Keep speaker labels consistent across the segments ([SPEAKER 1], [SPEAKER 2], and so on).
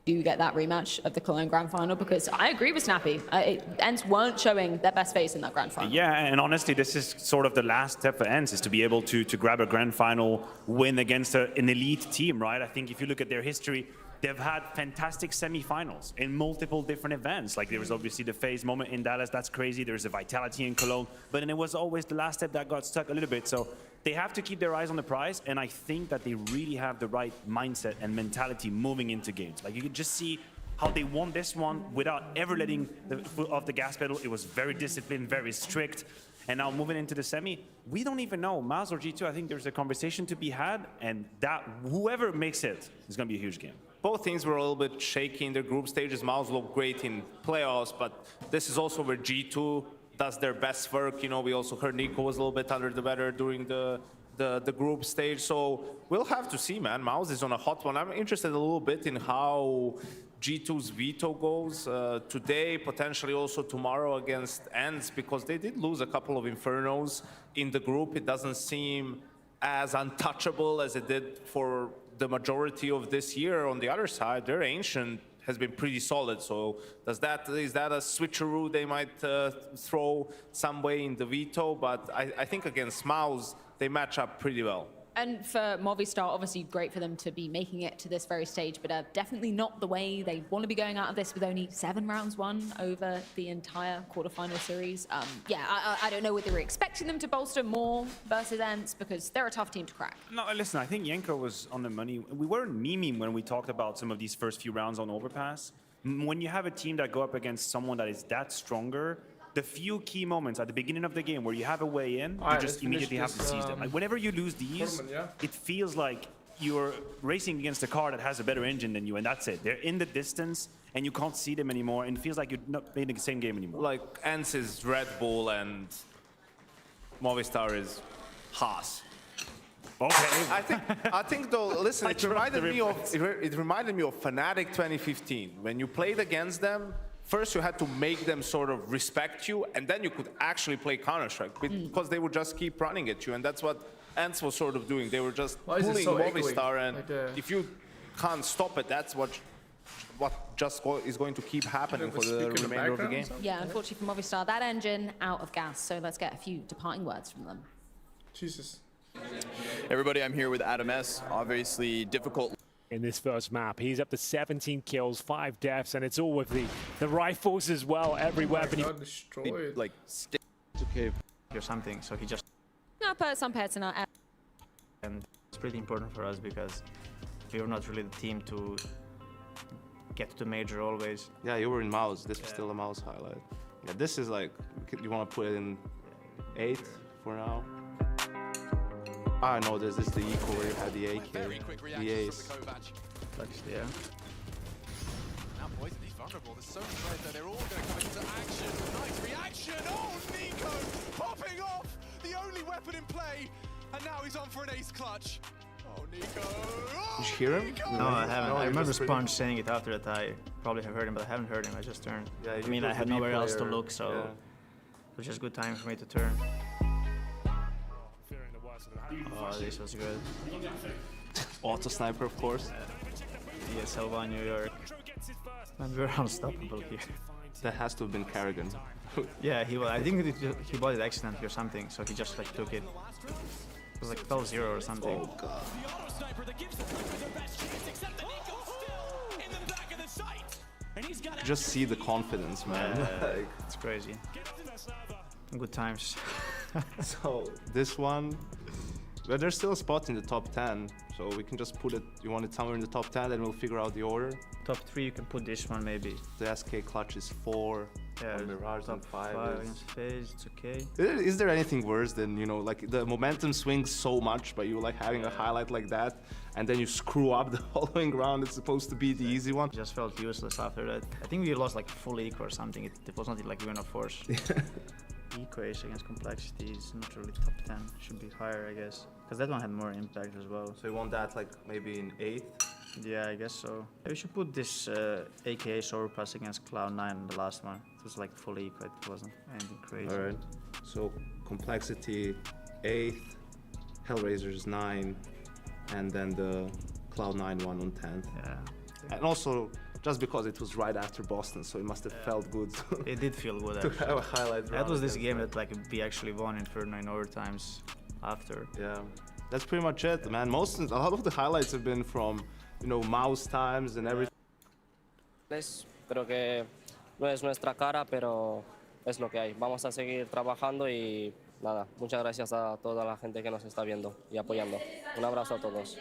[SPEAKER 1] do get that rematch of the Cologne Grand Final, because I agree with Snappy. ENCE weren't showing their best face in that Grand Final.
[SPEAKER 2] Yeah, and honestly, this is sort of the last step for ENCE, is to be able to grab a Grand Final win against an elite team, right? I think if you look at their history, they've had fantastic semifinals in multiple different events. Like there was obviously the FaZe moment in Dallas, that's crazy. There's a Vitality in Cologne, but then it was always the last step that got stuck a little bit. So they have to keep their eyes on the prize, and I think that they really have the right mindset and mentality moving into games. Like you can just see how they won this one without ever letting the foot off the gas pedal. It was very disciplined, very strict. And now moving into the semi, we don't even know. MOUZ or G2, I think there's a conversation to be had, and that whoever makes it is going to be a huge game.
[SPEAKER 3] Both teams were a little bit shaky in their group stages. MOUZ looked great in playoffs, but this is also where G2 does their best work. You know, we also heard Nico was a little bit under the weather during the group stage. So we'll have to see, man. MOUZ is on a hot one. I'm interested a little bit in how G2's veto goes today, potentially also tomorrow against ENCE, because they did lose a couple of Infernos in the group. It doesn't seem as untouchable as it did for the majority of this year. On the other side, their Ancient has been pretty solid. So is that a switcheroo they might throw some way in the veto? But I think against MOUZ, they match up pretty well.
[SPEAKER 1] And for Movistar, obviously great for them to be making it to this very stage, but definitely not the way they want to be going out of this with only 7 rounds won over the entire quarterfinal series. Yeah, I don't know whether we're expecting them to bolster more versus ENCE, because they're a tough team to crack.
[SPEAKER 2] No, listen, I think Yenko was on the money. We weren't memeing when we talked about some of these first few rounds on Overpass. When you have a team that go up against someone that is that stronger, the few key moments at the beginning of the game where you have a way in, you just immediately have to seize them. Like whenever you lose these, it feels like you're racing against a car that has a better engine than you, and that's it. They're in the distance, and you can't see them anymore, and it feels like you're not playing the same game anymore.
[SPEAKER 3] Like ENCE is Red Bull, and Movistar is Haas.
[SPEAKER 2] Okay.
[SPEAKER 3] I think though, listen, it reminded me of Fnatic 2015. When you played against them, first you had to make them sort of respect you, and then you could actually play Counter-Strike, because they would just keep running at you, and that's what ENCE was sort of doing. They were just pulling Movistar, and if you can't stop it, that's what is going to keep happening for the remainder of the game.
[SPEAKER 1] Yeah, unfortunately for Movistar, that engine out of gas, so let's get a few departing words from them.
[SPEAKER 4] Jesus.
[SPEAKER 5] Everybody, I'm here with Adam S. Obviously difficult
[SPEAKER 6] in this first map. He's up to 17 kills, 5 deaths, and it's all with the rifles as well. Every weapon.
[SPEAKER 4] Destroyed.
[SPEAKER 5] Like it's okay or something. So he just.
[SPEAKER 1] No, but some pets are not.
[SPEAKER 7] And it's pretty important for us because we were not really the team to get to the major always.
[SPEAKER 8] Yeah, you were in MOUZ. This was still a MOUZ highlight. Yeah, this is like, you want to put it in 8 for now? I know this is the equal where you had the AK, the ace.
[SPEAKER 7] Yeah.
[SPEAKER 9] Now Poison, he's vulnerable. There's so many players there. They're all going to come into action. Nice reaction. Oh, Nico popping off the only weapon in play. And now he's on for an ace clutch. Oh, Nico. Oh,
[SPEAKER 8] Did you hear him?
[SPEAKER 7] No, I haven't. I remember Sponge saying it after that. I probably have heard him, but I haven't heard him. I just turned.
[SPEAKER 8] Yeah,
[SPEAKER 7] I mean, I had nowhere else to look, so it was just good time for me to turn. Oh, this was good.
[SPEAKER 8] Auto sniper, of course.
[SPEAKER 7] ESL1 New York. And we're unstoppable here.
[SPEAKER 8] That has to have been Kerrigan.
[SPEAKER 7] Yeah, I think he bought it accidentally or something, so he just like took it. It was like 12-0 or something.
[SPEAKER 8] Oh god. Just see the confidence, man.
[SPEAKER 7] Like, it's crazy. Good times.
[SPEAKER 8] So this one, but there's still a spot in the top 10, so we can just put it. You want it somewhere in the top 10, then we'll figure out the order.
[SPEAKER 7] Top 3, you can put this one maybe.
[SPEAKER 8] The SK clutch is 4.
[SPEAKER 7] Yeah,
[SPEAKER 8] Mirage on 5
[SPEAKER 7] against FaZe, it's okay.
[SPEAKER 8] Is there anything worse than, you know, like the momentum swings so much, but you like having a highlight like that, and then you screw up the following round? It's supposed to be the easy one.
[SPEAKER 7] Just felt useless after that. I think we lost like full eco or something. It was not like we were not forced. Eco ace against complexity is not really top 10. Should be higher, I guess. Because that one had more impact as well.
[SPEAKER 8] So you want that like maybe in 8th?
[SPEAKER 7] Yeah, I guess so. We should put this AKA Overpass against Cloud9 in the last one. It was like full eco, it wasn't anything crazy.
[SPEAKER 8] Alright, so complexity 8th, Hellraiser's 9, and then the Cloud9 one on 10th.
[SPEAKER 7] Yeah.
[SPEAKER 8] And also, just because it was right after Boston, so it must have felt good
[SPEAKER 7] It did feel good,
[SPEAKER 8] to
[SPEAKER 7] actually.
[SPEAKER 8] have a highlight.
[SPEAKER 7] That
[SPEAKER 8] round
[SPEAKER 7] was this
[SPEAKER 8] against
[SPEAKER 7] game
[SPEAKER 8] them.
[SPEAKER 7] that like we actually won Inferno in overtimes after.
[SPEAKER 8] Yeah, that's pretty much it, man. A lot of the highlights have been from, you know, mouse times and everything.
[SPEAKER 10] Creo que no es nuestra cara, pero es lo que hay. Vamos a seguir trabajando y nada, muchas gracias a toda la gente que nos está viendo y apoyando. Un abrazo a todos.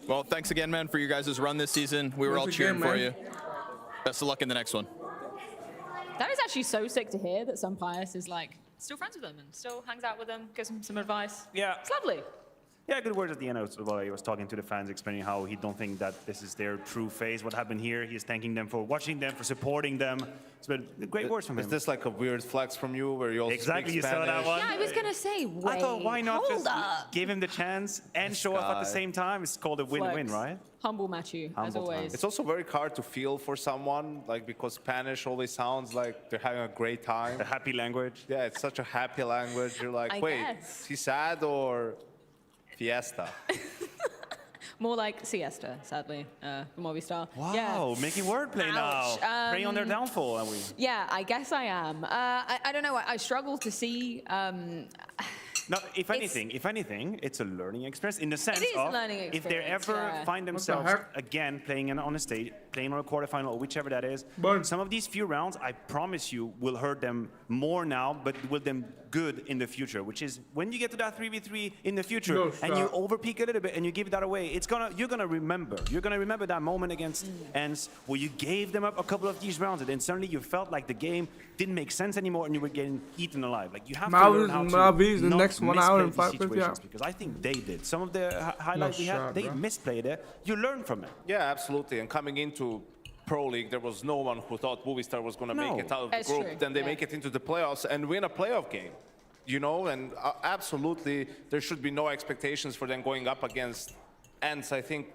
[SPEAKER 5] Well, thanks again, man, for your guys' run this season. We were all
[SPEAKER 4] Once
[SPEAKER 5] cheering
[SPEAKER 4] again,
[SPEAKER 5] for
[SPEAKER 4] man.
[SPEAKER 5] you. Best of luck in the next one.
[SPEAKER 1] That is actually so sick to hear that some Pius is like still friends with them and still hangs out with them, gives them some advice.
[SPEAKER 2] Yeah.
[SPEAKER 1] It's lovely.
[SPEAKER 2] Yeah, good words at the end as well. He was talking to the fans, explaining how he don't think that this is their true phase. What happened here? He's thanking them for watching them, for supporting them. It's been great words from him.
[SPEAKER 3] Is this like a weird flex from you where you also
[SPEAKER 2] Exactly,
[SPEAKER 3] speak
[SPEAKER 2] you saw that
[SPEAKER 3] Spanish?
[SPEAKER 2] one.
[SPEAKER 1] Yeah, I was gonna say, wait,
[SPEAKER 2] I thought, why not
[SPEAKER 1] hold
[SPEAKER 2] just
[SPEAKER 1] up.
[SPEAKER 2] give him the chance and show up at the
[SPEAKER 3] guy.
[SPEAKER 2] same time? It's called a win-win,
[SPEAKER 1] Flex.
[SPEAKER 2] right?
[SPEAKER 1] Humble Matthew, as
[SPEAKER 2] Humble
[SPEAKER 1] always.
[SPEAKER 3] It's also very hard to feel for someone, like because Spanish always sounds like they're having a great time.
[SPEAKER 2] A happy language.
[SPEAKER 3] Yeah, it's such a happy language. You're like,
[SPEAKER 1] I
[SPEAKER 3] wait,
[SPEAKER 1] guess.
[SPEAKER 3] is he sad or fiesta?
[SPEAKER 1] More like siesta, sadly, for Movistar.
[SPEAKER 2] Wow,
[SPEAKER 1] Yeah.
[SPEAKER 2] making wordplay
[SPEAKER 1] Ouch.
[SPEAKER 2] now. Preying on their downfall, are we?
[SPEAKER 1] Yeah, I guess I am. I don't know. I struggle to see.
[SPEAKER 2] No, if anything, it's a learning experience in the sense
[SPEAKER 1] is a
[SPEAKER 2] of
[SPEAKER 1] learning
[SPEAKER 2] if they
[SPEAKER 1] experience,
[SPEAKER 2] ever
[SPEAKER 1] yeah.
[SPEAKER 2] find
[SPEAKER 4] the
[SPEAKER 2] themselves
[SPEAKER 4] heck?
[SPEAKER 2] again playing on a stage, playing on a quarterfinal or whichever that is,
[SPEAKER 4] Burn.
[SPEAKER 2] some of these few rounds, I promise you, will hurt them more now, but will them good in the future. Which is when you get to that 3v3 in the future
[SPEAKER 4] No,
[SPEAKER 2] and you
[SPEAKER 4] stop.
[SPEAKER 2] overpeak a little bit and you give that away, you're gonna remember. You're gonna remember that moment against Ents where you gave them up a couple of these rounds and then suddenly you felt like the game didn't make sense anymore and you were getting eaten alive. Like you have to learn how to
[SPEAKER 4] Malvis, the
[SPEAKER 2] not
[SPEAKER 4] next 1 hour
[SPEAKER 2] misplay
[SPEAKER 4] and
[SPEAKER 2] these
[SPEAKER 4] 5 minutes, yeah.
[SPEAKER 2] situations, because I think they did. Some of the highlights we had,
[SPEAKER 4] shot,
[SPEAKER 2] they
[SPEAKER 4] bro.
[SPEAKER 2] misplayed it. You learn from it.
[SPEAKER 3] Yeah, absolutely. And coming into Pro League, there was no one who thought Movistar was going to
[SPEAKER 2] No.
[SPEAKER 3] make it out of the
[SPEAKER 1] That's
[SPEAKER 3] group.
[SPEAKER 1] true,
[SPEAKER 3] Then they
[SPEAKER 1] yeah.
[SPEAKER 3] make it into the playoffs and win a playoff game. You know, and absolutely, there should be no expectations for them going up against Ents. I think,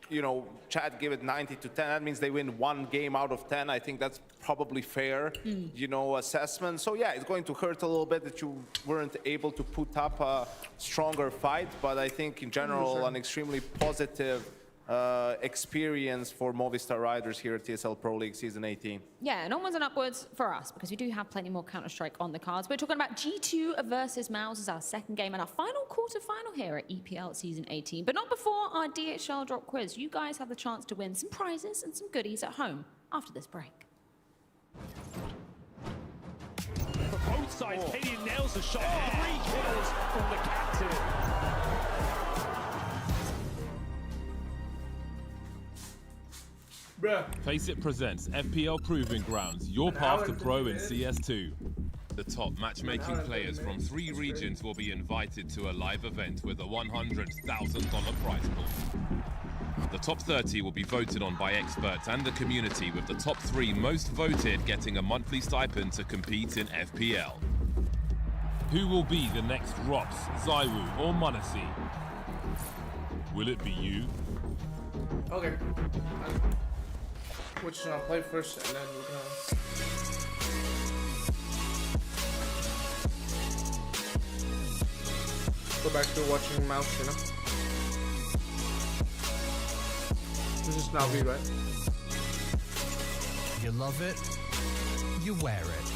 [SPEAKER 3] you know, Chad gave it 90 to 10. That means they win 1 game out of 10. I think that's probably fair, you know, assessment. So yeah, it's going to hurt a little bit that you weren't able to put up a stronger fight. But I think in general, an extremely positive experience for Movistar riders here at TSL Pro League Season 18.
[SPEAKER 1] Yeah, and onwards and upwards for us, because we do have plenty more Counter-Strike on the cards. We're talking about G2 versus Mouse as our second game and our final quarter-final here at EPL Season 18. But not before our DHL drop quiz. You guys have the chance to win some prizes and some goodies at home after this break.
[SPEAKER 6] For both sides, Katie nails the shot. 3 kills from the captain.
[SPEAKER 4] Bruh.
[SPEAKER 11] Faceit presents FPL Proving Grounds, your path to pro in CS2. The top matchmaking players from 3 regions will be invited to a live event with a $100,000 prize pool. The top 30 will be voted on by experts and the community, with the top 3 most voted getting a monthly stipend to compete in FPL. Who will be the next Rops, Zaiwu or Monasi? Will it be you?
[SPEAKER 4] Okay. Which one I'll play first and then we're gonna. Go back to watching Mouse, you know? This is Navi, right?
[SPEAKER 12] You love it, you wear it.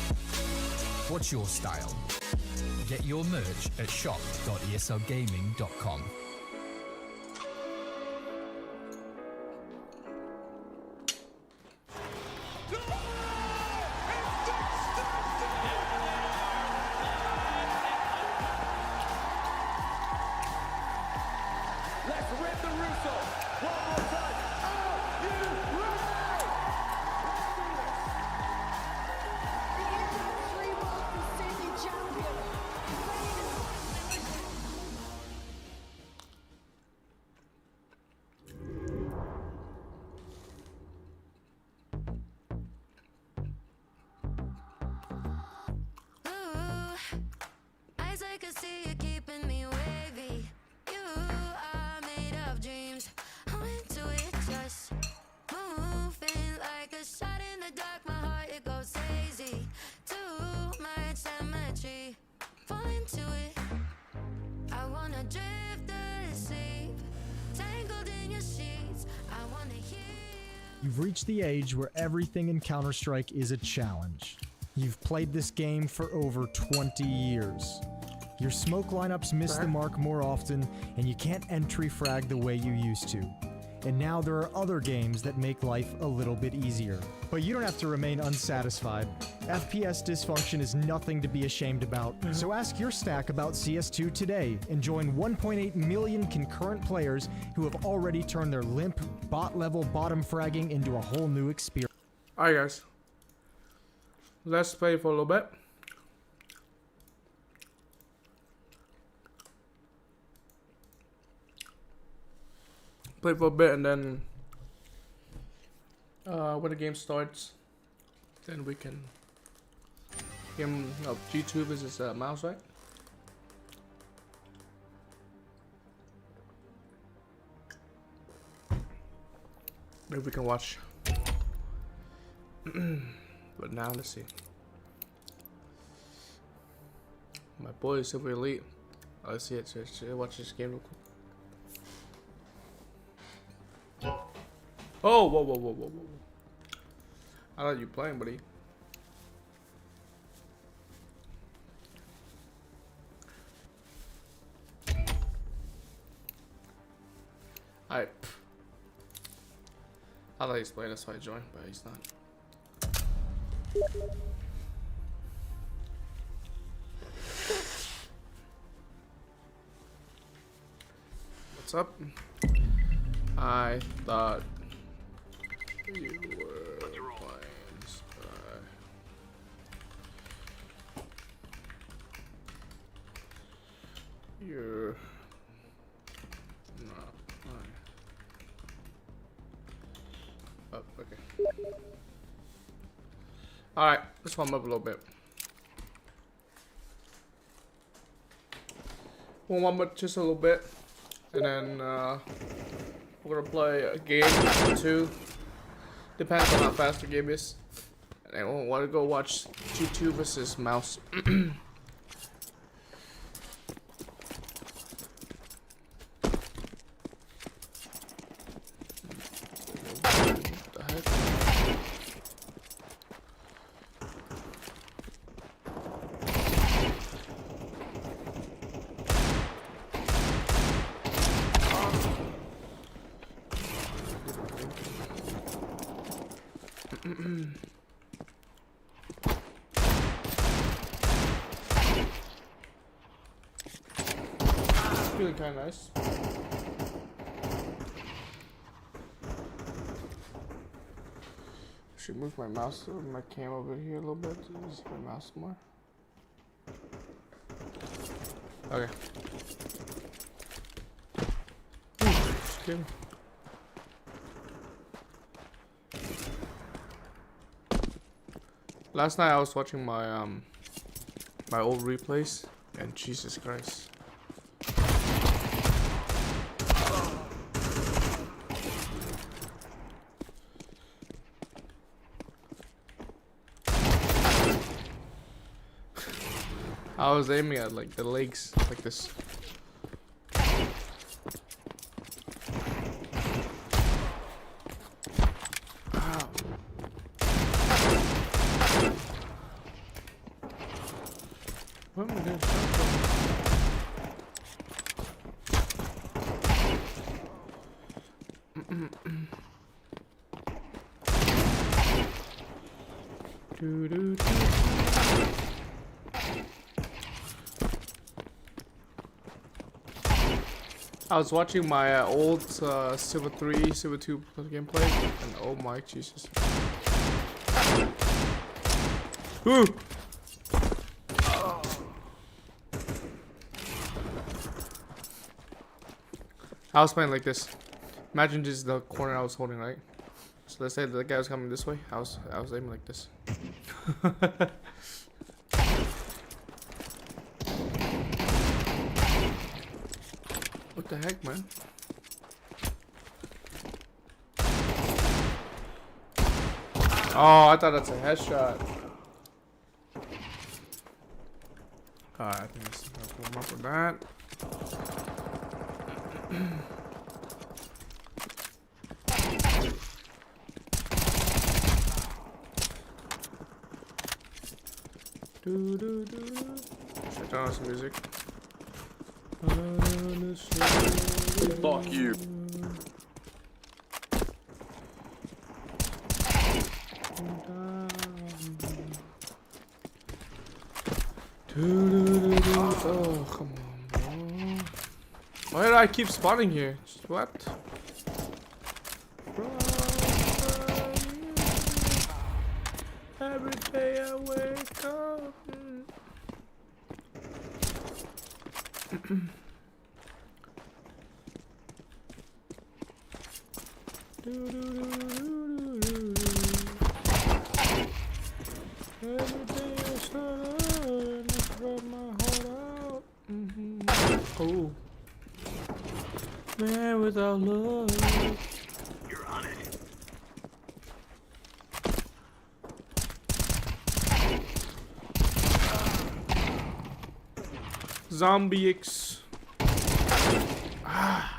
[SPEAKER 12] What's your style? Get your merch at shop.eslgaming.com.
[SPEAKER 9] Let's rip the Russo. One more time. Are you ready?
[SPEAKER 13] Eyes I can see you keeping me wavy. You are made of dreams. I'm into it, just moving like a shot in the dark. My heart it goes crazy. Too much symmetry. Fall into it. I wanna drift asleep, tangled in your sheets. I wanna hear.
[SPEAKER 14] You've reached the age where everything in Counter-Strike is a challenge. You've played this game for over 20 years. Your smoke lineups miss the mark more often, and you can't entry frag the way you used to. And now there are other games that make life a little bit easier. But you don't have to remain unsatisfied. FPS dysfunction is nothing to be ashamed about. So ask your stack about CS2 today and join 1.8 million concurrent players who have already turned their limp, bot-level bottom fragging into a whole new experience.
[SPEAKER 4] Alright guys, let's play for a little bit. Play for a bit and then when the game starts, then we can game of G2 versus Mouse, right? Maybe we can watch. But now let's see. My boy is super elite. Oh, let's see it. Should I watch this game real quick? Oh, whoa, whoa, whoa, whoa, whoa. I thought you playing, buddy. Alright. I thought he's playing, that's why I joined, but he's not. What's up? I thought you were playing Spy. You're not playing. Oh, okay. Alright, let's warm up a little bit. We'll warm up just a little bit. And then we're gonna play a game or two. Depends on how fast the game is. And we'll want to go watch G2 versus Mouse. Feeling kind of nice. Should move my mouse, my cam over here a little bit to use my mouse more. Okay. Just kidding. Last night I was watching my my old replays, and Jesus Christ. I was aiming at like the legs, like this. Ow. What am I doing? Do do do. I was watching my old Silver 3, Silver 2 gameplay, and oh my Jesus. Ooh! Oh. I was playing like this. Imagine this is the corner I was holding, right? So let's say the guy was coming this way. I was aiming like this. What the heck, man? Oh, I thought that's a headshot. Alright, I think let's warm up with that. Should turn on some music.
[SPEAKER 5] Fuck you.
[SPEAKER 4] Oh, come on, bro. Why do I keep spawning here? What? Every day I wake up. Every day I start out and I rub my heart out. Oh, man without love. You're on it. Zombie X. Ah.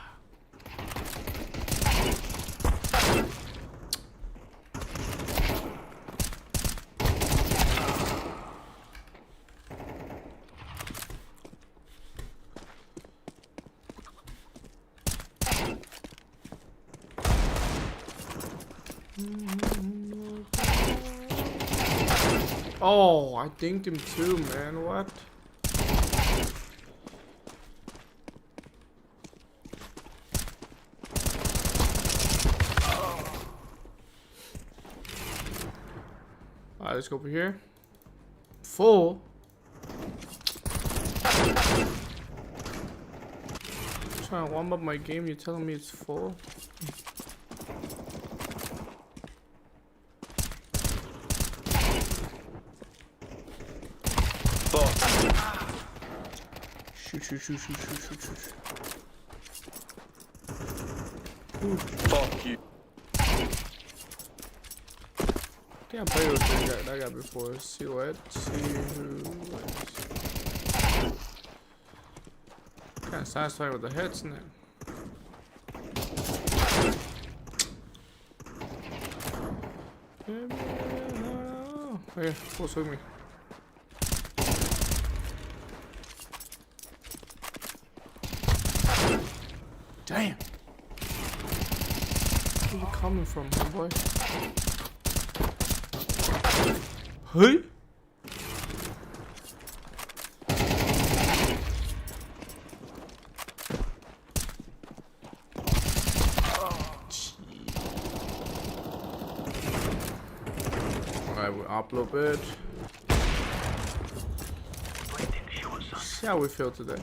[SPEAKER 4] Oh, I dinked him too, man. What? Alright, let's go over here. Full. I'm trying to warm up my game. You're telling me it's full? Shoot.
[SPEAKER 5] Fuck you.
[SPEAKER 4] I think I played with that guy before. See what? See who wins. Kinda satisfied with the hits now. Here, go swing me. Damn! Where are you coming from, boy? Hey? Alright, we'll upload it. See how we feel today.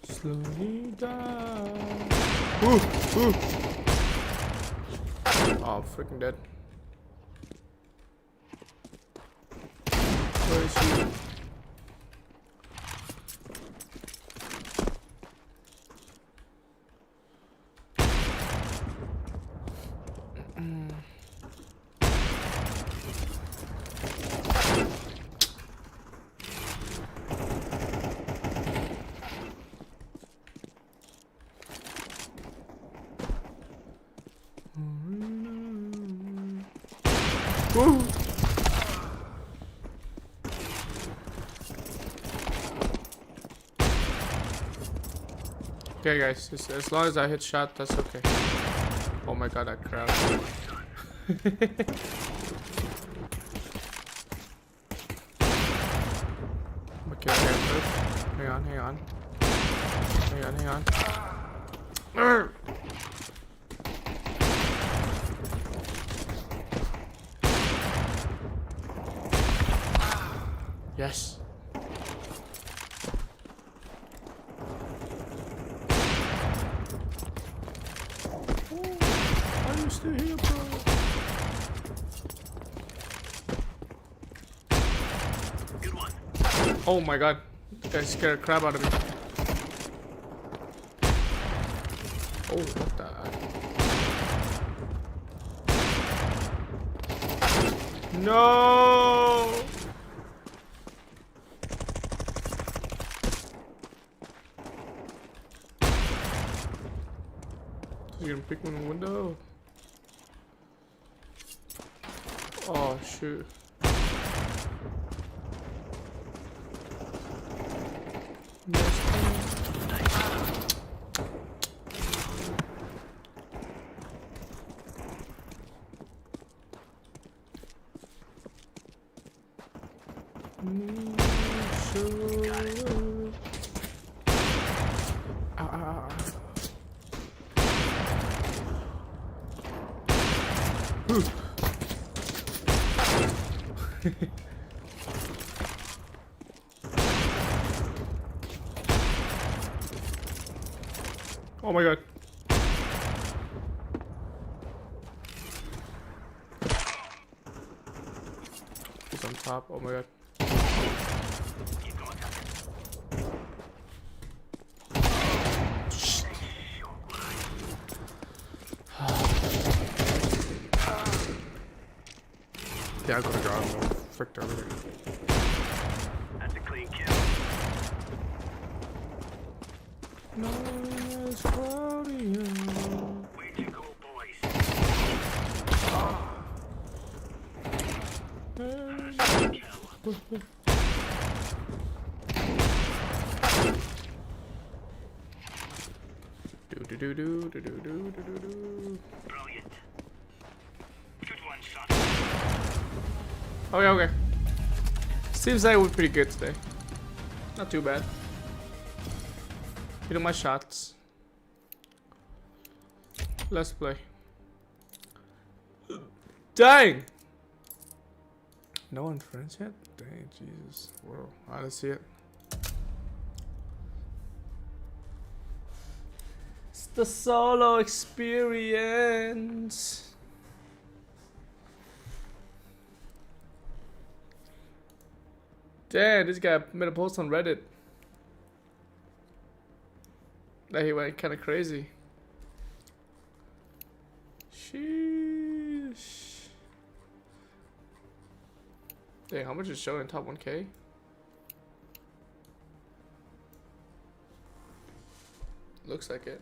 [SPEAKER 4] Slowly down. Ooh. Oh, I'm freaking dead. Where is he? Woo. Okay, guys, as long as I hit shot, that's okay. Oh my god, that crowd. Okay, hang on. Yes. Are you still here, bro? Good one. Oh my god. That guy scared the crap out of me. Oh, what the? No! You can pick one in the window. Oh shoot. Oh my god. He's on top. Oh my god. Yeah, I could have gotten him. Fricked everything.
[SPEAKER 15] That's a clean kill.
[SPEAKER 4] Nice Claudia.
[SPEAKER 15] Way to go, boys. Brilliant. Good one, son.
[SPEAKER 4] Okay, okay. Seems like we're pretty good today. Not too bad. Hitting my shots. Let's play. Dang! No one friends yet? Dang, Jesus. Whoa, I didn't see it. It's the solo experience. Damn, this guy made a post on Reddit that he went kind of crazy. Sheesh. Dang, how much is showing top 1K? Looks like it.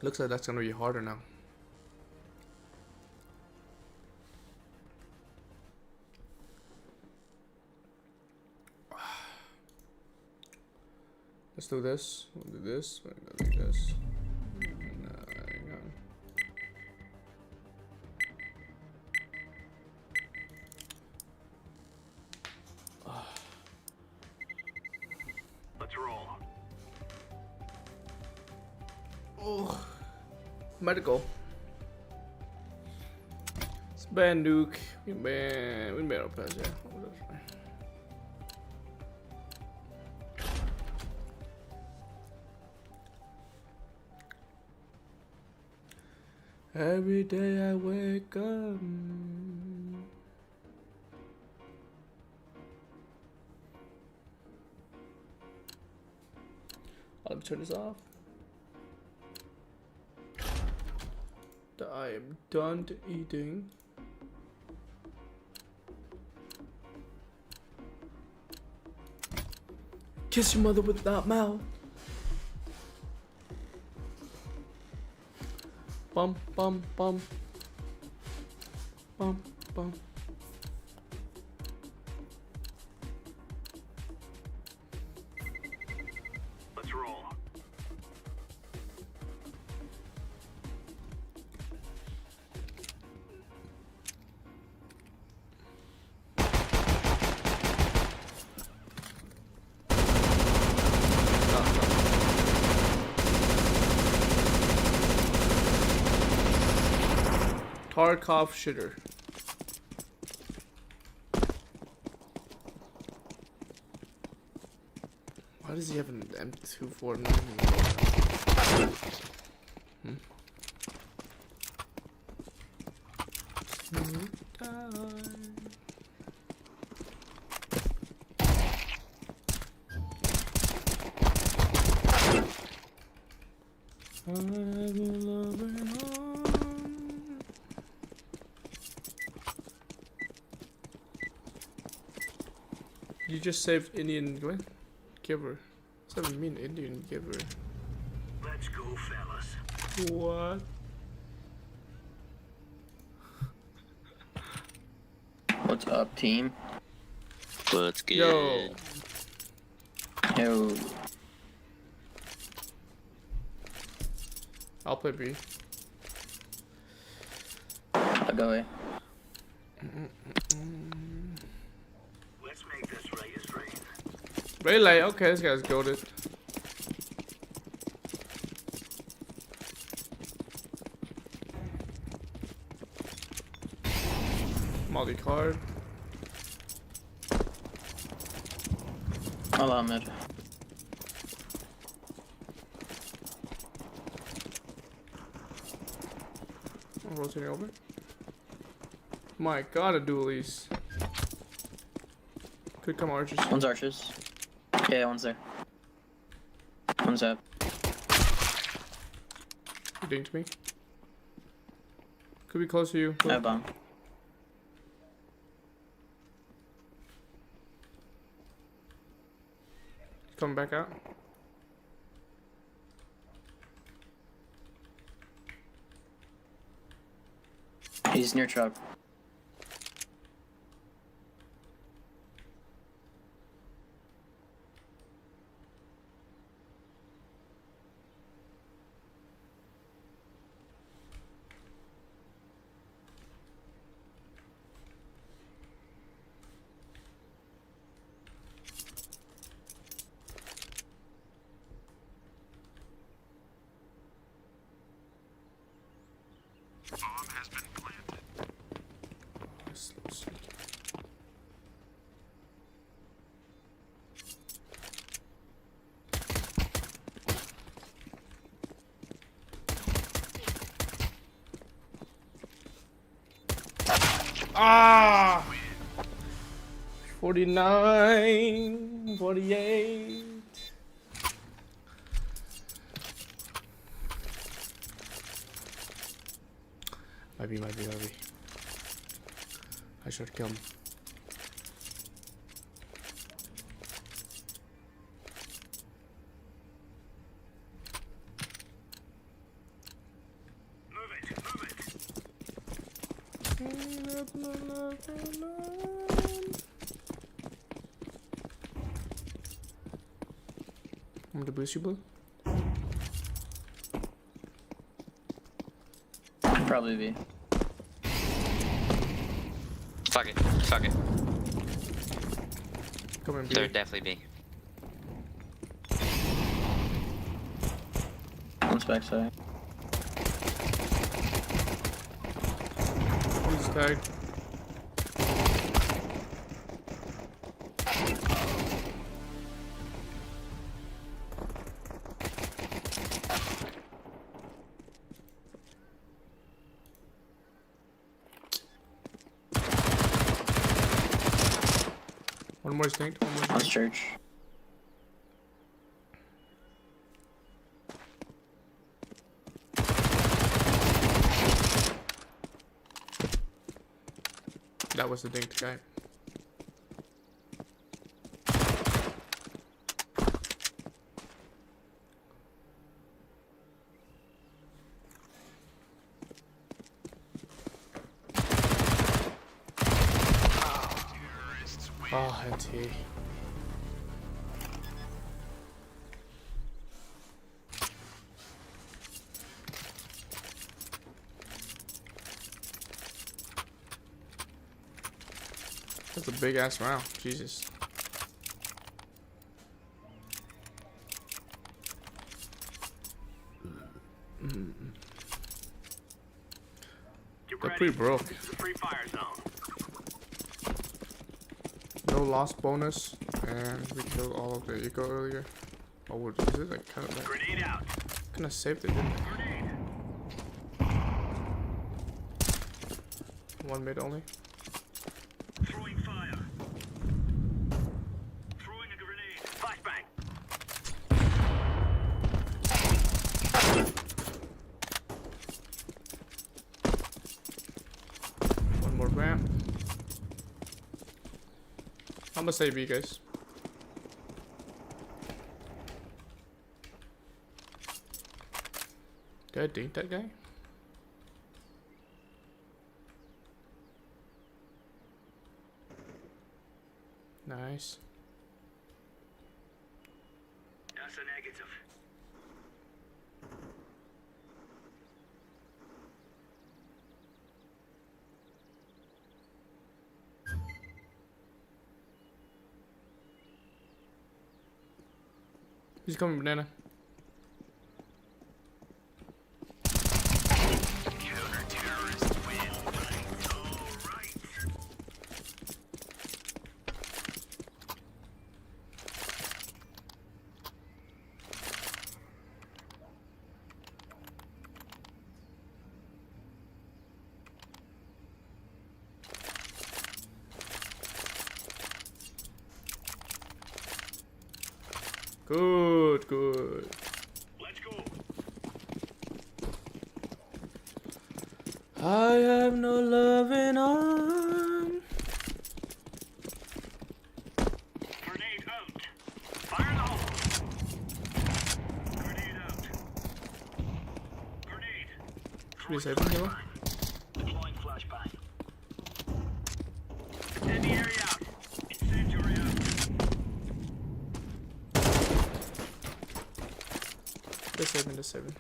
[SPEAKER 4] Looks like that's gonna be harder now. Let's do this. We'll do this. We'll do this. And, hang on.
[SPEAKER 15] Let's roll.
[SPEAKER 4] Oh, medical. It's bad, Duke. We made our plans, yeah. Every day I wake up. Let me turn this off. I am done eating. Kiss your mother with that mouth. Bum bum bum. Bum bum.
[SPEAKER 15] Let's roll.
[SPEAKER 4] Tarkov shitter. Why does he have an M249? he just saved Indian giver. What's that mean, Indian giver?
[SPEAKER 15] Let's go, fellas.
[SPEAKER 4] What?
[SPEAKER 16] What's up, team?
[SPEAKER 17] What's good?
[SPEAKER 4] Yo.
[SPEAKER 16] Yo.
[SPEAKER 4] I'll play B.
[SPEAKER 16] I'll go A.
[SPEAKER 15] Let's make this Reyes rain.
[SPEAKER 4] Relay, okay, this guy's goated. Multi card.
[SPEAKER 16] I'll allow mid.
[SPEAKER 4] I'm rotating over. My god, a dualies. Could come archers.
[SPEAKER 16] One's archers. Yeah, one's there. One's up.
[SPEAKER 4] You dinked me. Could be close to you.
[SPEAKER 16] I have bomb.
[SPEAKER 4] Coming back out.
[SPEAKER 16] He's near truck.
[SPEAKER 4] Ah! 49, 48. Might be. I should kill him. I'm gonna boost you, Blue.
[SPEAKER 16] Probably be.
[SPEAKER 17] Fuck it. Fuck it.
[SPEAKER 4] Come in, B.
[SPEAKER 17] Third definitely be.
[SPEAKER 16] One's backside.
[SPEAKER 4] One's tagged. One more distinct. One more
[SPEAKER 16] One's
[SPEAKER 4] distinct.
[SPEAKER 16] church.
[SPEAKER 4] That was the dinked guy. Oh, NT. That's a big ass round. Jesus. They're pretty broke.
[SPEAKER 15] Free fire zone.
[SPEAKER 4] No loss bonus, and we killed all of the eco earlier. Oh, what is it? Like kind of like
[SPEAKER 15] Grenade out.
[SPEAKER 4] kind of saved it, didn't it? One mid only.
[SPEAKER 15] Throwing fire. Throwing a grenade. Flashbang.
[SPEAKER 4] One more ramp. I'm gonna say B, guys. Did I date that guy? Nice.
[SPEAKER 15] That's a negative.
[SPEAKER 4] He's coming banana.
[SPEAKER 15] Counter-terrorist win. Alright.
[SPEAKER 4] Good, good.
[SPEAKER 15] Let's go.
[SPEAKER 4] I have no loving arm.
[SPEAKER 15] Grenade out. Fire in the hole. Grenade out. Grenade.
[SPEAKER 4] Should we save him here?
[SPEAKER 15] Deploying flashbang. Incendiary out. Incendiary out.
[SPEAKER 4] Let's save him, let's save him.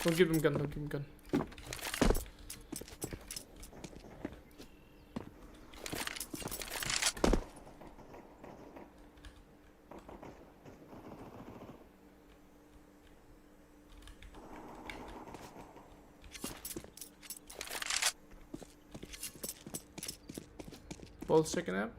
[SPEAKER 4] Don't give him gun, don't give him gun. Both checking out.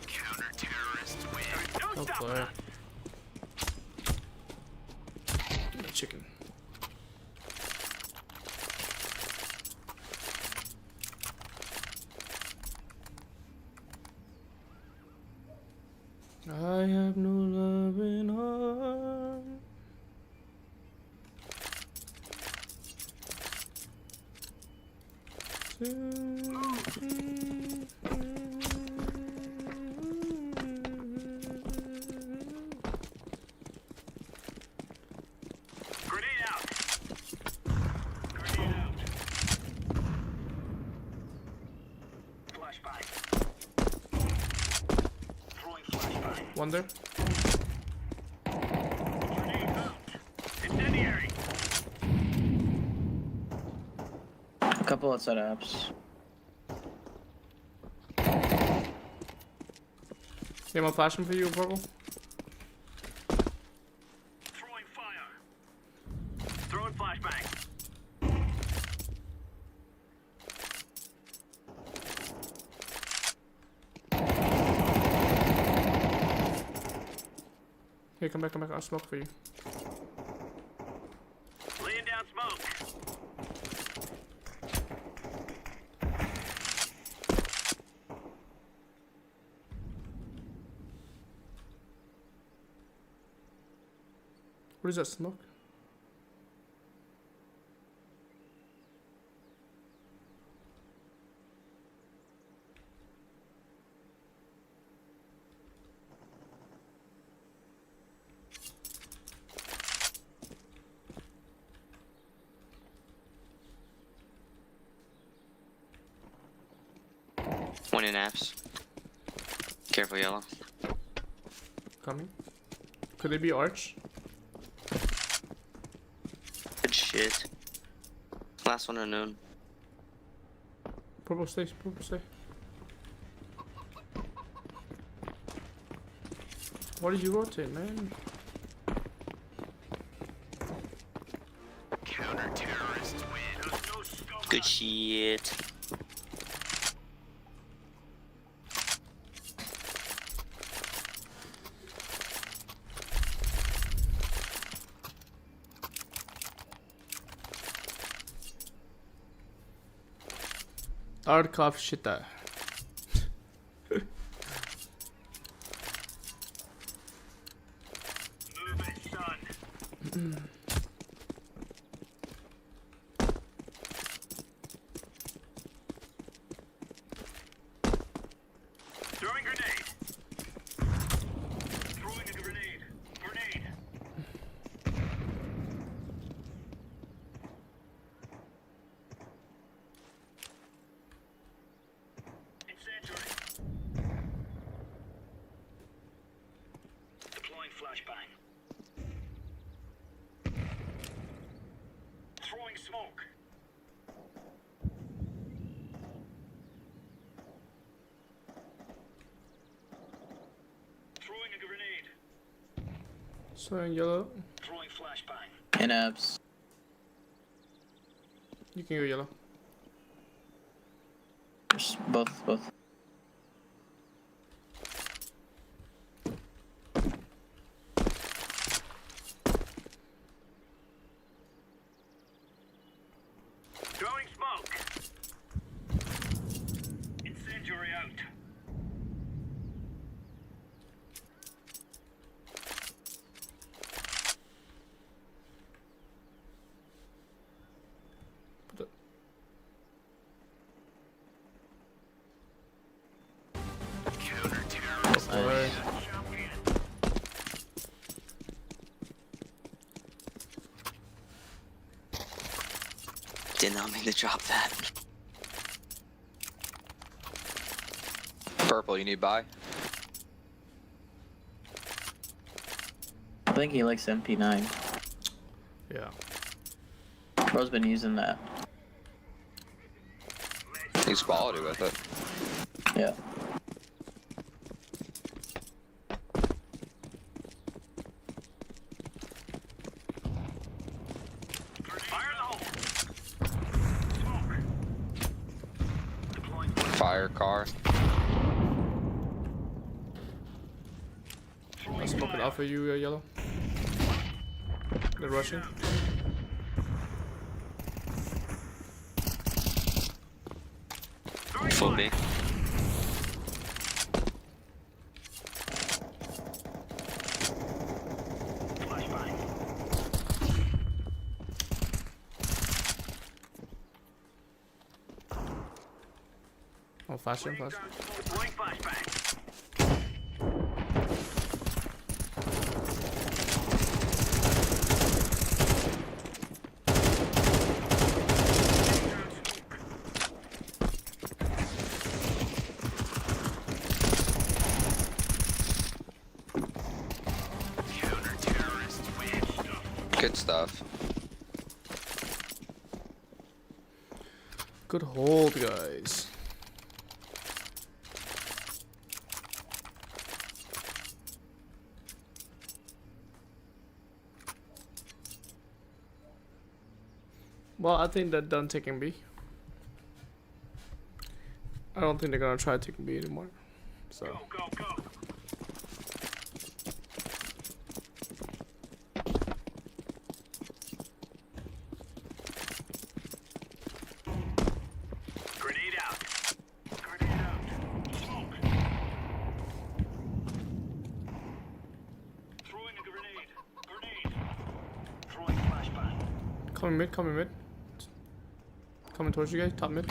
[SPEAKER 15] Counter-terrorist win. Don't
[SPEAKER 4] Oh,
[SPEAKER 15] stop
[SPEAKER 4] play.
[SPEAKER 15] us.
[SPEAKER 4] Chicken. I have no loving arm.
[SPEAKER 15] Grenade out. Grenade out. Flashbang. Throwing flashbang.
[SPEAKER 4] Wonder.
[SPEAKER 15] Grenade out. Incendiary.
[SPEAKER 16] A couple outside apps.
[SPEAKER 4] Yeah, I'm flashing for you, Purple.
[SPEAKER 15] Throwing fire. Throwing flashbang.
[SPEAKER 4] Here, come back, come back. I'll smoke for you.
[SPEAKER 15] Laying down smoke.
[SPEAKER 4] What is that smoke?
[SPEAKER 17] One in apps. Careful, yellow.
[SPEAKER 4] Coming. Could it be Arch?
[SPEAKER 17] Good shit. Last one unknown.
[SPEAKER 4] Purple stay, purple stay. What did you rotate, man?
[SPEAKER 15] Counter-terrorist win. There's no scope.
[SPEAKER 17] Good shit.
[SPEAKER 4] Arkov shita.
[SPEAKER 15] Move it, son.
[SPEAKER 4] Sorry, yellow.
[SPEAKER 15] Throwing flashbang.
[SPEAKER 16] In abs.
[SPEAKER 4] You can go yellow.
[SPEAKER 16] There's both.
[SPEAKER 15] Throwing smoke. Incendiary out.
[SPEAKER 4] Alright.
[SPEAKER 17] Did not mean to drop that. Purple, you need buy?
[SPEAKER 16] I think he likes MP9.
[SPEAKER 4] Yeah.
[SPEAKER 16] Bro's been using that.
[SPEAKER 17] He's quality with it.
[SPEAKER 16] Yeah.
[SPEAKER 17] Fire car.
[SPEAKER 4] I'll smoke it off of you, yellow. They're rushing.
[SPEAKER 17] Full B.
[SPEAKER 4] Oh, flash him, flash.
[SPEAKER 15] Throwing flashbang.
[SPEAKER 17] Good stuff.
[SPEAKER 4] Good hold, guys. Well, I think they're done taking B. I don't think they're gonna try taking B anymore. So.
[SPEAKER 15] Go, go, go. Grenade out. Grenade out. Smoke. Throwing a grenade. Grenade. Throwing flashbang.
[SPEAKER 4] Coming mid, coming mid. Coming towards you guys, top mid.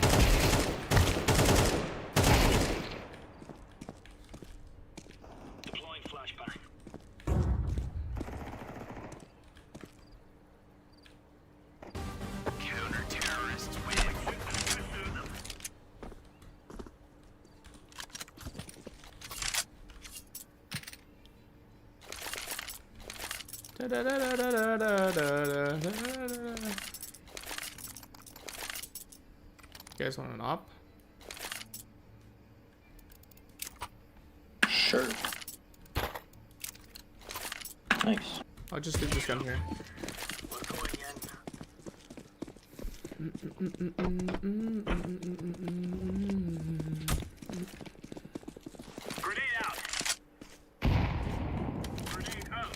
[SPEAKER 15] Deploying flashbang. Counter-terrorists win. Pursue them.
[SPEAKER 4] You guys want an op?
[SPEAKER 16] Sure. Nice.
[SPEAKER 4] I'll just leave this gun here.
[SPEAKER 15] Grenade out. Grenade out.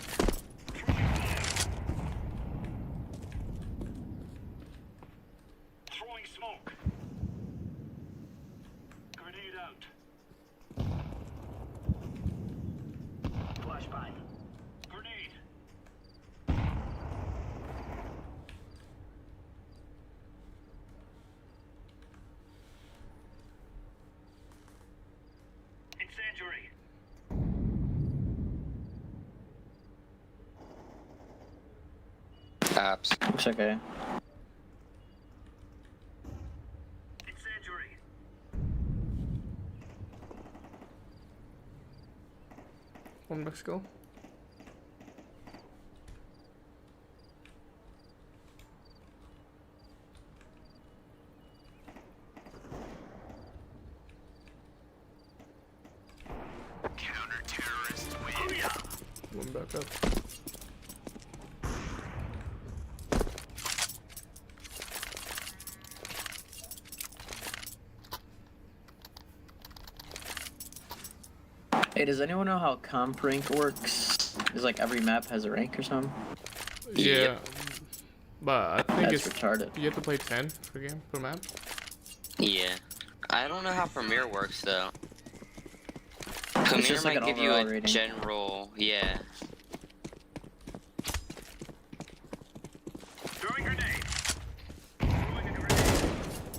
[SPEAKER 15] Throwing smoke. Grenade out. Flashbang. Grenade. Incendiary.
[SPEAKER 17] Apps.
[SPEAKER 16] Looks okay.
[SPEAKER 15] Incendiary.
[SPEAKER 4] One Mexico.
[SPEAKER 15] Counter-terrorists win.
[SPEAKER 4] One back up.
[SPEAKER 16] Hey, does anyone know how comp rank works? Is like every map has a rank or something?
[SPEAKER 4] Yeah. But I think
[SPEAKER 16] That's
[SPEAKER 4] it's
[SPEAKER 16] retarded.
[SPEAKER 4] You have to play 10 per game per map.
[SPEAKER 17] Yeah. I don't know how Premier works though.
[SPEAKER 16] It's
[SPEAKER 17] Premier
[SPEAKER 16] just like
[SPEAKER 17] might
[SPEAKER 16] an
[SPEAKER 17] give you a
[SPEAKER 16] overall rating.
[SPEAKER 17] general, yeah.
[SPEAKER 15] Throwing grenade.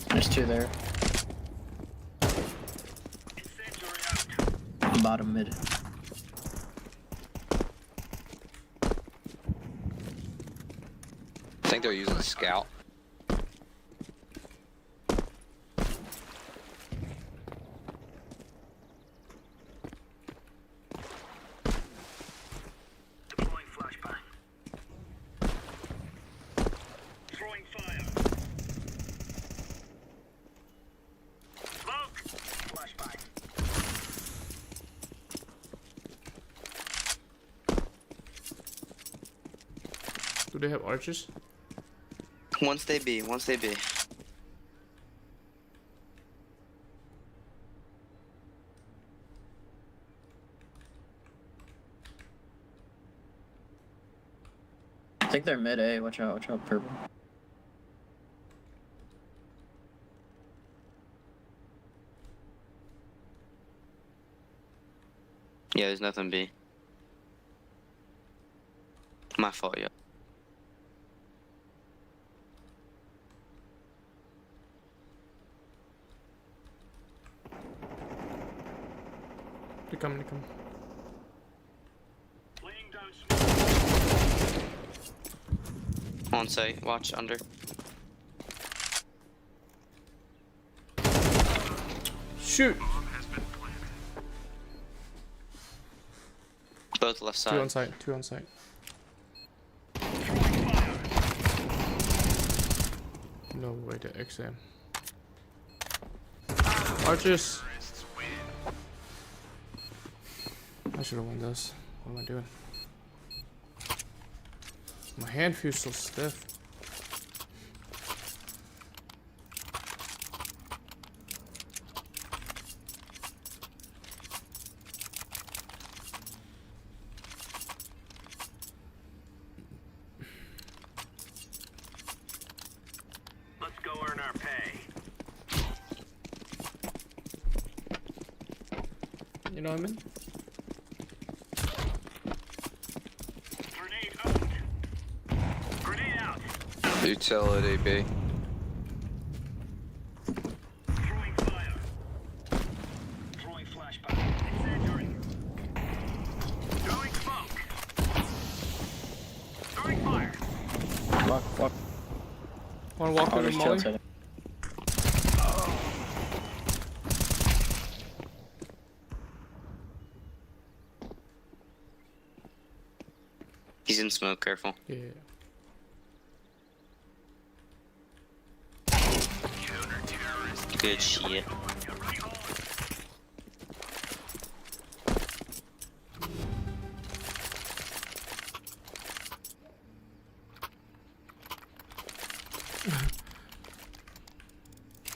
[SPEAKER 16] There's 2 there. Bottom mid.
[SPEAKER 17] I think they're using Scout.
[SPEAKER 15] Deploying flashbang. Throwing fire. Smoke. Flashbang.
[SPEAKER 4] Do they have archers?
[SPEAKER 17] Once they be.
[SPEAKER 16] I think they're mid A. Watch out, purple.
[SPEAKER 17] Yeah, there's nothing B. My fault, yeah.
[SPEAKER 4] They're coming.
[SPEAKER 15] Laying down smoke.
[SPEAKER 17] On site, watch under.
[SPEAKER 4] Shoot!
[SPEAKER 17] Both left side.
[SPEAKER 4] 2 on site. No way to XM. Archers! I should have won this. What am I doing? My hand feels so stiff.
[SPEAKER 15] Let's go earn our pay.
[SPEAKER 4] You know what I mean?
[SPEAKER 15] Grenade out. Grenade out.
[SPEAKER 17] Utility B.
[SPEAKER 15] Throwing fire. Throwing flashbang. Incendiary. Throwing smoke. Throwing fire.
[SPEAKER 16] Walk.
[SPEAKER 4] Wanna walk
[SPEAKER 16] Oh,
[SPEAKER 4] over
[SPEAKER 16] there's two
[SPEAKER 4] Molly?
[SPEAKER 16] outside.
[SPEAKER 17] He's in smoke, careful.
[SPEAKER 4] Yeah.
[SPEAKER 17] Good shit.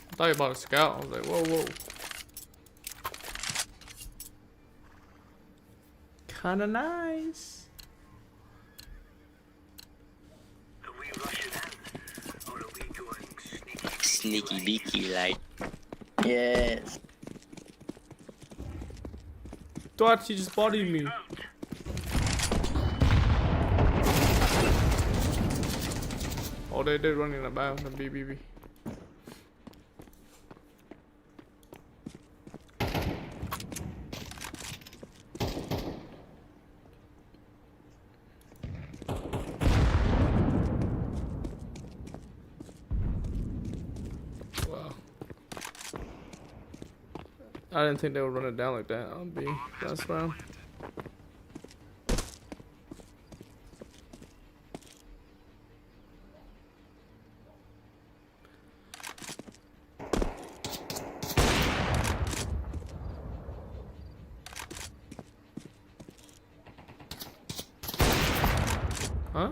[SPEAKER 4] I thought you bought a scout. I was like, whoa. Kinda nice.
[SPEAKER 15] Are we rushing in? Or are we going sneaky?
[SPEAKER 17] Sneaky beaky, like.
[SPEAKER 16] Yes.
[SPEAKER 4] Thought she just bodied me. Oh, they did running about the BBB. Wow. I didn't think they would run it down like that on B last round. Huh?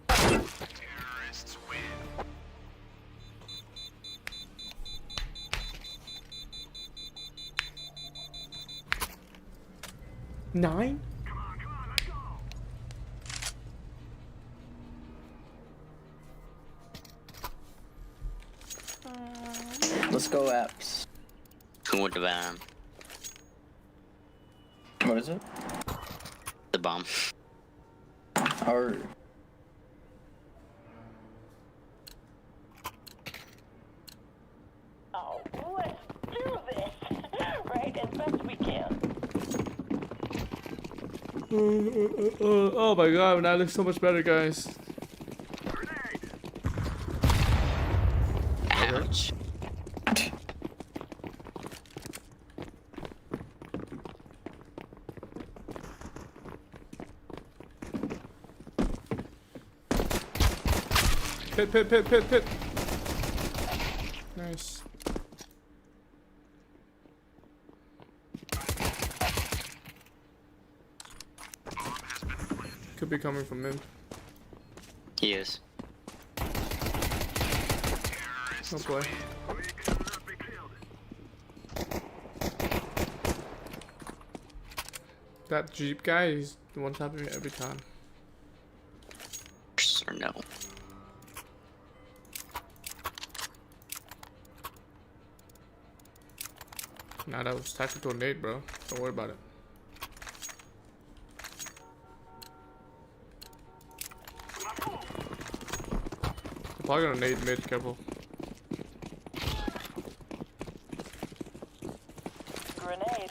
[SPEAKER 15] Terrorists win.
[SPEAKER 4] 9?
[SPEAKER 16] Let's go apps.
[SPEAKER 17] Who would the bomb?
[SPEAKER 16] What is it?
[SPEAKER 17] The bomb.
[SPEAKER 16] Or
[SPEAKER 18] Oh, let's do this, right? As best we can.
[SPEAKER 4] Oh my god, now it looks so much better, guys.
[SPEAKER 17] Ouch.
[SPEAKER 4] Pit. Nice. Could be coming from mid.
[SPEAKER 17] He is.
[SPEAKER 4] Oh boy. That Jeep guy, he's the one tapping me every time.
[SPEAKER 17] Or no.
[SPEAKER 4] Nah, that was tactical nade, bro. Don't worry about it. I'm probably gonna nade mid, careful.
[SPEAKER 18] Grenade.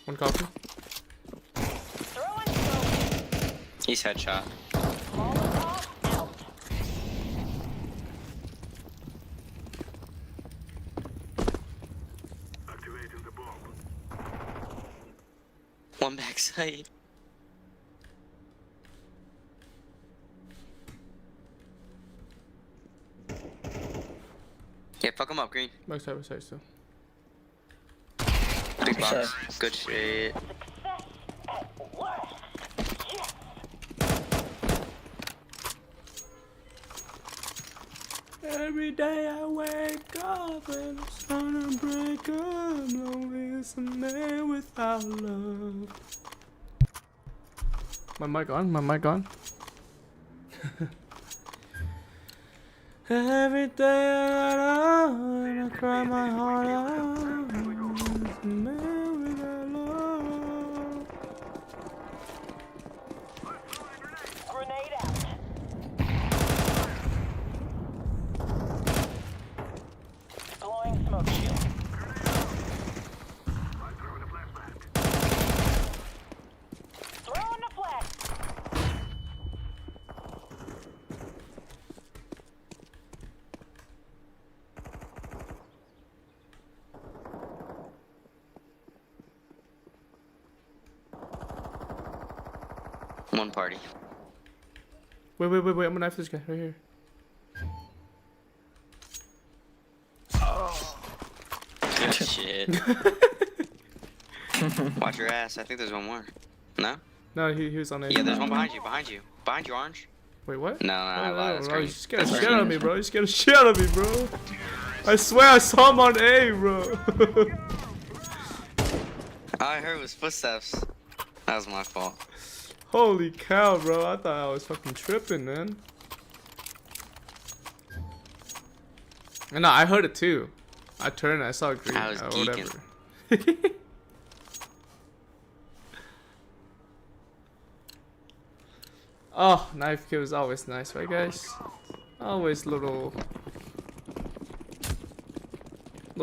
[SPEAKER 4] One copy.
[SPEAKER 17] He's headshot. One backside. Yeah, fuck him up, Green.
[SPEAKER 4] Backside still.
[SPEAKER 17] Big box. Good shit.
[SPEAKER 4] Every day I wake up and it's gonna break up. Lonely is a man without love. My mic on? My mic on? Every day I cry my heart out. It's a man without love.
[SPEAKER 18] Grenade out. Blowing smoke shield. Throwing the flag.
[SPEAKER 17] One party.
[SPEAKER 4] Wait. I'm gonna knife this guy right here.
[SPEAKER 17] Good shit. Watch your ass. I think there's one more. No?
[SPEAKER 4] No, he was on A.
[SPEAKER 17] Yeah, there's one behind you. Behind you, Orange.
[SPEAKER 4] Wait, what?
[SPEAKER 17] No, I lied. That's
[SPEAKER 4] bro,
[SPEAKER 17] green.
[SPEAKER 4] you scared the shit out of me, bro. You scared the shit out of me, bro. I swear I saw him on A, bro.
[SPEAKER 17] All I heard was footsteps. That was my fault.
[SPEAKER 4] Holy cow, bro. I thought I was fucking tripping, man. And no, I heard it too. I turned and I saw green.
[SPEAKER 17] I was geeking.
[SPEAKER 4] Whatever. Oh, knife kill is always nice, right, guys? Always little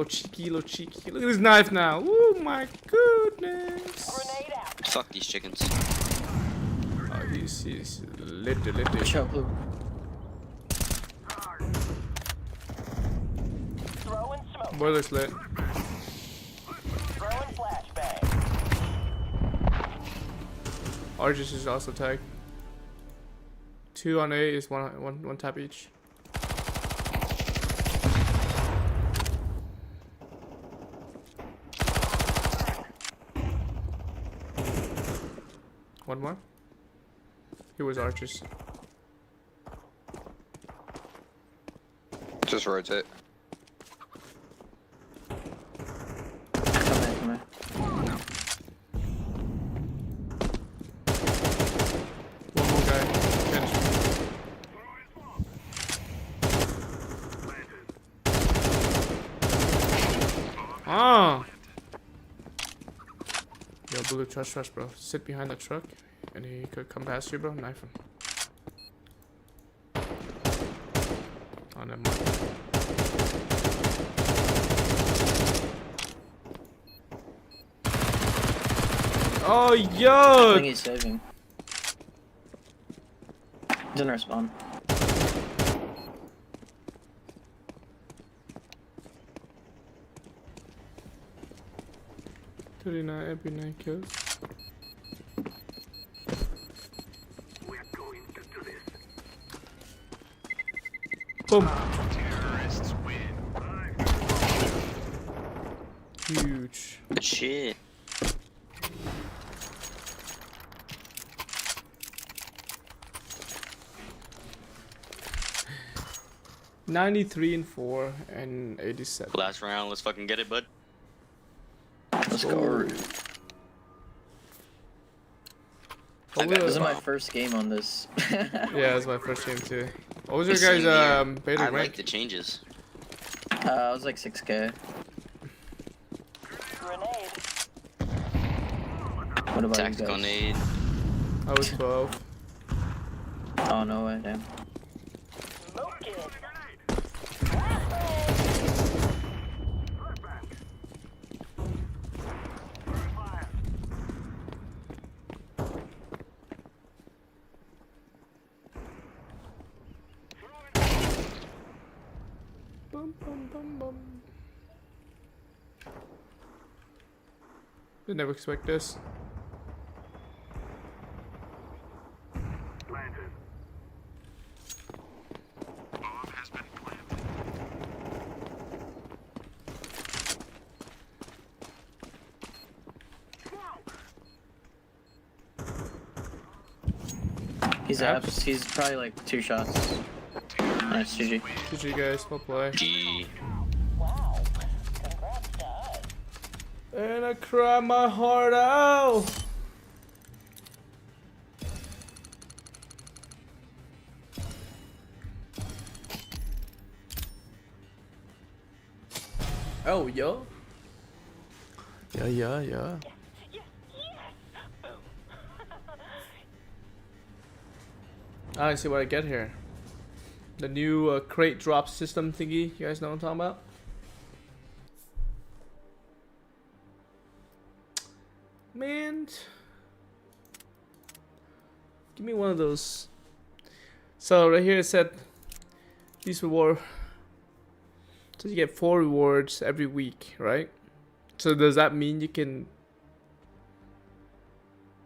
[SPEAKER 4] cheeky. Look at this knife now. Oh my goodness.
[SPEAKER 17] Fuck these chickens.
[SPEAKER 4] Oh, he's lit.
[SPEAKER 16] Shot blue.
[SPEAKER 18] Throwing smoke.
[SPEAKER 4] Boiler's lit.
[SPEAKER 18] Throwing flashbang.
[SPEAKER 4] Argus is also tagged. 2 on A is one tap each. One more. Here was archers.
[SPEAKER 17] Just rotate.
[SPEAKER 16] Come here.
[SPEAKER 4] One more guy. Finish. Ah! Yo, blue, trust, bro. Sit behind the truck, and he could come past you, bro. Knife him. Oh, never mind. Oh,
[SPEAKER 16] I
[SPEAKER 4] yo!
[SPEAKER 16] think he's saving. He's in our spawn.
[SPEAKER 4] Every 9 kills. Boom.
[SPEAKER 15] Terrorists win.
[SPEAKER 4] Huge.
[SPEAKER 17] Good shit.
[SPEAKER 4] $93-4 and 87.
[SPEAKER 17] Last round, let's fucking get it, bud.
[SPEAKER 16] Let's go. This is my first game on this.
[SPEAKER 4] Yeah, it's my first game too. What was your
[SPEAKER 17] Same
[SPEAKER 4] guys'
[SPEAKER 17] here.
[SPEAKER 4] beta
[SPEAKER 17] I
[SPEAKER 4] rank?
[SPEAKER 17] like the changes.
[SPEAKER 16] I was like 6K.
[SPEAKER 18] Grenade.
[SPEAKER 16] What about
[SPEAKER 17] Tactical
[SPEAKER 16] you guys?
[SPEAKER 17] nade.
[SPEAKER 4] I was 12.
[SPEAKER 16] Oh no way, damn.
[SPEAKER 18] Smoke it.
[SPEAKER 4] Bum, bum, bum, bum. Did never expect this.
[SPEAKER 15] Planted. Bomb has been planted.
[SPEAKER 16] He's abs. He's probably like 2 shots. Nice, GG.
[SPEAKER 4] GG guys, well play.
[SPEAKER 17] G.
[SPEAKER 18] Wow. Congrats to us.
[SPEAKER 4] And I cry my heart out. Oh, yo. Yeah. I see what I get here. The new crate drop system thingy. You guys know what I'm talking about? Man. Give me one of those. So right here it said these reward. So you get 4 rewards every week, right? So does that mean you can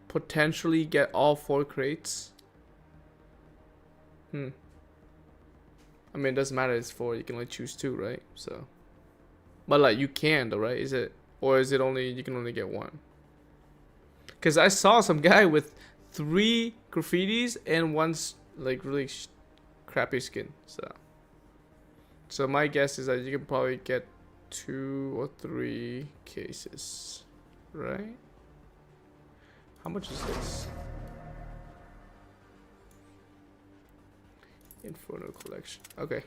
[SPEAKER 4] potentially get all 4 crates? I mean, it doesn't matter. It's 4. You can only choose 2, right? So, but like you can, though, right? Is it, or is it only you can only get 1? Because I saw some guy with 3 graffitis and 1 like really crappy skin. So my guess is that you can probably get 2 or 3 cases, right? How much is this? Inferno collection. Okay.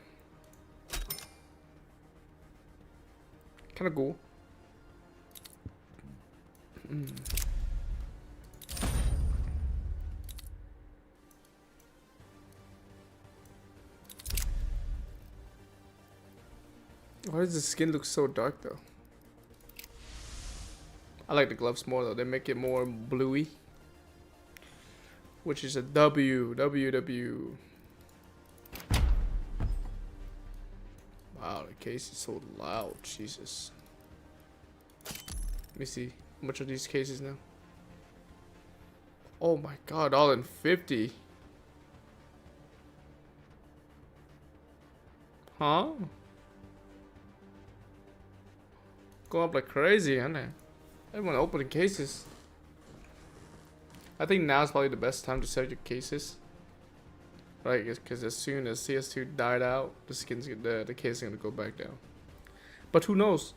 [SPEAKER 4] Kind of cool. Why does the skin look so dark though? I like the gloves more though. They make it more bluey. Which is a W. Wow, the case is so loud. Jesus. Let me see. How much are these cases now? Oh my god, all in 50. Huh? Going up like crazy, isn't it? Everyone opening cases. I think now is probably the best time to sell your cases. Right, because as soon as CS2 died out, the case is gonna go back down. But who knows?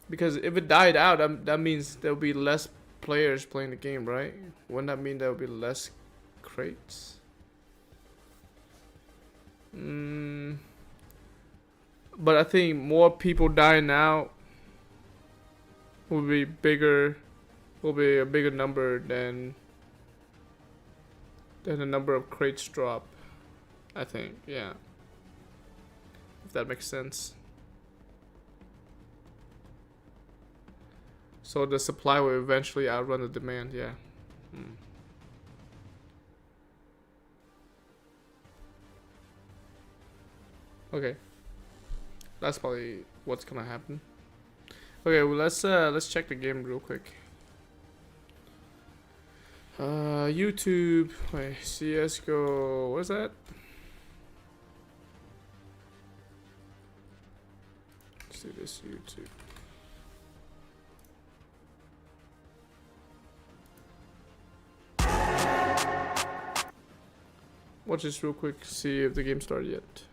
[SPEAKER 4] Because if it died out, that means there'll be less players playing the game, right? Wouldn't that mean there'll be less crates? But I think more people dying out will be a bigger number than the number of crates drop. I think, yeah. If that makes sense. So the supply will eventually outrun the demand, yeah. Okay. That's probably what's gonna happen. Okay, well let's check the game real quick. YouTube, wait, CSGO, what is that? Let's do this YouTube. Watch this real quick, see if the game started yet.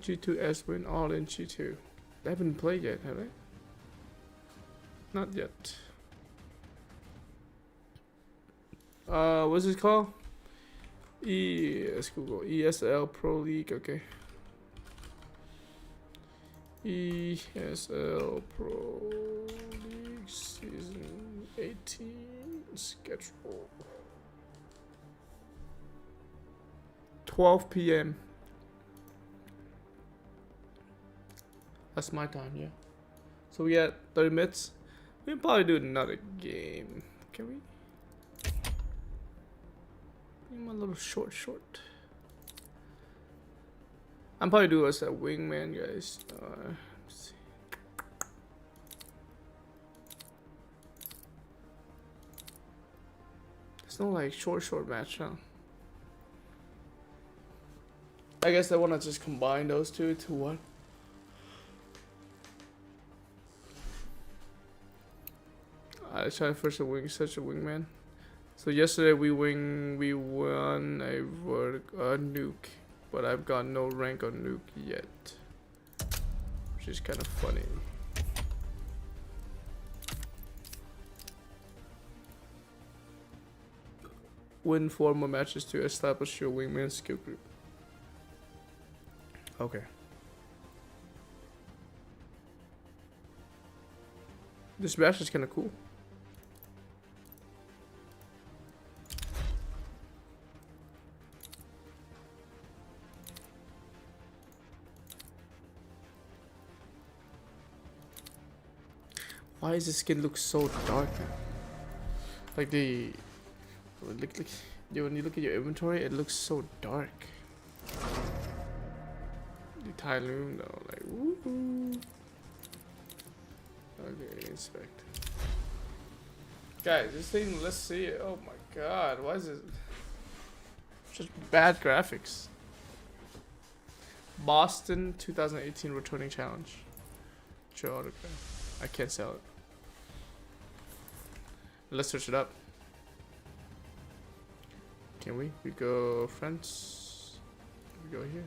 [SPEAKER 4] G2S win all in G2. They haven't played yet, have they? Not yet. What's it called? Let's Google ESL Pro League. Okay. ESL Pro League Season 18 schedule. 12 p.m. That's my time, yeah. So we got 30 minutes. We can probably do another game. Can we? I'm a little short. I'm probably doing us a wingman, guys. Let's see. There's no like short match, huh? I guess I want to just combine those two to one. I tried first a wing, such a wingman. So yesterday we won a nuke, but I've got no rank on nuke yet, which is kind of funny. Win 4 more matches to establish your wingman skill group. Okay. This match is kind of cool. Why does this skin look so dark? Like when you look at your inventory, it looks so dark. The Tylum though, like woohoo. Okay, inspect. Guys, this thing, let's see it. Oh my god, why is it such bad graphics? Boston 2018 returning challenge. Show autograph. I can't sell it. Let's search it up. Can we? We go friends. We go here.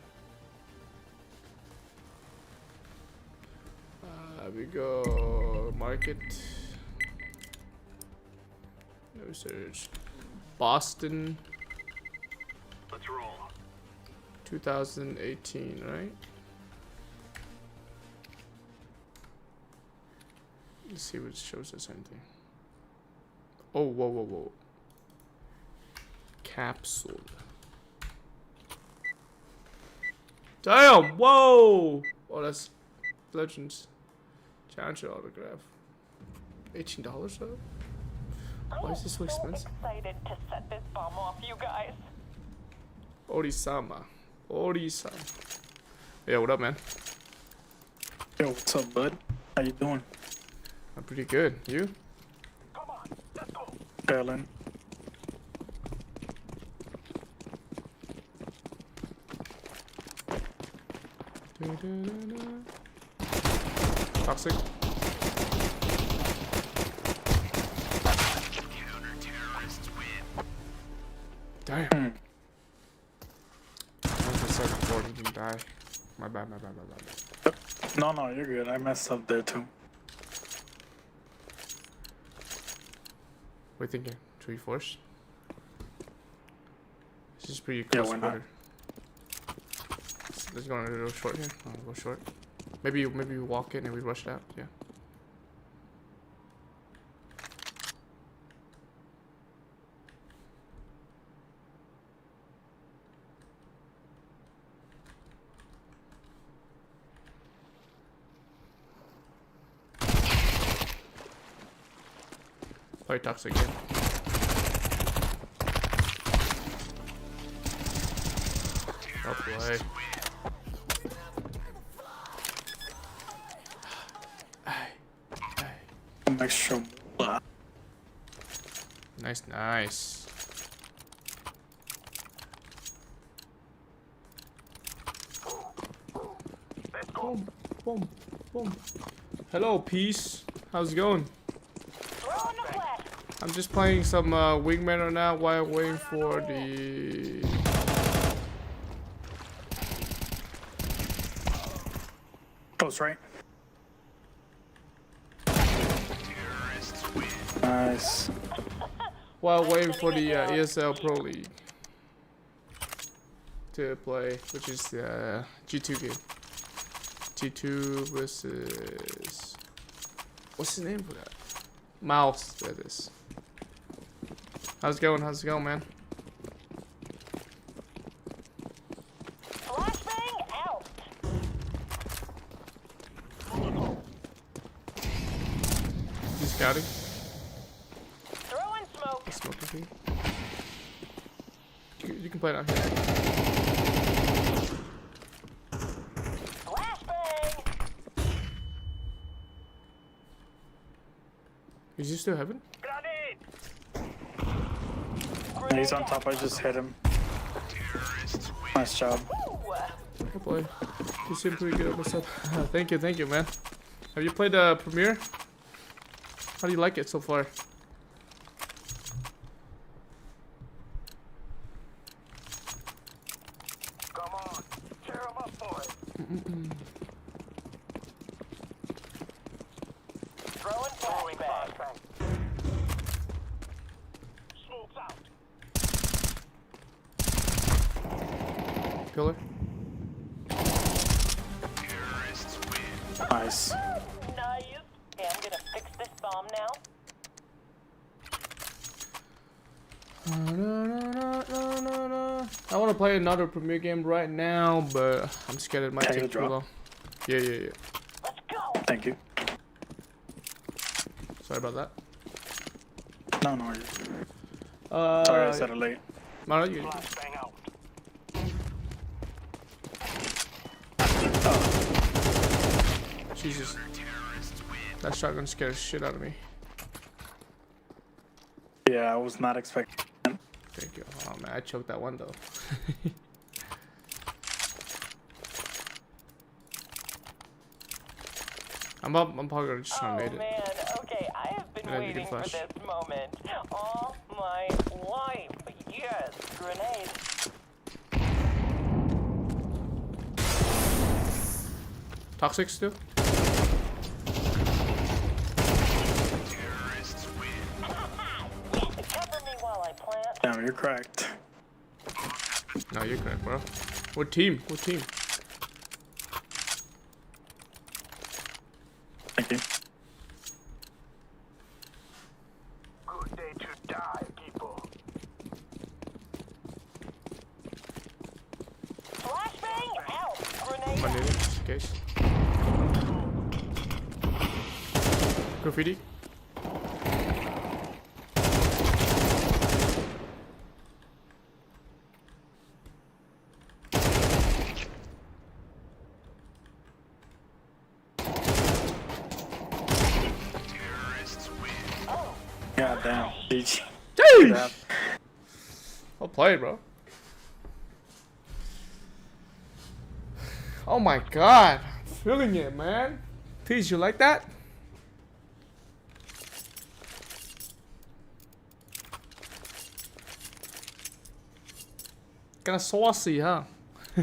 [SPEAKER 4] We go market. No search. Boston.
[SPEAKER 15] Let's roll.
[SPEAKER 4] 2018, right? Let's see what shows us anything. Oh, whoa. Capsule. Damn, whoa! Oh, that's Legends. Challenger autograph. $18 though? Why is this so expensive?
[SPEAKER 18] Excited to set this bomb off, you guys.
[SPEAKER 4] Orisama. Yo, what up, man?
[SPEAKER 19] Yo, what's up, bud? How you doing?
[SPEAKER 4] I'm pretty good. You?
[SPEAKER 19] Berlin.
[SPEAKER 4] Toxic. Damn. I said before he didn't die. My bad.
[SPEAKER 19] No, no, you're good. I messed up there too.
[SPEAKER 4] What are you thinking? Should we force? This is pretty close.
[SPEAKER 19] Yeah, why not?
[SPEAKER 4] Let's go on a little short here. I'll go short. Maybe we walk in and we rush it out. Yeah. Play toxic again. I'll play.
[SPEAKER 19] Make sure.
[SPEAKER 4] Nice. Boom. Hello, Peace. How's it going? I'm just playing some Wingman right now while waiting for the...
[SPEAKER 19] Close, right? Nice.
[SPEAKER 4] While waiting for the ESL Pro League to play, which is the G2 game. G2 versus... What's the name for that? Mouse, that is. How's it going, man?
[SPEAKER 18] Flashbang out.
[SPEAKER 4] You scouting?
[SPEAKER 18] Throwing smoke.
[SPEAKER 4] Smoking thing. You can play down here.
[SPEAKER 18] Flashbang.
[SPEAKER 4] Is he still heaven?
[SPEAKER 19] He's on top. I just hit him. Nice job.
[SPEAKER 4] Good boy. You seem pretty good at what's up. Thank you, man. Have you played Premiere? How do you like it so far?
[SPEAKER 15] Come on, tear him up, boy.
[SPEAKER 18] Throwing flashbang.
[SPEAKER 15] Smokes out.
[SPEAKER 4] Pillar.
[SPEAKER 19] Nice.
[SPEAKER 18] Nice. Okay, I'm gonna fix this bomb now.
[SPEAKER 4] I want to play another Premiere game right now, but I'm scared it might
[SPEAKER 19] Can you
[SPEAKER 4] take too
[SPEAKER 19] drop?
[SPEAKER 4] long. Yeah.
[SPEAKER 18] Let's go.
[SPEAKER 19] Thank you.
[SPEAKER 4] Sorry about that.
[SPEAKER 19] No, no. Sorry, I said it late.
[SPEAKER 4] No, you.
[SPEAKER 15] Flashbang out.
[SPEAKER 4] Jesus. That shotgun scared the shit out of me.
[SPEAKER 19] Yeah, I was not expecting.
[SPEAKER 4] Thank you. Oh man, I choked that one though. I'm probably just gonna made it.
[SPEAKER 18] Man, okay, I have been
[SPEAKER 4] And then you
[SPEAKER 18] waiting
[SPEAKER 4] can
[SPEAKER 18] for
[SPEAKER 4] flash.
[SPEAKER 18] this moment all my life. Yes, grenade.
[SPEAKER 4] Toxic still?
[SPEAKER 18] Cover me while I plant.
[SPEAKER 19] Damn, you're cracked.
[SPEAKER 4] No, you're correct, bro. What team?
[SPEAKER 19] Thank you.
[SPEAKER 15] Good day to die, people.
[SPEAKER 18] Flashbang out. Grenade.
[SPEAKER 4] I need it, just in case. Graffiti.
[SPEAKER 19] God damn. GG.
[SPEAKER 4] Jeez! Well played, bro. Oh my god. I'm feeling it, man. Tease, you like that? Kinda saucy, huh? I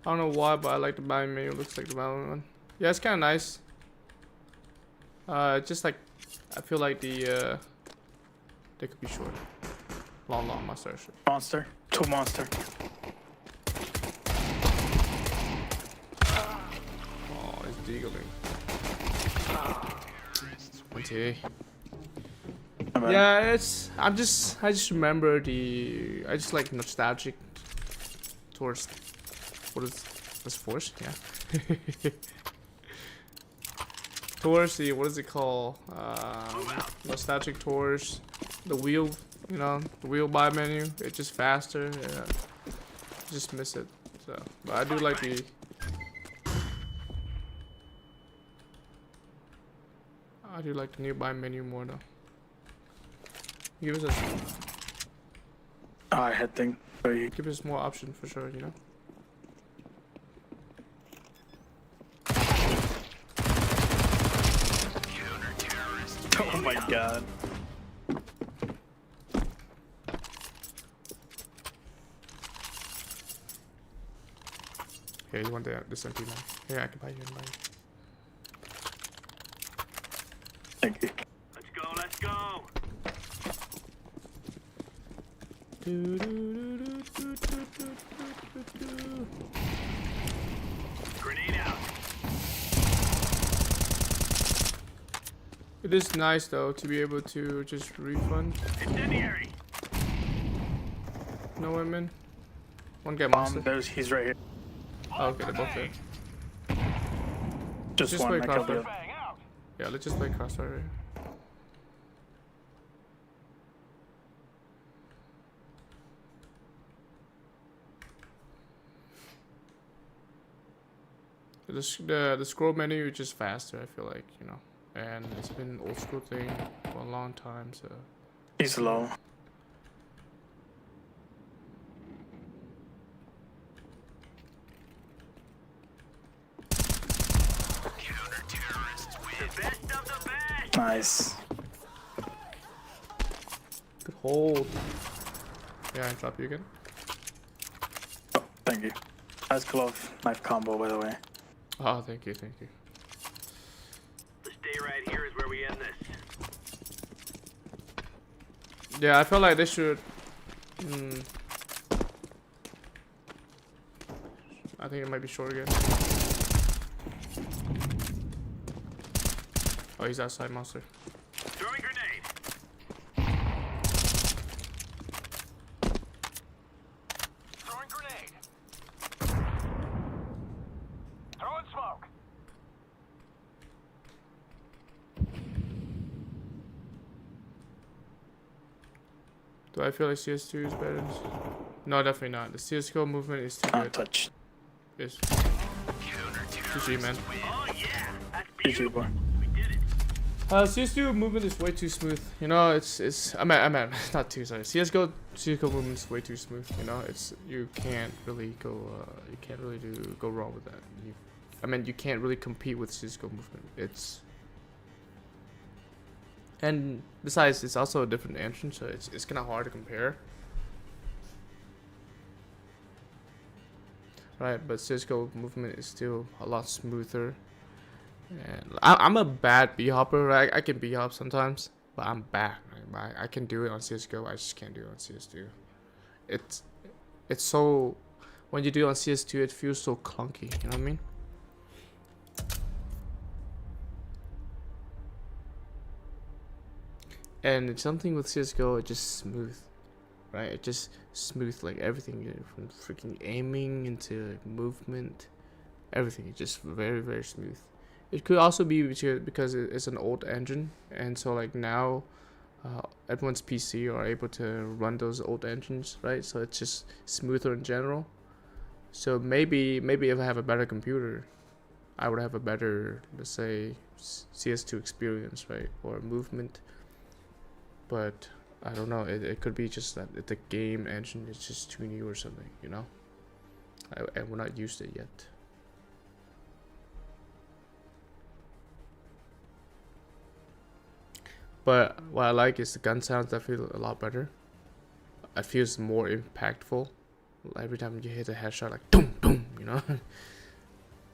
[SPEAKER 4] don't know why, but I like the buying menu. It looks like the Valorant one. Yeah, it's kind of nice. Just like I feel like they could be short. Long mustache.
[SPEAKER 19] Monster. 2 monster.
[SPEAKER 4] Oh, it's deagling. Okay. Yeah, it's. I just remember I just like nostalgic towards. What is this force? Yeah. Tours, what is it called? Nostalgic tours. The wheel, you know, the wheel buy menu. It's just faster. Yeah. Just miss it. So, but I do like the. I do like the new buy menu more though. Give us a.
[SPEAKER 19] I had think.
[SPEAKER 4] Give us more option for sure, you know.
[SPEAKER 19] Oh my god.
[SPEAKER 4] Here, you want this MP man? Here, I can buy you.
[SPEAKER 19] Thank you.
[SPEAKER 15] Let's go, let's go. Grenade out.
[SPEAKER 4] It is nice though to be able to just refund.
[SPEAKER 15] Incendiary.
[SPEAKER 4] No women. One guy monster.
[SPEAKER 19] He's right here.
[SPEAKER 4] Oh, okay, they're both there.
[SPEAKER 19] Just one,
[SPEAKER 4] play
[SPEAKER 19] I killed
[SPEAKER 4] crossfire.
[SPEAKER 19] the other.
[SPEAKER 4] Yeah, let's just play crossfire right here. The scroll menu is just faster, I feel like, you know. And it's been an old school thing for a long time, so.
[SPEAKER 19] He's low. Nice.
[SPEAKER 4] Good hold. Yeah, I drop you again.
[SPEAKER 19] Oh, thank you. Nice glove knife combo, by the way.
[SPEAKER 4] Oh, thank you, thank you.
[SPEAKER 15] The stay right here is where we end this.
[SPEAKER 4] Yeah, I feel like they should. I think it might be short again. Oh, he's outside, monster.
[SPEAKER 15] Throwing grenade. Throwing grenade. Throwing smoke.
[SPEAKER 4] Do I feel like CS2 is better? No, definitely not. The CSGO movement is too good.
[SPEAKER 19] Touch.
[SPEAKER 4] Yes. GG, man.
[SPEAKER 15] Oh yeah, that's
[SPEAKER 19] GG, boy.
[SPEAKER 4] CS2 movement is way too smooth. You know, I mean, not too sorry. CSGO movement is way too smooth. You know, you can't really go go wrong with that. You can't really compete with CSGO movement. And besides, it's also a different engine, so it's kind of hard to compare. Right, but CSGO movement is still a lot smoother. And I'm a bad B hopper, right? I can B hop sometimes, but I'm bad. Right? I can do it on CSGO. I just can't do it on CS2. It's so when you do it on CS2, it feels so clunky. You know what I mean? And it's something with CSGO, it's just smooth, right? It just smooth like everything, from freaking aiming into like, movement, everything. It's just very, very smooth. It could also be because it's an old engine, and so like now, everyone's PC are able to run those old engines, right? So it's just smoother in general. So maybe if I have a better computer, I would have a better, let's say, CS2 experience, right, or movement. but I don't know. It could be just that the game engine is just too new or something, you know. And we're not used to it yet. But what I like is the gun sounds that feel a lot better. It feels more impactful. Every time you hit a headshot, like boom, boom, you know.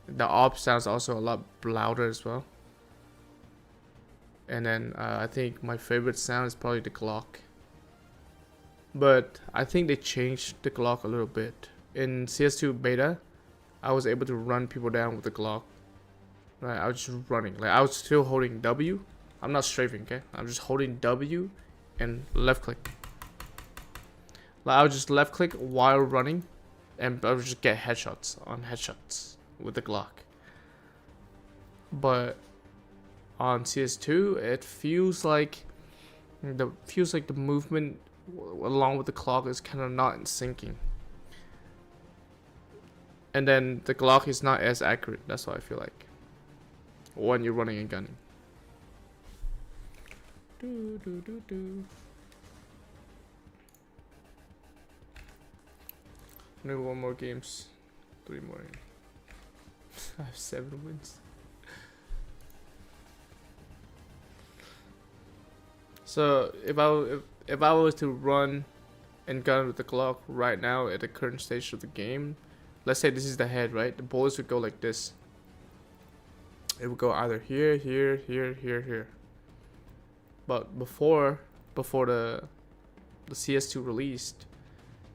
[SPEAKER 4] The op sounds also a lot louder as well. And then I think my favorite sound is probably the Glock. But I think they changed the Glock a little bit. In CS2 beta, I was able to run people down with the Glock. Right, I was just running. Like I was still holding W. I'm not strafing, okay? I'm just holding W and left click. Like I would just left click while running, and I would just get headshots on headshots with the Glock. But on CS2, it feels like the movement along with the clock is kind of not in syncing. And then the Glock is not as accurate. That's what I feel like when you're running and gunning. Maybe 1 more games, 3 more. I have 7 wins. So if I was to run and gun with the Glock right now at the current stage of the game, let's say this is the head, right? The bullets would go like this. It would go either here, here, here, here, here. But before the CS2 released,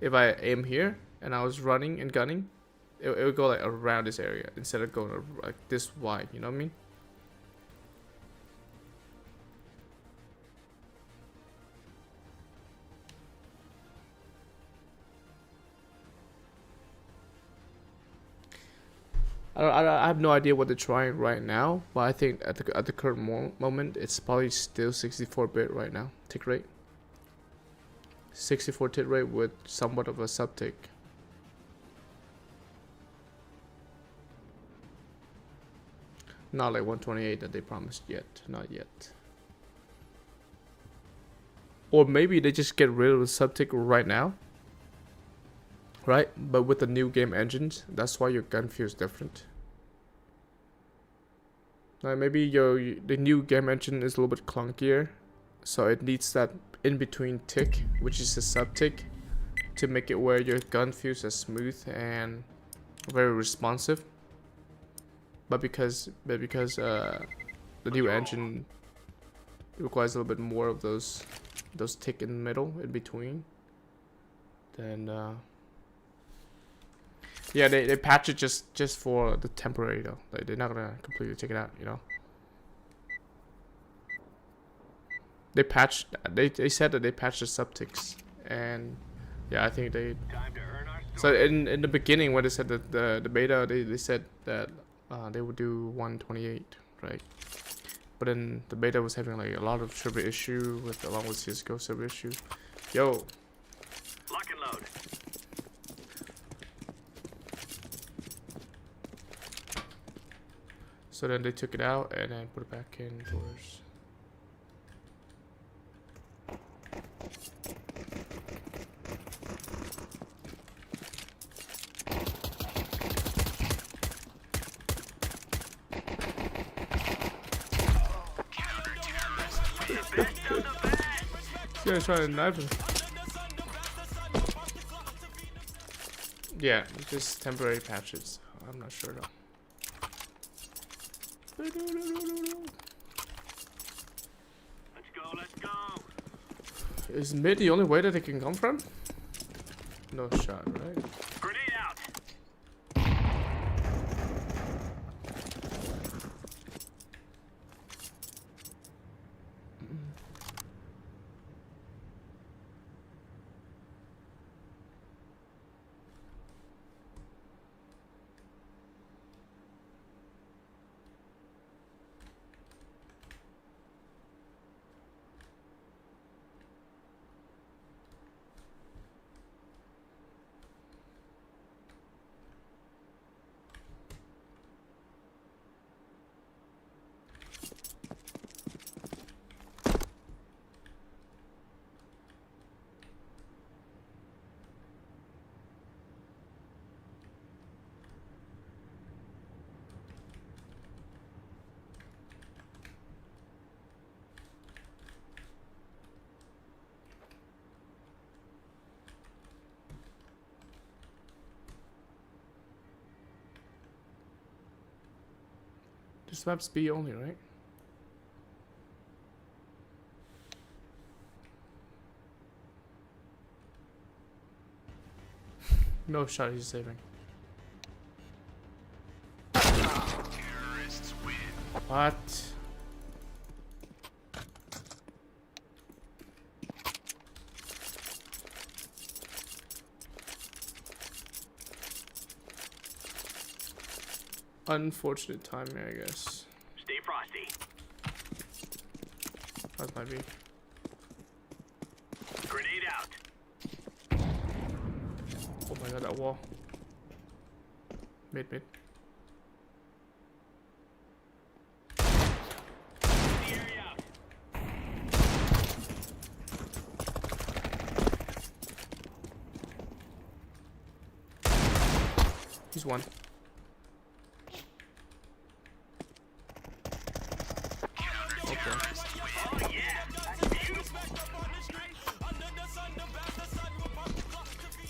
[SPEAKER 4] if I aim here and I was running and gunning, it would go like around this area instead of going like this wide. You know what I mean? I have no idea what they're trying right now, but I think at the current moment, it's probably still 64-bit right now, tick rate. 64 tick rate with somewhat of a sub-tick. Not like 128 that they promised yet, not yet. Or maybe they just get rid of the sub-tick right now. Right? But with the new game engines, that's why your gun feels different. Like maybe the new game engine is a little bit clunkier, so it needs that in-between tick, which is a sub-tick, to make it where your gun feels as smooth and very responsive. But because the new engine requires a little bit more of those tick in the middle, in between, then yeah, they patch it just for the temporary though. Like they're not gonna completely take it out, you know. They patched. They said that they patched the subticks, and yeah, I think they. So in the beginning, when they said that the beta, they said that they would do 128, right? But then the beta was having like a lot of server issue along with CSGO server issue. Yo.
[SPEAKER 15] Lock and load.
[SPEAKER 4] So then they took it out and then put it back in towards. Yeah, trying to knife him. Yeah, just temporary patches. I'm not sure though.
[SPEAKER 15] Let's go.
[SPEAKER 4] Is mid the only way that it can come from? No shot, right?
[SPEAKER 15] Grenade out.
[SPEAKER 4] This map's B only, right? No shot he's saving. What? Unfortunate timing, I guess.
[SPEAKER 15] Stay frosty.
[SPEAKER 4] That might be.
[SPEAKER 15] Grenade out.
[SPEAKER 4] Oh my god, that wall. Mid. He's one.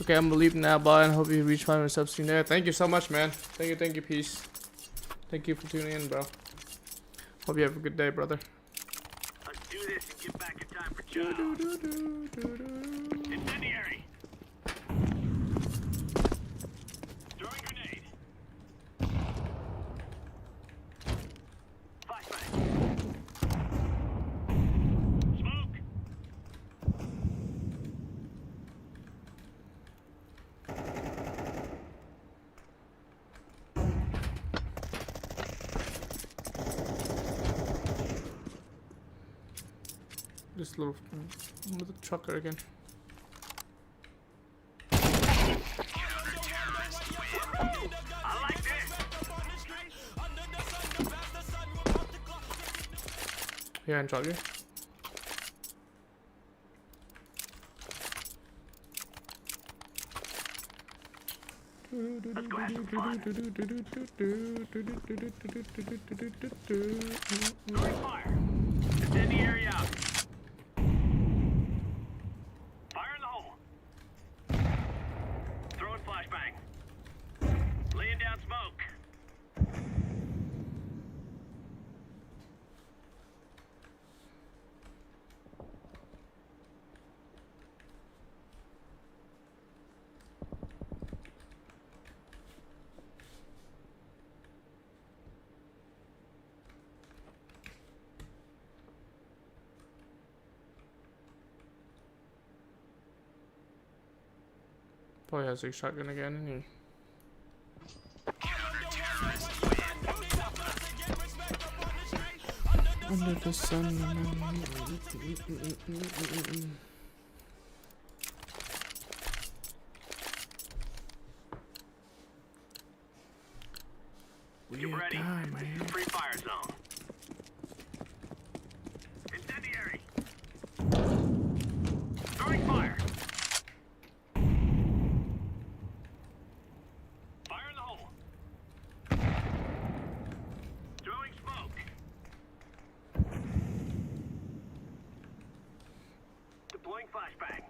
[SPEAKER 4] Okay, I'm gonna leave now. Bye, and hope you reach 500 subs soon. Yeah, thank you so much, man. Thank you, peace. Thank you for tuning in, bro. Hope you have a good day, brother.
[SPEAKER 15] Let's do this and get back in time for chow. Incendiary. Throwing grenade. Flashbang. Smoke.
[SPEAKER 4] This little trucker again.
[SPEAKER 15] I like this.
[SPEAKER 4] Yeah, and you.
[SPEAKER 15] Let's go have some fun. Throwing fire. Incendiary out. Fire in the hole. Throwing flashbang. Laying down smoke.
[SPEAKER 4] Probably has a shotgun again, and he. Under the sun.
[SPEAKER 15] Get ready. Free fire zone. Incendiary. Throwing fire. Fire in the hole. Throwing smoke. Deploying flashbang.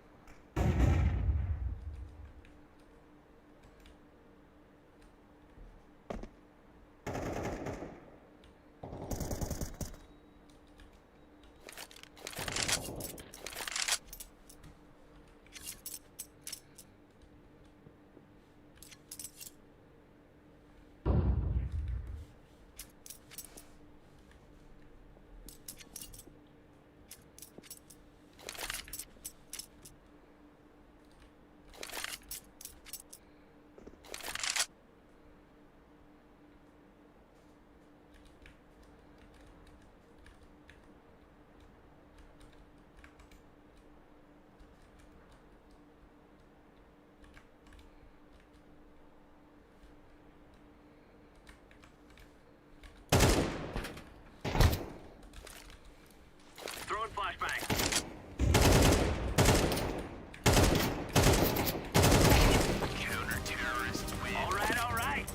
[SPEAKER 15] Throwing flashbang. Counter-terrorists win. All right.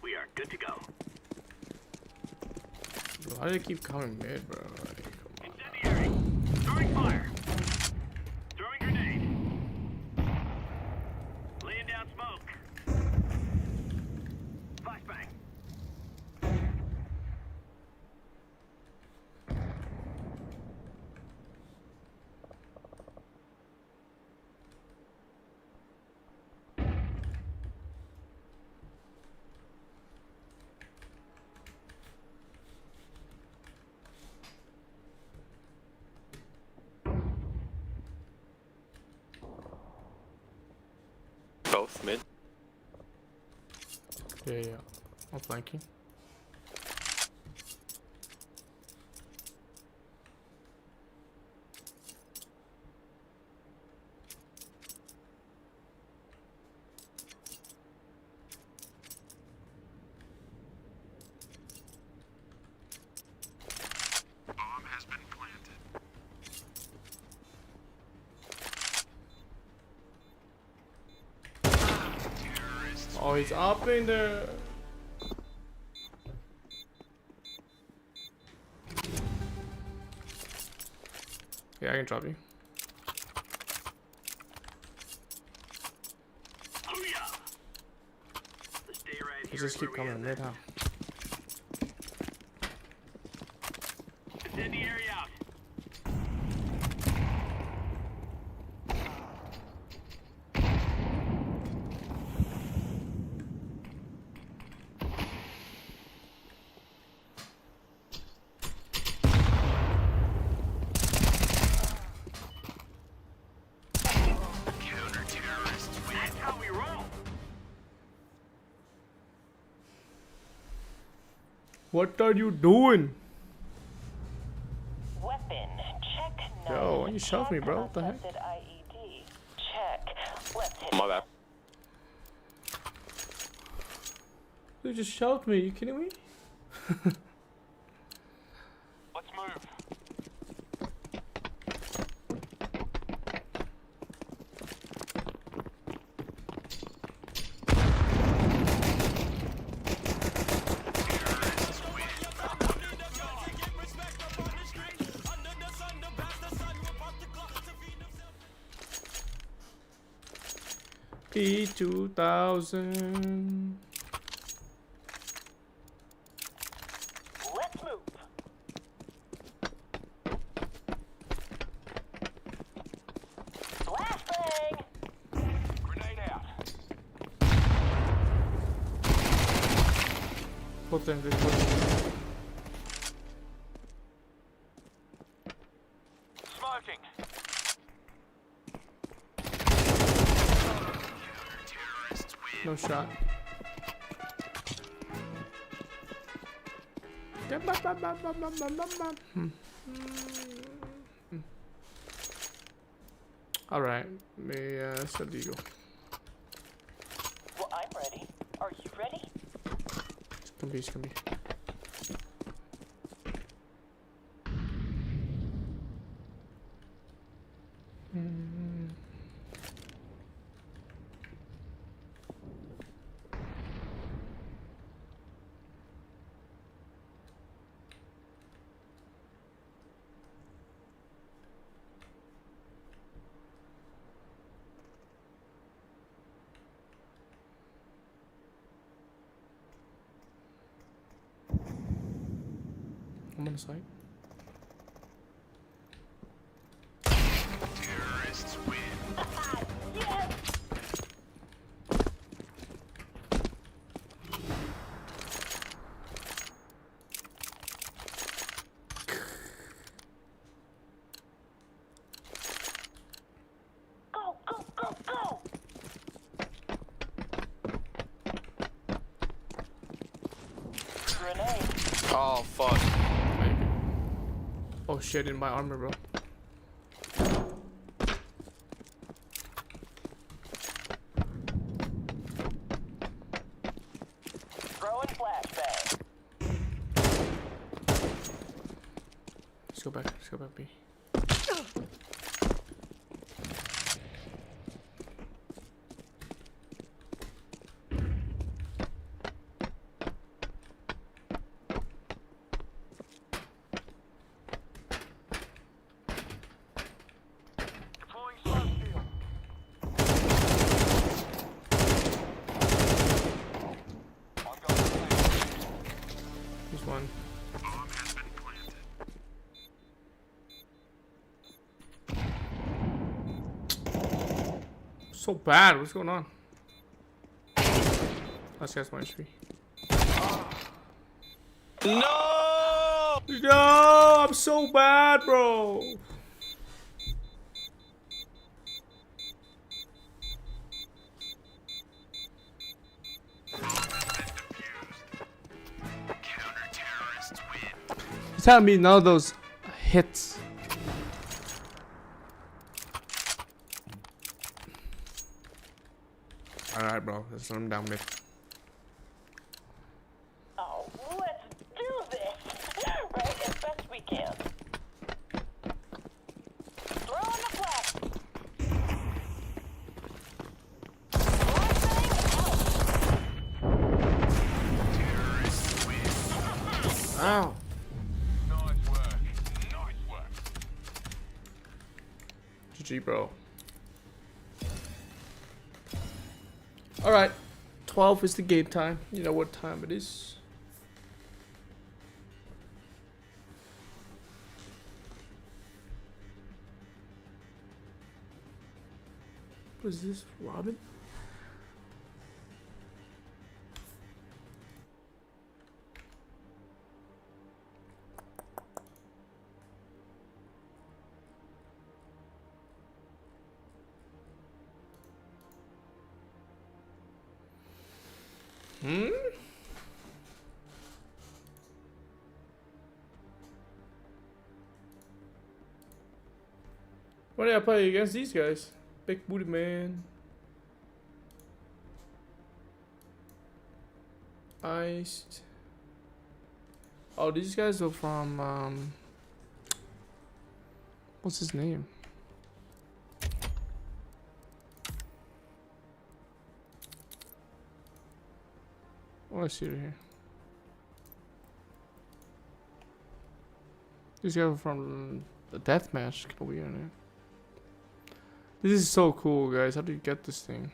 [SPEAKER 15] We are good to go.
[SPEAKER 4] Why do they keep coming mid, bro? Like, come on.
[SPEAKER 15] Incendiary. Throwing fire. Throwing grenade. Laying down smoke. Flashbang.
[SPEAKER 8] Both mid.
[SPEAKER 4] Yeah. I'm flanking. Oh, he's up in there. Yeah, I can drop you. They just keep coming mid, huh?
[SPEAKER 15] Incendiary out. That's how we roll.
[SPEAKER 4] What are you doing?
[SPEAKER 18] Weapon, check.
[SPEAKER 4] Yo, why you shove me, bro? What the heck?
[SPEAKER 18] IED, check. Let's hit.
[SPEAKER 8] My bad.
[SPEAKER 4] You just shoved me. You kidding me?
[SPEAKER 15] Let's move.
[SPEAKER 4] P2000.
[SPEAKER 18] Let's move. Flashbang.
[SPEAKER 15] Grenade out.
[SPEAKER 4] Both them,
[SPEAKER 15] Smoking.
[SPEAKER 4] No shot. Alright, me Sadigo.
[SPEAKER 18] Well, I'm ready. Are you ready?
[SPEAKER 4] It's gonna be. I'm on the site.
[SPEAKER 15] Terrorists win.
[SPEAKER 18] Yes. Go, go, go, go. Grenade.
[SPEAKER 8] Oh fuck.
[SPEAKER 4] Oh shit, in my armor, bro.
[SPEAKER 18] Throwing flashbang.
[SPEAKER 4] Let's go back. Let's go back, B. So bad. What's going on? Let's guess my HP.
[SPEAKER 3] No!
[SPEAKER 4] No, I'm so bad, bro. You're telling me none of those hits. Alright, bro. Let's run down mid.
[SPEAKER 18] Oh, let's do this. Right, as best we can. Throw in the flag.
[SPEAKER 4] Ow. GG, bro. Alright. 12 is the game time. You know what time it is. What is this? Robin? Hmm? Why did I play against these guys? Big booty man. Iced. Oh, these guys are from what's his name? Oh, I see it here. These guys are from the deathmatch. Can we on it? This is so cool, guys. How do you get this thing?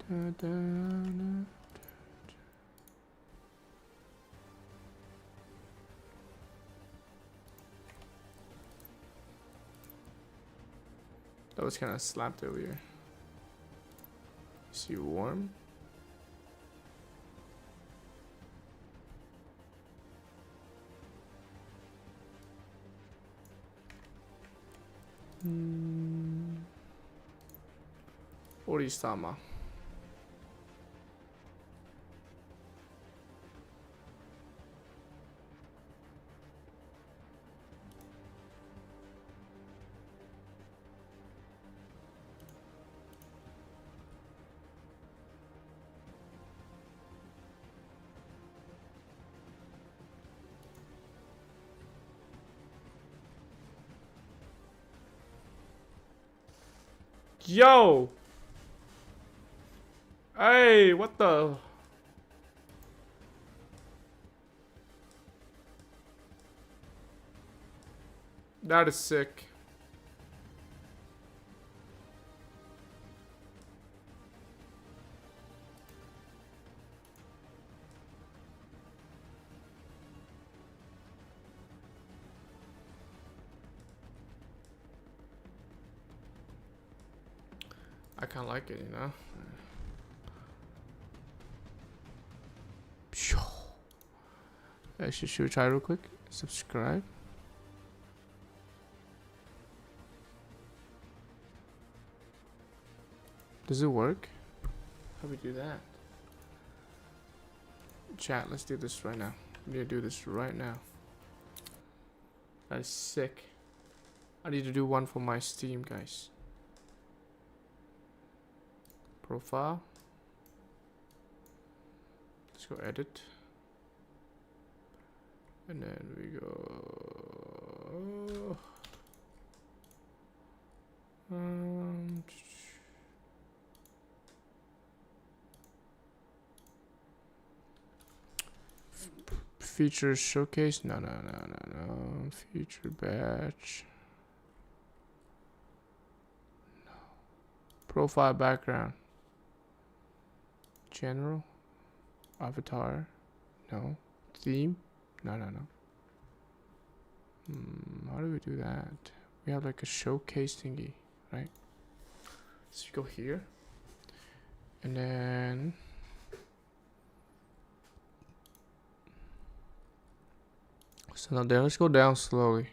[SPEAKER 4] Da, da, da. That was kind of slapped earlier. Is he warm? Orisama. Yo! Hey, what the? That is sick. I kind of like it, you know? Actually, should we try real quick? Subscribe. Does it work? How do we do that? Chat, let's do this right now. We need to do this right now. That is sick. I need to do one for my Steam, guys. Profile. Let's go edit. And then we go. Feature showcase. No. Feature batch. No. Profile background. General. Avatar. No. Theme. No. How do we do that? We have like a showcase thingy, right? So you go here, and then so now there. Let's go down slowly.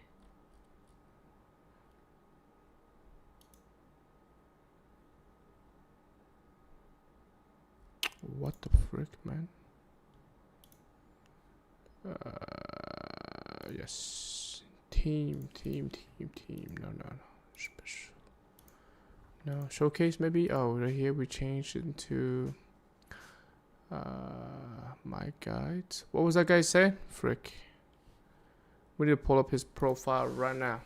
[SPEAKER 4] What the frick, man? Yes. Team. No. Special. No, showcase maybe? Oh, right here we changed it into my guides. What was that guy say? Frick. We need to pull up his profile right now.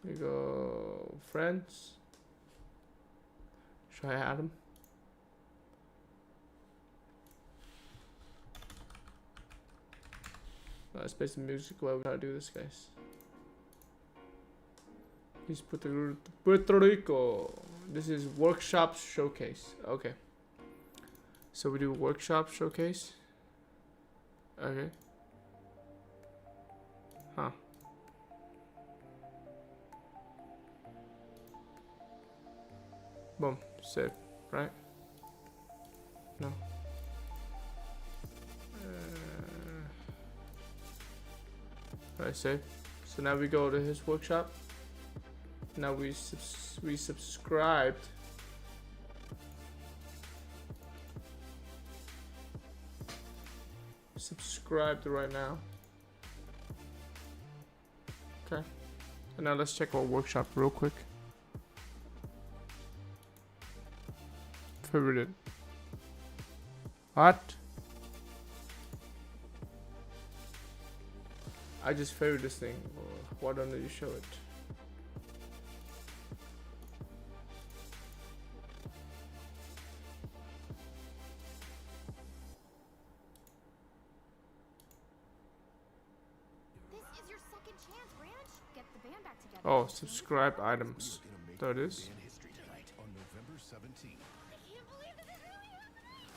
[SPEAKER 4] We go friends. Should I add him? Let's play some music while we try to do this, guys. He's Puerto Rico. This is workshop showcase. Okay. So we do workshop showcase. Okay. Huh. Boom. Save. Right? No. Alright, save. So now we go to his workshop. Now we subscribed. Subscribed right now. Okay. And now let's check our workshop real quick. Favorited. What? I just favored this thing. Why don't you show it?
[SPEAKER 20] This is your second chance, Branch. Get the band back together.
[SPEAKER 4] Oh, subscribe items. There it is.
[SPEAKER 20] On November 17th. I can't believe this is really happening.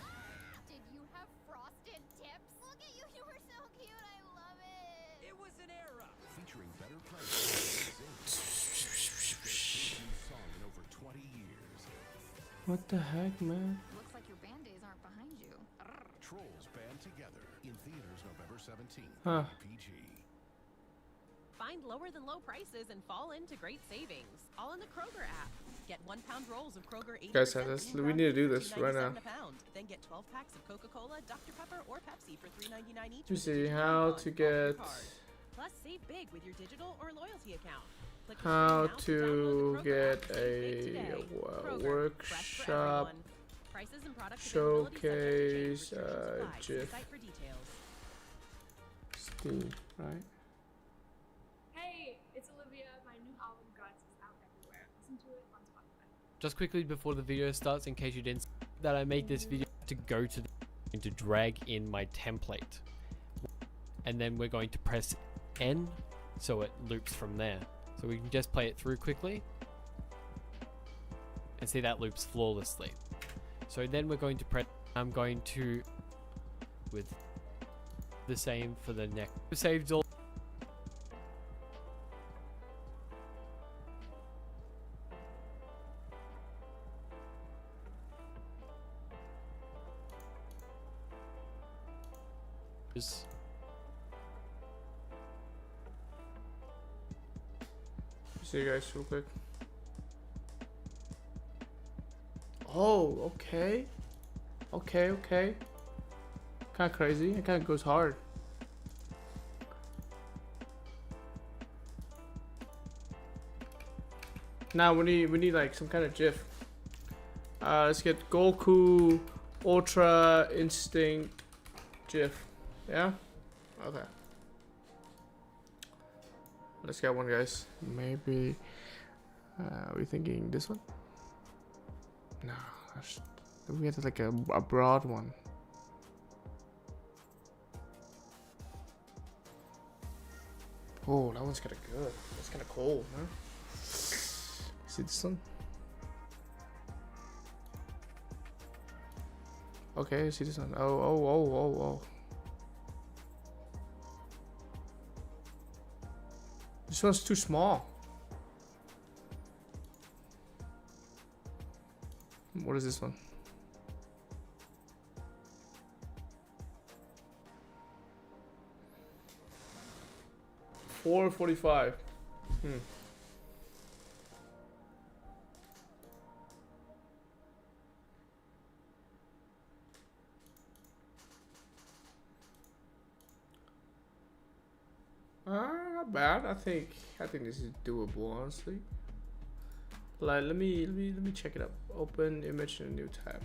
[SPEAKER 20] Did you have frosted tips? Look at you. You were so cute. I love it. It was an era.
[SPEAKER 9] Featuring better players. Song in over 20 years.
[SPEAKER 4] What the heck, man?
[SPEAKER 20] Looks like your band days aren't behind you.
[SPEAKER 9] Trolls Band Together in theaters November 17th.
[SPEAKER 4] Huh.
[SPEAKER 9] PG.
[SPEAKER 21] Find lower than low prices and fall into great savings. All in the Kroger app. Get 1 pound rolls of Kroger 80%
[SPEAKER 4] Guys, we need to do this right now.
[SPEAKER 21] a pound. Then get 12 packs of Coca-Cola, Dr. Pepper, or Pepsi for $3.99 each.
[SPEAKER 4] You see how to get
[SPEAKER 21] Plus, save big with your digital or loyalty account. Click
[SPEAKER 4] how
[SPEAKER 21] the
[SPEAKER 4] to get
[SPEAKER 21] today.
[SPEAKER 4] a
[SPEAKER 21] Kroger, fresh for
[SPEAKER 4] workshop
[SPEAKER 21] everyone. Prices and product availability
[SPEAKER 4] showcase
[SPEAKER 21] subject to change. Restrictions apply. See
[SPEAKER 4] GIF
[SPEAKER 21] site for details.
[SPEAKER 4] Steam, right?
[SPEAKER 22] Hey, it's Olivia. My new album Guts is out everywhere. Listen to it on Spotify.
[SPEAKER 23] Just quickly before the video starts, in case you didn't see that I made this video to go to the to drag in my template, and then we're going to press N so it loops from there. So we can just play it through quickly and see that loops flawlessly. So then we're going to press, I'm going to with the same for the next. Saved all.
[SPEAKER 4] See you guys real quick. Oh, okay. Okay. Kind of crazy. It kind of goes hard. Now we need like some kind of GIF. Let's get Goku Ultra Instinct GIF. Yeah? Okay. Let's get one, guys. Maybe are we thinking this one? No, we had like a broad one. Oh, that one's kind of good. That's kind of cool, huh? See this one? Okay, I see this one. Oh. This one's too small. What is this one? $4.45. Not bad. I think this is doable, honestly. Like, let me check it up. Open image in a new tab.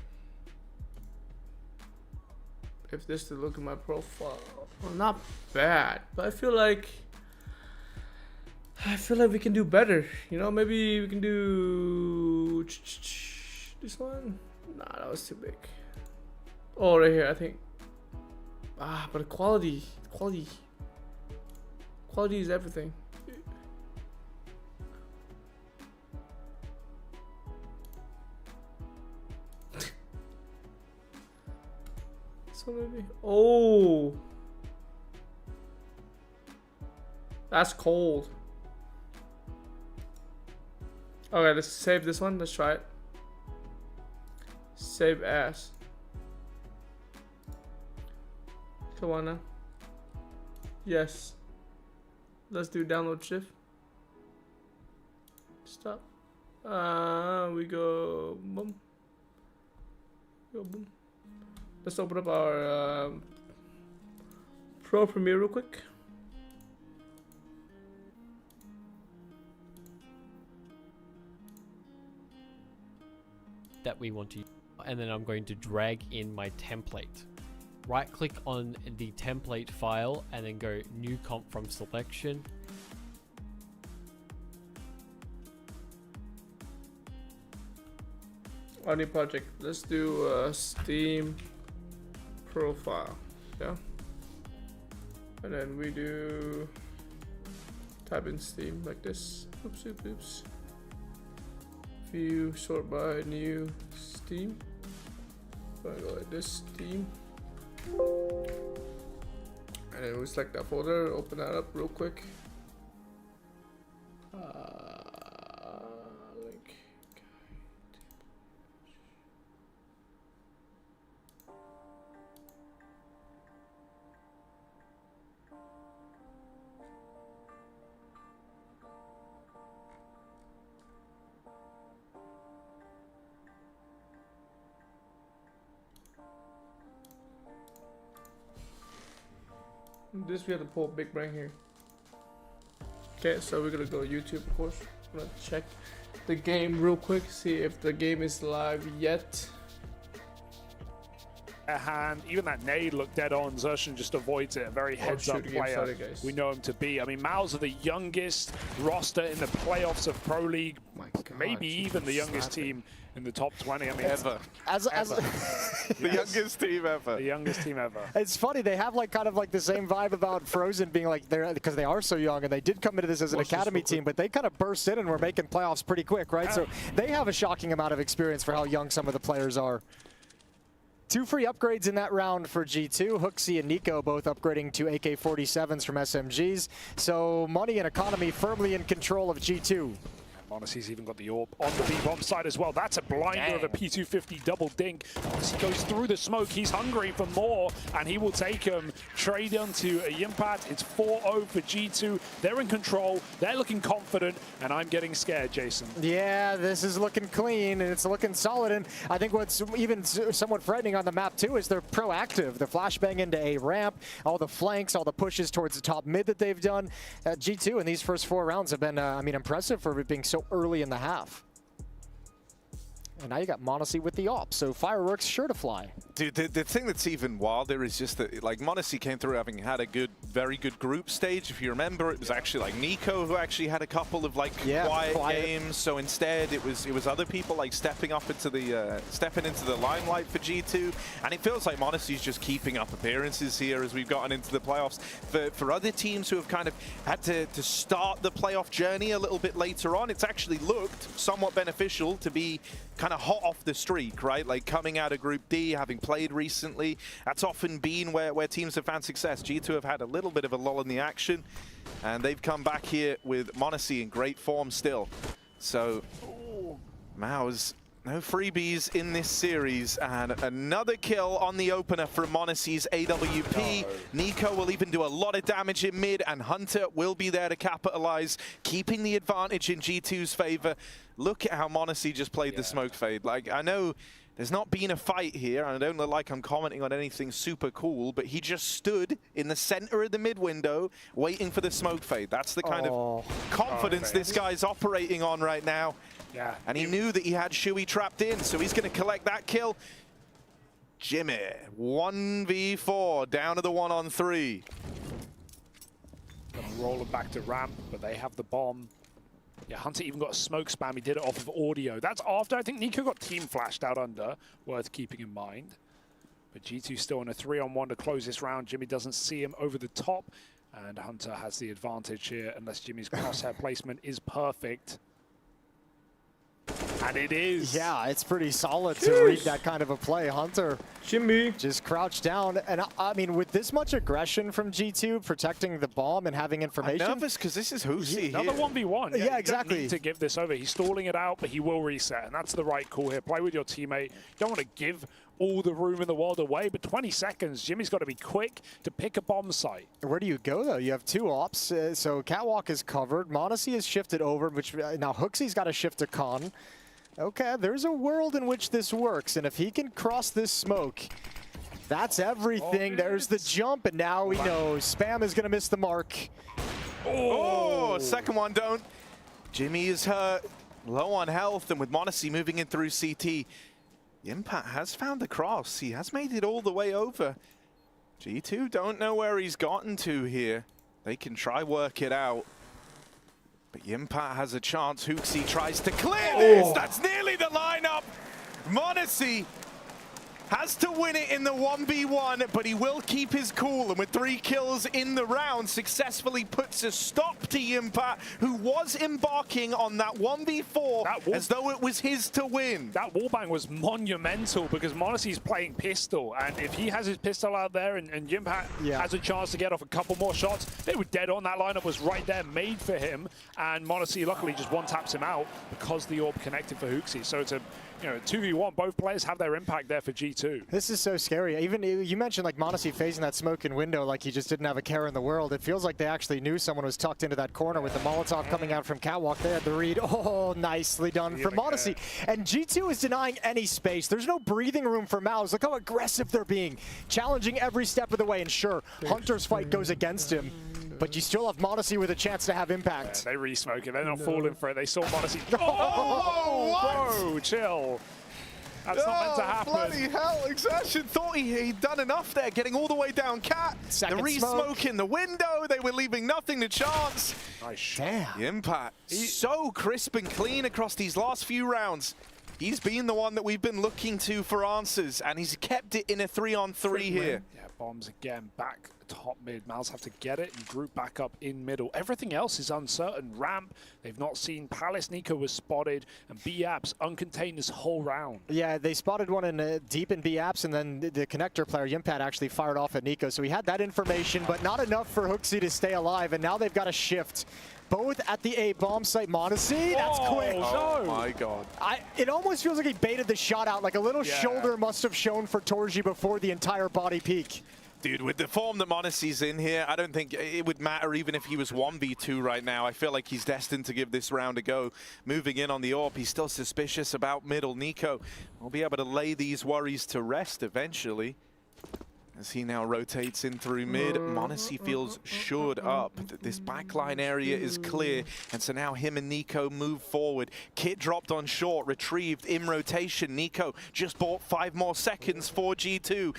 [SPEAKER 4] If this to look at my profile, well, not bad, but I feel like we can do better. You know, maybe we can do this one. Nah, that was too big. Oh, right here, I think. But quality is everything. So maybe. Oh, that's cold. Okay, let's save this one. Let's try it. Save as. Come on now. Yes. Let's do download shift. Stop. We go boom. Go boom. Let's open up our Pro Premiere real quick.
[SPEAKER 23] That we want to use. And then I'm going to drag in my template. Right click on the template file and then go new comp from selection.
[SPEAKER 4] Our new project. Let's do Steam profile. Yeah. And then we do type in Steam like this. Oops. View, sort by new Steam. So I go like this, Steam. And then we select that folder, open that up real quick. Link. This we have to pull big brain here. Okay, so we're gonna go YouTube, of course. I'm gonna check the game real quick, see if the game is live yet.
[SPEAKER 6] A hand, even that nade looked dead on. Zershan just avoids it. A very heads-up player.
[SPEAKER 4] Sorry, guys.
[SPEAKER 6] We know him to be. I mean, Mao's are the youngest roster in the playoffs of Pro League. Maybe even the youngest team in the top 20. I mean,
[SPEAKER 2] ever. The youngest team ever.
[SPEAKER 6] The youngest team ever.
[SPEAKER 14] It's funny, they have like kind of like the same vibe about Frozen being like, they're because they are so young and they did come into this as an academy team, but they kind of burst in and were making playoffs pretty quick, right? So they have a shocking amount of experience for how young some of the players are. 2 free upgrades in that round for G2. Hooksy and Nico both upgrading to AK-47s from SMGs. So Money and Economy firmly in control of G2.
[SPEAKER 6] Monacy's even got the AWP on the B-bomb side as well. That's a blinder of a P250 double dink. As he goes through the smoke, he's hungry for more, and he will take him trade onto a Yimpat. It's 4-0 for G2. They're in control. They're looking confident, and I'm getting scared, Jason.
[SPEAKER 14] Yeah, this is looking clean, and it's looking solid. And I think what's even somewhat frightening on the map, too, is they're proactive. The flashbang into A ramp, all the flanks, all the pushes towards the top mid that they've done. G2 in these first 4 rounds have been, I mean, impressive for it being so early in the half. And now you got Monacy with the op, so fireworks sure to fly.
[SPEAKER 2] Dude, the thing that's even wilder is just that, like, Monacy came through having had a very good group stage. If you remember, it was actually like Nico who actually had a couple of like quiet games. So instead, it was other people like stepping into the limelight for G2. And it feels like Monacy's just keeping up appearances here as we've gotten into the playoffs. For other teams who have kind of had to start the playoff journey a little bit later on, it's actually looked somewhat beneficial to be kind kind of hot off the streak, right? Like coming out of Group D, having played recently, that's often been where teams have found success. G2 have had a little bit of a lull in the action, and they've come back here with m0NESY in great form still. So, Mao's no freebies in this series, and another kill on the opener from m0NESY's AWP. NiKo will even do a lot of damage in mid, and Hunter will be there to capitalize, keeping the advantage in G2's favor. Look at how m0NESY just played the smoke fade. Like, I know there's not been a fight here, and I don't look like I'm commenting on anything super cool, but he just stood in the center of the mid window waiting for the smoke fade. That's the kind of confidence this guy's operating on right now.
[SPEAKER 6] Yeah.
[SPEAKER 2] And he knew that he had Shuey trapped in, so he's going to collect that kill. Jimmy, 1v4, down to the 1-on-3.
[SPEAKER 6] Gonna roll it back to ramp, but they have the bomb. Yeah, Hunter even got a smoke spam. He did it off of audio. That's after I think NiKo got team flashed out under. Worth keeping in mind. But G2 still in a 3-on-1 to close this round. Jimmy doesn't see him over the top. And Hunter has the advantage here unless Jimmy's crosshair placement is perfect. And it is.
[SPEAKER 1] Yeah, it's pretty solid to read that kind of a play. Hunter
[SPEAKER 4] Jimmy
[SPEAKER 1] just crouched down. And I mean, with this much aggression from G2, protecting the bomb and having information.
[SPEAKER 2] I'm nervous because this is Hoosy
[SPEAKER 6] Another 1v1.
[SPEAKER 1] Yeah, exactly.
[SPEAKER 6] You don't need to give this over. He's stalling it out, but he will reset. And that's the right call here. Play with your teammate. You don't want to give all the room in the world away, but 20 seconds. Jimmy's got to be quick to pick a bomb site.
[SPEAKER 1] Where do you go, though? You have two ops. So Catwalk is covered. m0NESY is shifted over, which now Hooksy's got to shift to Con. Okay, there's a world in which this works, and if he can cross this smoke, that's everything. There's the jump, and now we know Spam is going to miss the mark.
[SPEAKER 2] Oh, second one don't. Jimmy is hurt, low on health, and with m0NESY moving in through CT, Impact has found the cross. He has made it all the way over. G2 don't know where he's gotten to here. They can try work it out. But Impact has a chance. Hooksy tries to clear this. That's nearly the lineup. m0NESY has to win it in the 1v1, but he will keep his cool. And with 3 kills in the round, successfully puts a stop to Impact, who was embarking on that 1v4 as though it was his to win.
[SPEAKER 6] That wallbang was monumental because m0NESY's playing pistol. And if he has his pistol out there and Impact has a chance to get off a couple more shots, they were dead on. That lineup was right there, made for him. And m0NESY luckily just one-taps him out because the orb connected for Hooksy. So it's a 2v1. Both players have their impact there for G2.
[SPEAKER 1] This is so scary. Even you mentioned like m0NESY phasing that smoke in window like he just didn't have a care in the world. It feels like they actually knew someone was tucked into that corner with the Molotov coming out from Catwalk. They had the read. Oh, nicely done for m0NESY. And G2 is denying any space. There's no breathing room for Mouse. Look how aggressive they're being. Challenging every step of the way. And sure, Hunter's fight goes against him. But you still have m0NESY with a chance to have impact.
[SPEAKER 6] Yeah, they re-smoke it. They're not falling for it. They saw m0NESY. Oh, bro, chill. That's not meant to happen.
[SPEAKER 2] Bloody hell, Exertion thought he'd done enough there, getting all the way down Cat. The re-smoke in the window, they were leaving nothing to chance.
[SPEAKER 6] Nice.
[SPEAKER 1] Damn.
[SPEAKER 2] Impact, so crisp and clean across these last few rounds. He's been the one that we've been looking to for answers, and he's kept it in a 3-on-3 here.
[SPEAKER 6] Yeah, bombs again, back top mid. Mals have to get it and group back up in middle. Everything else is uncertain. Ramp, they've not seen. Palace, NiKo was spotted, and B-Apps uncontained this whole round.
[SPEAKER 1] Yeah, they spotted one in deep in B-Apps, and then the connector player, Yimpat, actually fired off at NiKo. So he had that information, but not enough for Hooksy to stay alive, and now they've got to shift. Both at the A bomb site. m0NESY, that's quick.
[SPEAKER 2] Oh my god.
[SPEAKER 1] It almost feels like he baited the shot out, like a little shoulder must have shown for Torji before the entire body peak.
[SPEAKER 2] Dude, with the form that m0NESY's in here, I don't think it would matter even if he was 1v2 right now. I feel like he's destined to give this round a go. Moving in on the AWP, he's still suspicious about middle. NiKo will be able to lay these worries to rest eventually. As he now rotates in through mid, m0NESY feels shored up. This backline area is clear, and so now him and NiKo move forward. Kit dropped on short, retrieved in rotation. NiKo just bought 5 more seconds for G2.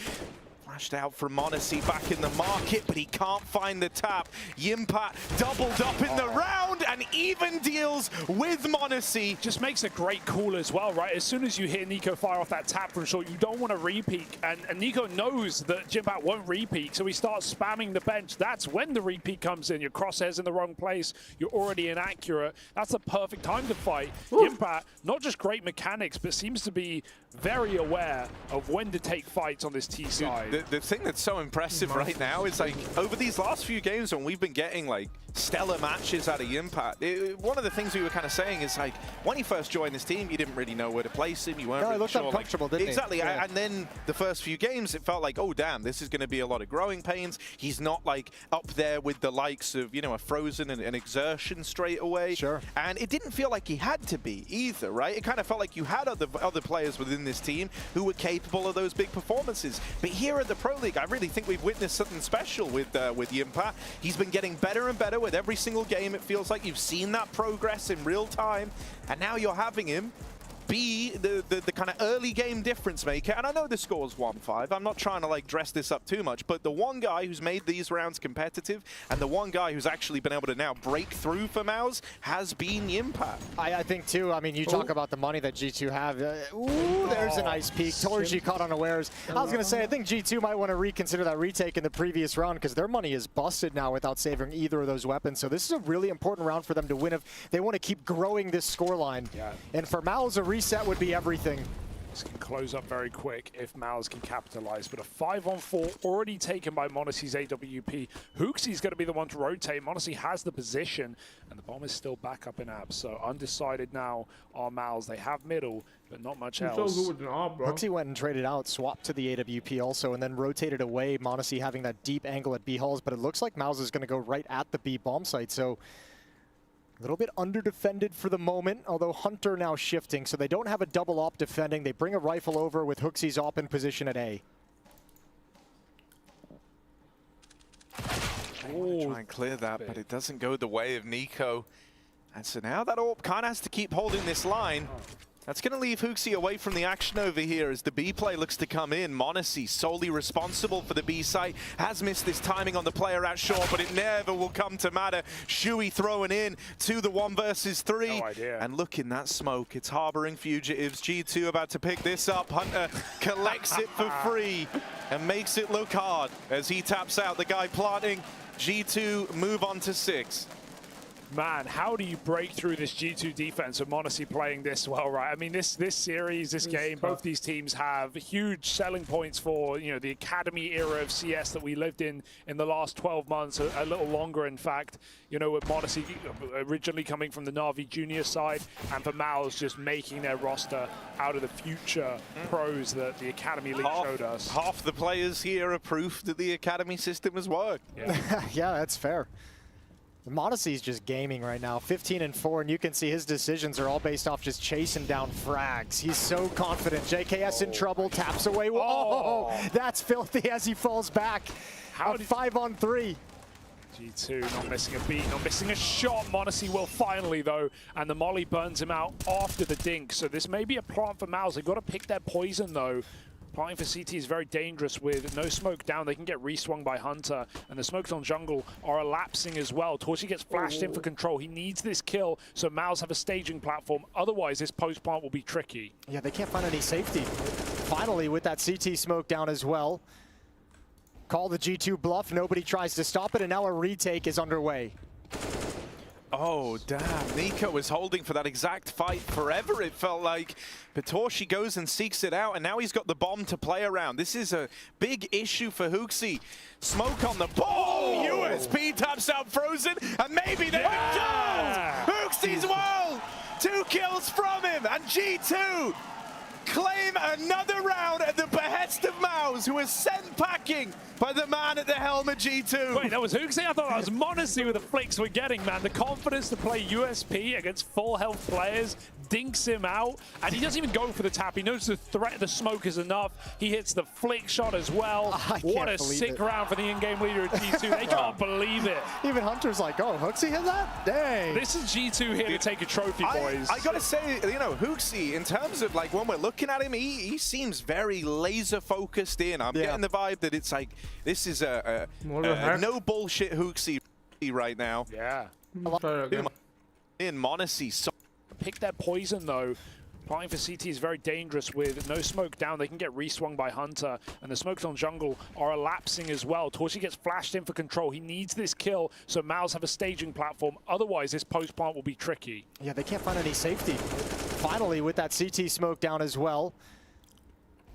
[SPEAKER 2] Flashed out from m0NESY back in the market, but he can't find the tap. Yimpat doubled up in the round and even deals with m0NESY.
[SPEAKER 6] Just makes a great call as well, right? As soon as you hear Nico fire off that tap from short, you don't want to repeat. And Nico knows that Yimpat won't repeat, so he starts spamming the bench. That's when the repeat comes in. Your crosshair's in the wrong place. You're already inaccurate. That's the perfect time to fight. Yimpat, not just great mechanics, but seems to be very aware of when to take fights on this T side.
[SPEAKER 2] Dude, the thing that's so impressive right now is like over these last few games when we've been getting like stellar matches out of Yimpat, one of the things we were kind of saying is like when he first joined this team, you didn't really know where to place him. You weren't really
[SPEAKER 1] looked
[SPEAKER 2] sure.
[SPEAKER 1] uncomfortable, didn't he?
[SPEAKER 2] Exactly.
[SPEAKER 1] Yeah.
[SPEAKER 2] And then the first few games, it felt like, oh damn, this is going to be a lot of growing pains. He's not like up there with the likes of, you know, a Frozen and an Exertion straight away.
[SPEAKER 1] Sure.
[SPEAKER 2] And it didn't feel like he had to be either, right? It kind of felt like you had other players within this team who were capable of those big performances. But here at the Pro League, I really think we've witnessed something special with Yimpat. He's been getting better and better with every single game. It feels like you've seen that progress in real time, and now you're having him be the kind of early game difference maker. And I know the score's 1-5. I'm not trying to like dress this up too much, but the one guy who's made these rounds competitive and the one guy who's actually been able to now break through for MOUZ has been Yimpat.
[SPEAKER 1] I think too, I mean, you talk about the money that G2 have. Ooh, there's a nice peek. Torji caught unawares. I was going to say, I think G2 might want to reconsider that retake in the previous round because their money is busted now without saving either of those weapons. So this is a really important round for them to win if they want to keep growing this scoreline.
[SPEAKER 6] Yeah. And
[SPEAKER 1] for MOUZ, a reset would be everything.
[SPEAKER 6] This can close up very quick if MOUZ can capitalize, but a 5-on-4 already taken by m0NESY's AWP. HooXi's going to be the one to rotate. m0NESY has the position, and the bomb is still back up in apps. So undecided now on MOUZ. They have middle, but not much else.
[SPEAKER 4] So good with an AWP, bro.
[SPEAKER 1] HooXi went and traded out, swapped to the AWP also, and then rotated away. m0NESY having that deep angle at B halls, but it looks like MOUZ is going to go right at the B bomb site. So a little bit under-defended for the moment, although Hunter now shifting, so they don't have a double op defending. They bring a rifle over with HooXi's op in position at A.
[SPEAKER 2] Try and clear that, but it doesn't go the way of Nico. And so now that AWP kind of has to keep holding this line. That's going to leave HooXi away from the action over here as the B play looks to come in. m0NESY solely responsible for the B site. Has missed this timing on the player at short, but it never will come to matter. Shui throwing in to the 1 versus 3.
[SPEAKER 6] No idea.
[SPEAKER 2] And look in that smoke. It's harboring fugitives. G2 about to pick this up. Hunter collects it for free and makes it look hard as he taps out the guy planting. G2 move on to 6.
[SPEAKER 6] Man, how do you break through this G2 defense with m0NESY playing this well, right? I mean, this series, this game, both these teams have huge selling points for, you know, the academy era of CS that we lived in the last 12 months, a little longer, in fact. You know, with m0NESY originally coming from the Na'Vi junior side, and for MOUZ just making their roster out of the future pros that the Academy League showed us.
[SPEAKER 2] Half the players here are proof that the Academy system has worked.
[SPEAKER 6] Yeah,
[SPEAKER 1] yeah, that's fair. m0NESY's just gaming right now, 15-4, and you can see his decisions are all based off just chasing down frags. He's so confident. JKS in trouble, taps away. Whoa, that's filthy as he falls back. How 5-on-3.
[SPEAKER 6] G2 not missing a beat, not missing a shot. m0NESY will finally, though, and the molly burns him out after the dink. So this may be a plant for MOUZ. They've got to pick their poison, though. Planting for CT is very dangerous with no smoke down. They can get re-swung by Hunter, and the smokes on jungle are elapsing as well. Torchi gets flashed in for control. He needs this kill, so MOUZ have a staging platform. Otherwise, this post-plant will be tricky.
[SPEAKER 1] Yeah, they can't find any safety. Finally, with that CT smoke down as well. Call the G2 bluff. Nobody tries to stop it, and now a retake is underway.
[SPEAKER 2] Oh, damn. Nico was holding for that exact fight forever, it felt like. But Torchi goes and seeks it out, and now he's got the bomb to play around. This is a big issue for HooXi. Smoke on the ball. USP taps out Frozen, and maybe they've been killed. HooXi's world. 2 kills from him, and G2 claim another round at the behest of MOUZ, who is sent packing by the man at the helm of G2.
[SPEAKER 6] Wait, that was HooXi? I thought that was m0NESY with the flicks we're getting, man. The confidence to play USP against full health players dinks him out, and he doesn't even go for the tap. He knows the threat of the smoke is enough. He hits the flick shot as well. What a sick round for the in-game leader at G2. They can't believe it.
[SPEAKER 1] Even Hunter's like, oh, HooXi hit that? Dang.
[SPEAKER 6] This is G2 here to take a trophy, boys.
[SPEAKER 2] I gotta say, you know, HooXi, in terms of like when we're looking looking at him, he seems very laser focused in. I'm getting the vibe that it's like, this is a no bullshit Hooksy right now.
[SPEAKER 6] Yeah.
[SPEAKER 2] In Monacy. So
[SPEAKER 6] pick their poison though. Applying for CT is very dangerous with no smoke down. They can get re-swung by Hunter, and the smokes on jungle are elapsing as well. Torchy gets flashed in for control. He needs this kill, so Maus have a staging platform. Otherwise, this post plant will be tricky.
[SPEAKER 1] Yeah, they can't find any safety. Finally, with that CT smoke down as well.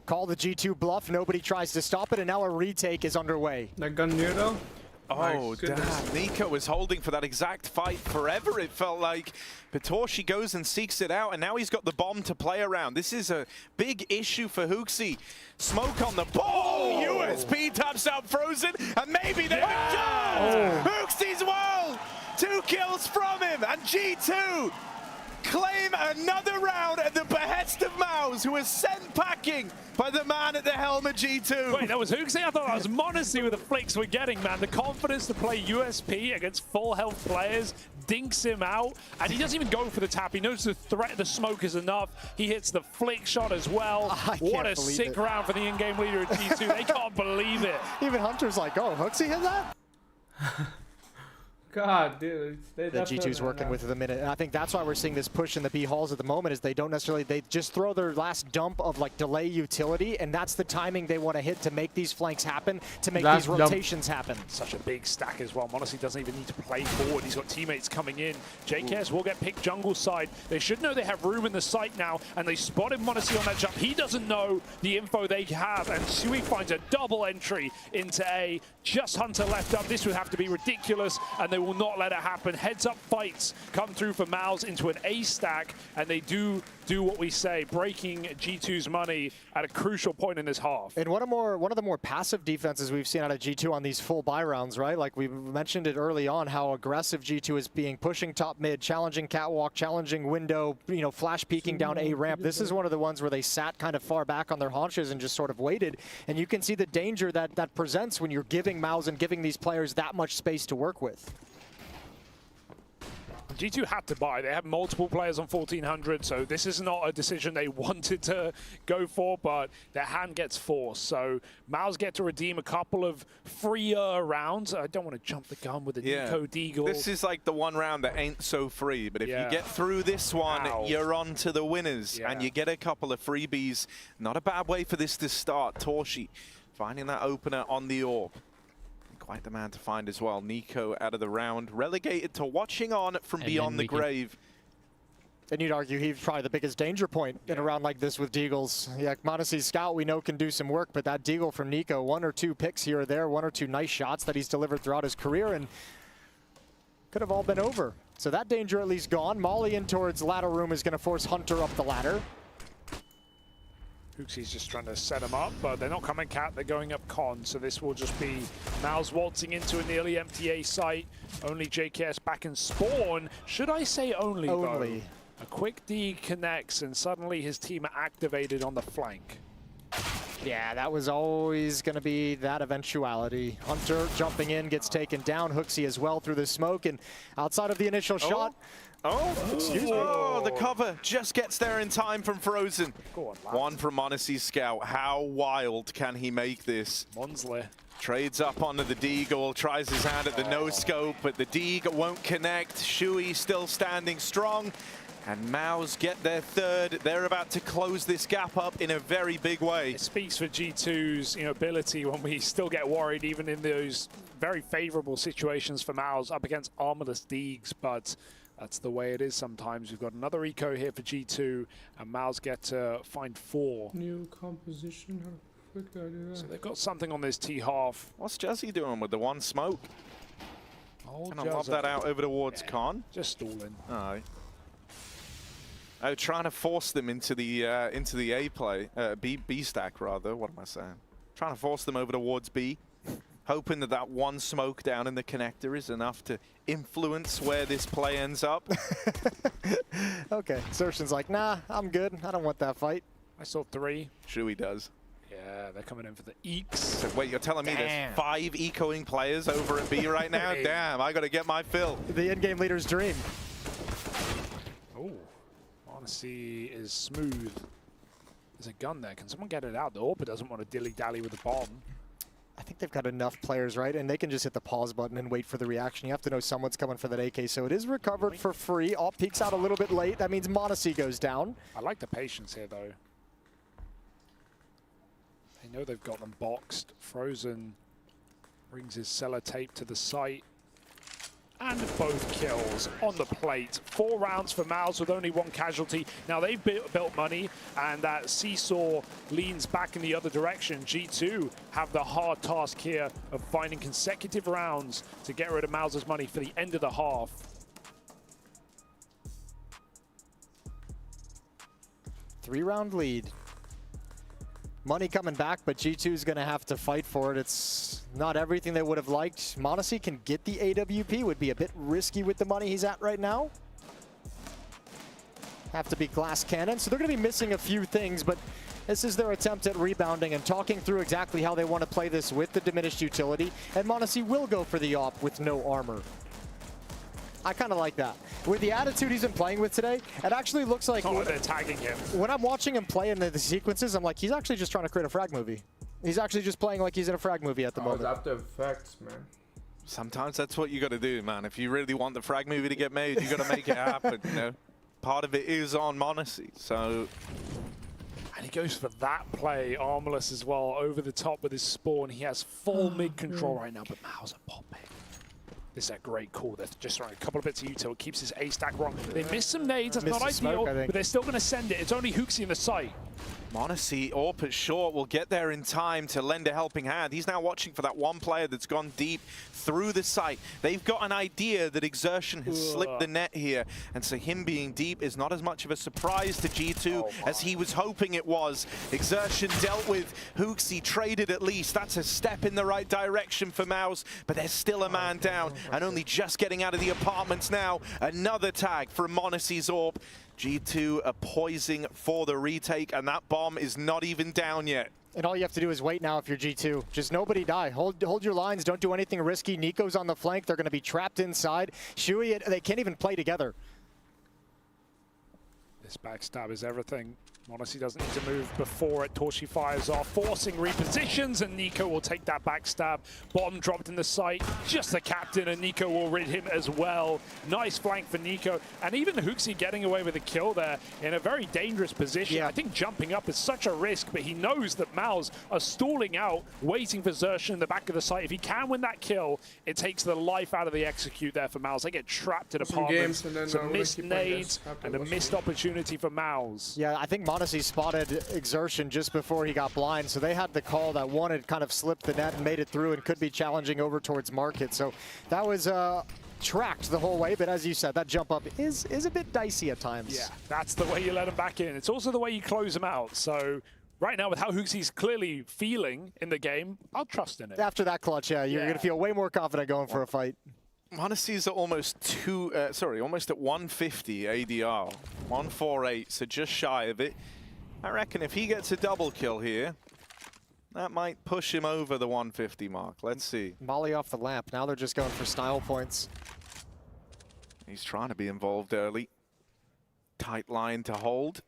[SPEAKER 1] Call the G2 bluff. Nobody tries to stop it, and now a retake is underway.
[SPEAKER 4] That gun near though?
[SPEAKER 2] Oh, damn. Nico was holding for that exact fight forever, it felt like. But Torchy goes and seeks it out, and now he's got the bomb to play around. This is a big issue for Hooksy. Smoke on the ball. USP taps out Frozen, and maybe they Hooksy's world! 2 kills from him, and G2 claim another round at the behest of Maus, who is sent packing by the man at the helm of G2.
[SPEAKER 6] Wait, that was Hooksy? I thought that was Monacy with the flicks we're getting, man. The confidence to play USP against full health players dinks him out, and he doesn't even go for the tap. He knows the threat of the smoke is enough. He hits the flick shot as well. What a sick round for the in-game leader at G2. They can't believe it.
[SPEAKER 1] Even Hunter's like, oh, Hooksy hit that?
[SPEAKER 4] God, dude.
[SPEAKER 1] That G2's working with it a minute. And I think that's why we're seeing this push in the B halls at the moment, is they don't necessarily, they just throw their last dump of like delay utility, and that's the timing they want to hit to make these flanks happen, to make these rotations happen.
[SPEAKER 6] Such a big stack as well. Monacy doesn't even need to play forward. He's got teammates coming in. JKS will get picked jungle side. They should know they have room in the site now, and they spotted Monacy on that jump. He doesn't know the info they have, and Sui finds a double entry into A. Just Hunter left up. This would have to be ridiculous, and they will not let it happen. Heads up fights come through for Maus into an A stack, and they do what we say, breaking G2's money at a crucial point in this half.
[SPEAKER 1] And one of the more passive defenses we've seen out of G2 on these full buy rounds, right? Like we mentioned it early on, how aggressive G2 is being, pushing top mid, challenging catwalk, challenging window, you know, flash peeking down A ramp. This is one of the ones where they sat kind of far back on their haunches and just sort of waited. And you can see the danger that presents when you're giving Maus and giving these players that much space to work with.
[SPEAKER 6] G2 had to buy. They have multiple players on 1400, so this is not a decision they wanted to go for, but their hand gets forced. So Maus get to redeem a couple of freer rounds. I don't want to jump the gun with a Nico Deagle.
[SPEAKER 2] This is like the one round that ain't so free, but if you get through this one, you're on to the winners, and you get a couple of freebies. Not a bad way for this to start. Torchy finding that opener on the AWP. Quite the man to find as well. Nico out of the round, relegated to watching on from beyond the grave.
[SPEAKER 1] And you'd argue he's probably the biggest danger point in a round like this with Deagles. Yeah, Monacy's scout we know can do some work, but that Deagle from Nico, 1 or 2 picks here or there, 1 or 2 nice shots that he's delivered throughout his career, and could have all been over. So that danger at least gone. Molly in towards ladder room is going to force Hunter up the ladder.
[SPEAKER 6] Hooksy's just trying to set him up, but they're not coming cat, they're going up con, so this will just be Maus waltzing into a nearly empty A site. Only JKS back in spawn. Should I say only, though? A quick D connects, and suddenly his team are activated on the flank.
[SPEAKER 1] Yeah, that was always going to be that eventuality. Hunter jumping in, gets taken down. Hooksy as well through the smoke, and outside of the initial shot.
[SPEAKER 2] Excuse me. Oh, the cover just gets there in time from Frozen. One from Monacy's scout. How wild can he make this?
[SPEAKER 6] Monsley
[SPEAKER 2] trades up onto the Deagle, tries his hand at the no-scope, but the Deagle won't connect. Shui still standing strong, and Maus get their third. They're about to close this gap up in a very big way.
[SPEAKER 6] It speaks for G2's ability when we still get worried, even in those very favorable situations for Maus up against armorless Deags, but that's the way it is sometimes. We've got another eco here for G2, and Maus get to find 4.
[SPEAKER 4] New composition. How quick do I do that?
[SPEAKER 6] So they've got something on this T half.
[SPEAKER 2] What's Jazzy doing with the one smoke? Can I lob that out over towards Con?
[SPEAKER 6] Just stalling.
[SPEAKER 2] Oh, trying to force them into the A play, B stack rather. What am I saying? Trying to force them over towards B. Hoping that one smoke down in the connector is enough to influence where this play ends up.
[SPEAKER 1] Okay, Sershin's like, nah, I'm good. I don't want that fight.
[SPEAKER 6] I saw 3.
[SPEAKER 2] Shui does.
[SPEAKER 6] Yeah, they're coming in for the eeks.
[SPEAKER 2] So wait, you're telling me there's 5 ecoing players over at B right now? Damn, I got to get my fill.
[SPEAKER 1] The in-game leader's dream.
[SPEAKER 6] Oh, Monacy is smooth. There's a gun there. Can someone get it out? The AWP doesn't want to dilly-dally with the bomb.
[SPEAKER 1] I think they've got enough players, right? And they can just hit the pause button and wait for the reaction. You have to know someone's coming for that AK, so it is recovered for free. AWP peeks out a little bit late. That means m0NESY goes down.
[SPEAKER 6] I like the patience here, though. They know they've got them boxed. Frozen brings his cellar tape to the site. And both kills on the plate. 4 rounds for MOUZ with only 1 casualty. Now they've built money, and that seesaw leans back in the other direction. G2 have the hard task here of finding consecutive rounds to get rid of MOUZ's money for the end of the half.
[SPEAKER 1] Three-round lead. Money coming back, but G2 is going to have to fight for it. It's not everything they would have liked. m0NESY can get the AWP, would be a bit risky with the money he's at right now. Have to be glass cannon, so they're going to be missing a few things, but this is their attempt at rebounding and talking through exactly how they want to play this with the diminished utility. And m0NESY will go for the AWP with no armor. I kind of like that. With the attitude he's been playing with today, it actually looks like...
[SPEAKER 6] Oh, they're tagging him.
[SPEAKER 1] When I'm watching him play in the sequences, I'm like, he's actually just trying to create a frag movie. He's actually just playing like he's in a frag movie at the moment.
[SPEAKER 4] Adaptive effects, man.
[SPEAKER 2] Sometimes that's what you got to do, man. If you really want the frag movie to get made, you got to make it happen, you know? Part of it is on m0NESY, so...
[SPEAKER 6] And he goes for that play, armorless as well, over the top with his spawn. He has full mid control right now, but MOUZ are popping. This is a great call. They're just throwing a couple of bits of util. It keeps his A stack wrong. They missed some nades. That's not ideal, but they're still going to send it. It's only HooXi in the site.
[SPEAKER 2] m0NESY, AWP at short, will get there in time to lend a helping hand. He's now watching for that one player that's gone deep through the site. They've got an idea that Exertion has slipped the net here, and so him being deep is not as much of a surprise to G2 as he was hoping it was. Exertion dealt with, HooXi traded at least. That's a step in the right direction for MOUZ, but there's still a man down, and only just getting out of the apartments now. Another tag from m0NESY's AWP. G2 are poising for the retake, and that bomb is not even down yet.
[SPEAKER 1] And all you have to do is wait now if you're G2. Just nobody die. Hold your lines. Don't do anything risky. Nico's on the flank. They're going to be trapped inside. Shui, they can't even play together.
[SPEAKER 6] This backstab is everything. m0NESY doesn't need to move before it. Torchy fires off, forcing repositions, and Nico will take that backstab. Bomb dropped in the site. Just the captain, and Nico will rid him as well. Nice flank for Nico. And even HooXi getting away with a kill there in a very dangerous position. Yeah. I think jumping up is such a risk, but he knows that MOUZ are stalling out, waiting for Xerxes in the back of the site. If he can win that kill, it takes the life out of the execute there for MOUZ. They get trapped in apartments. Some missed nades and a missed opportunity for MOUZ.
[SPEAKER 1] Yeah, I think m0NESY spotted Exertion just before he got blind, so they had the call that one had kind of slipped the net and made it through and could be challenging over towards market. So that was tracked the whole way, but as you said, that jump up is a bit dicey at times.
[SPEAKER 6] Yeah, that's the way you let him back in. It's also the way you close him out. So right now, with how HooXi's clearly feeling in the game, I'll trust in it.
[SPEAKER 1] After that clutch, yeah, you're going to feel way more confident going for a fight.
[SPEAKER 2] m0NESY's at almost almost at 150 ADR, 148, so just shy of it. I reckon if he gets a double kill here, that might push him over the 150 mark. Let's see.
[SPEAKER 1] Molly off the lamp. Now they're just going for style points.
[SPEAKER 2] He's trying to be involved early. Tight line to hold.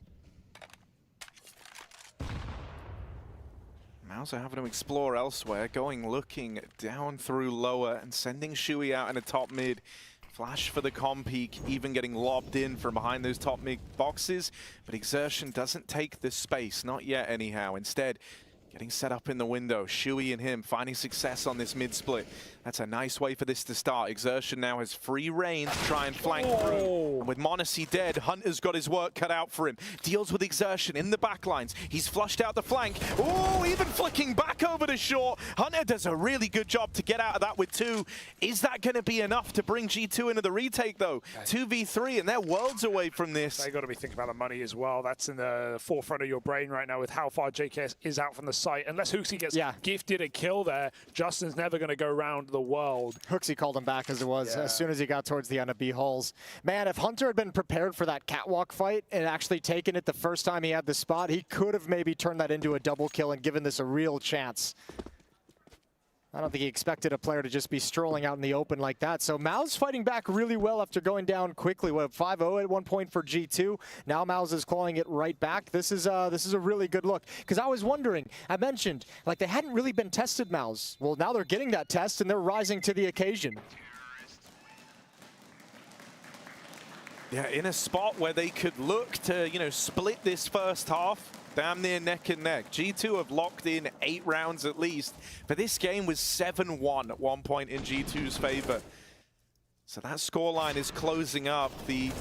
[SPEAKER 2] MOUZ are having to explore elsewhere, looking down through lower and sending Shui out in a top mid. Flash for the comm peak, even getting lobbed in from behind those top mid boxes. But Exertion doesn't take the space, not yet anyhow. Instead, getting set up in the window. Shui and him finding success on this mid split. That's a nice way for this to start. Exertion now has free reign to try and flank through. And with m0NESY dead, Hunter's got his work cut out for him. Deals with Exertion in the backlines. He's flushed out the flank. Oh, even flicking back over to short. Hunter does a really good job to get out of that with 2. Is that going to be enough to bring G2 into the retake, though? 2v3, and they're worlds away from this.
[SPEAKER 6] They got to be thinking about the money as well. That's in the forefront of your brain right now with how far JKS is out from the site. Unless HooXi gets gifted a kill there, Justin's never going to go round the world.
[SPEAKER 1] HooXi called him back as it was as soon as he got towards the end of B Halls. Man, if Hunter had been prepared for that catwalk fight and actually taken it the first time he had the spot, he could have maybe turned that into a double kill and given this a real chance. I don't think he expected a player to just be strolling out in the open like that. So Mao's fighting back really well after going down quickly. What, 5-0 at one point for G2. Now Mao's is clawing it right back. This is a really good look. Because I was wondering, I mentioned, like they hadn't really been tested, Mao's. Well, now they're getting that test and they're rising to the occasion.
[SPEAKER 2] Yeah, in a spot where they could look to, you know, split this first half. Damn near neck and neck. G2 have locked in 8 rounds at least, but this game was 7-1 at one point in G2's favor. So that scoreline is closing up. The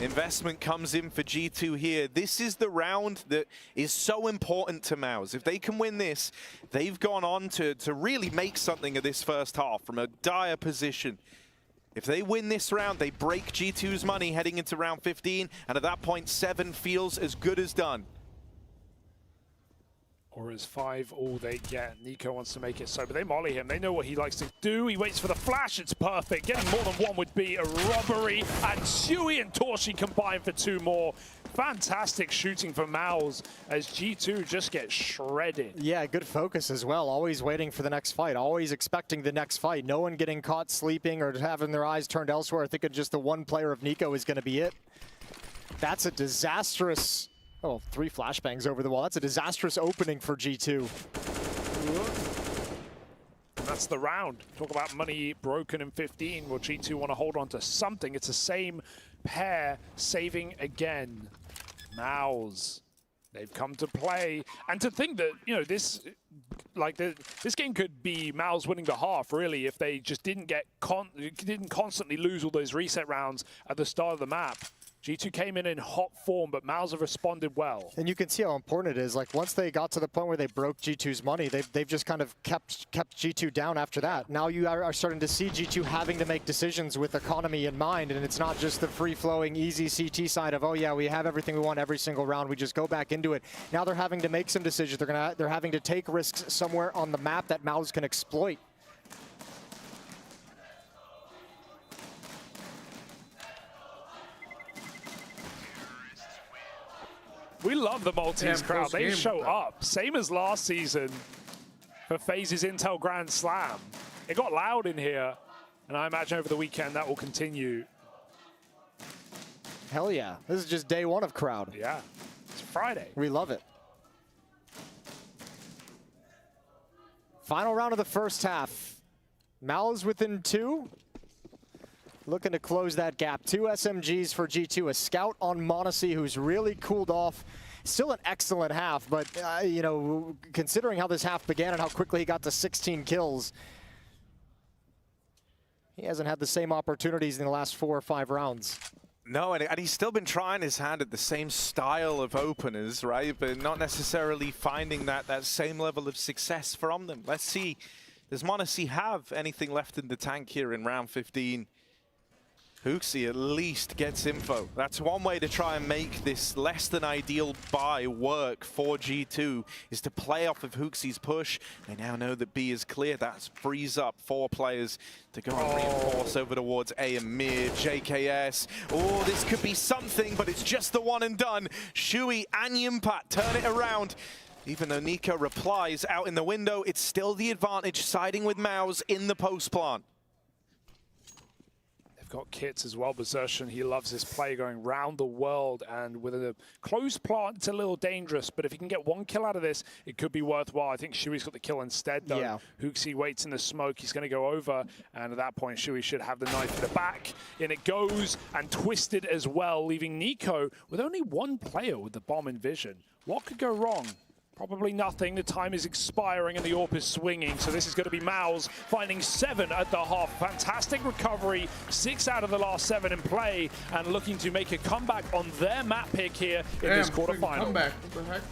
[SPEAKER 2] investment comes in for G2 here. This is the round that is so important to Mao's. If they can win this, they've gone on to really make something of this first half from a dire position. If they win this round, they break G2's money heading into round 15, and at that point, 7 feels as good as done.
[SPEAKER 6] Or is 5 all they get? NiKo wants to make it so, but they molly him. They know what he likes to do. He waits for the flash. It's perfect. Getting more than one would be a robbery. And Sui and Torshi combine for 2 more. Fantastic shooting from Mao's as G2 just gets shredded.
[SPEAKER 1] Yeah, good focus as well. Always waiting for the next fight. Always expecting the next fight. No one getting caught sleeping or having their eyes turned elsewhere. I think just the one player of NiKo is going to be it. That's a disastrous... Oh, 3 flashbangs over the wall. That's a disastrous opening for G2.
[SPEAKER 6] And that's the round. Talk about money broken in 15. Well, G2 want to hold on to something. It's the same pair saving again. Mao's. They've come to play. And to think that, you know, this game could be Mao's winning the half, really, if they just didn't constantly lose all those reset rounds at the start of the map. G2 came in hot form, but Mao's have responded well.
[SPEAKER 1] And you can see how important it is. Like, once they got to the point where they broke G2's money, they've just kind of kept G2 down after that. Now you are starting to see G2 having to make decisions with economy in mind, and it's not just the free-flowing, easy CT side of, oh yeah, we have everything we want every single round, we just go back into it. Now they're having to make some decisions. They're having to take risks somewhere on the map that Mao's can exploit.
[SPEAKER 6] We love the Maltese crowd. They show up. Same as last season for FaZe's Intel Grand Slam. It got loud in here, and I imagine over the weekend that will continue.
[SPEAKER 1] Hell yeah. This is just day 1 of crowd.
[SPEAKER 6] Yeah. It's Friday.
[SPEAKER 1] We love it. Final round of the first half. Mao's within 2. Looking to close that gap. 2 SMGs for G2. A scout on m0NESY, who's really cooled off. Still an excellent half, but, you know, considering how this half began and how quickly he got to 16 kills, he hasn't had the same opportunities in the last 4 or 5 rounds.
[SPEAKER 2] No, and he's still been trying his hand at the same style of openers, right? But not necessarily finding that same level of success from them. Let's see, does m0NESY have anything left in the tank here in round 15? HooXi at least gets info. That's one way to try and make this less than ideal buy work for G2, is to play off of HooXi's push. They now know that B is clear. That frees up 4 players to go and reinforce over towards A and mid. JKS. Oh, this could be something, but it's just the one and done. Shui and Yimpat turn it around. Even though NiKo replies out in the window, it's still the advantage siding with Mao's in the post plant.
[SPEAKER 6] Got kits as well, Bersertion. He loves this play going round the world, and with a closed plant, it's a little dangerous, but if he can get 1 kill out of this, it could be worthwhile. I think Shui's got the kill instead, though.
[SPEAKER 1] Yeah.
[SPEAKER 6] HooXi waits in the smoke. He's going to go over, and at that point, Shui should have the knife in the back. In it goes, and twisted as well, leaving NiKo with only 1 player with the bomb in vision. What could go wrong? Probably nothing. The time is expiring and the AWP is swinging. So this is going to be Mao's finding 7 at the half. Fantastic recovery. 6 out of the last 7 in play and looking to make a comeback on their map pick here in this quarterfinal.
[SPEAKER 4] Comeback. What the heck?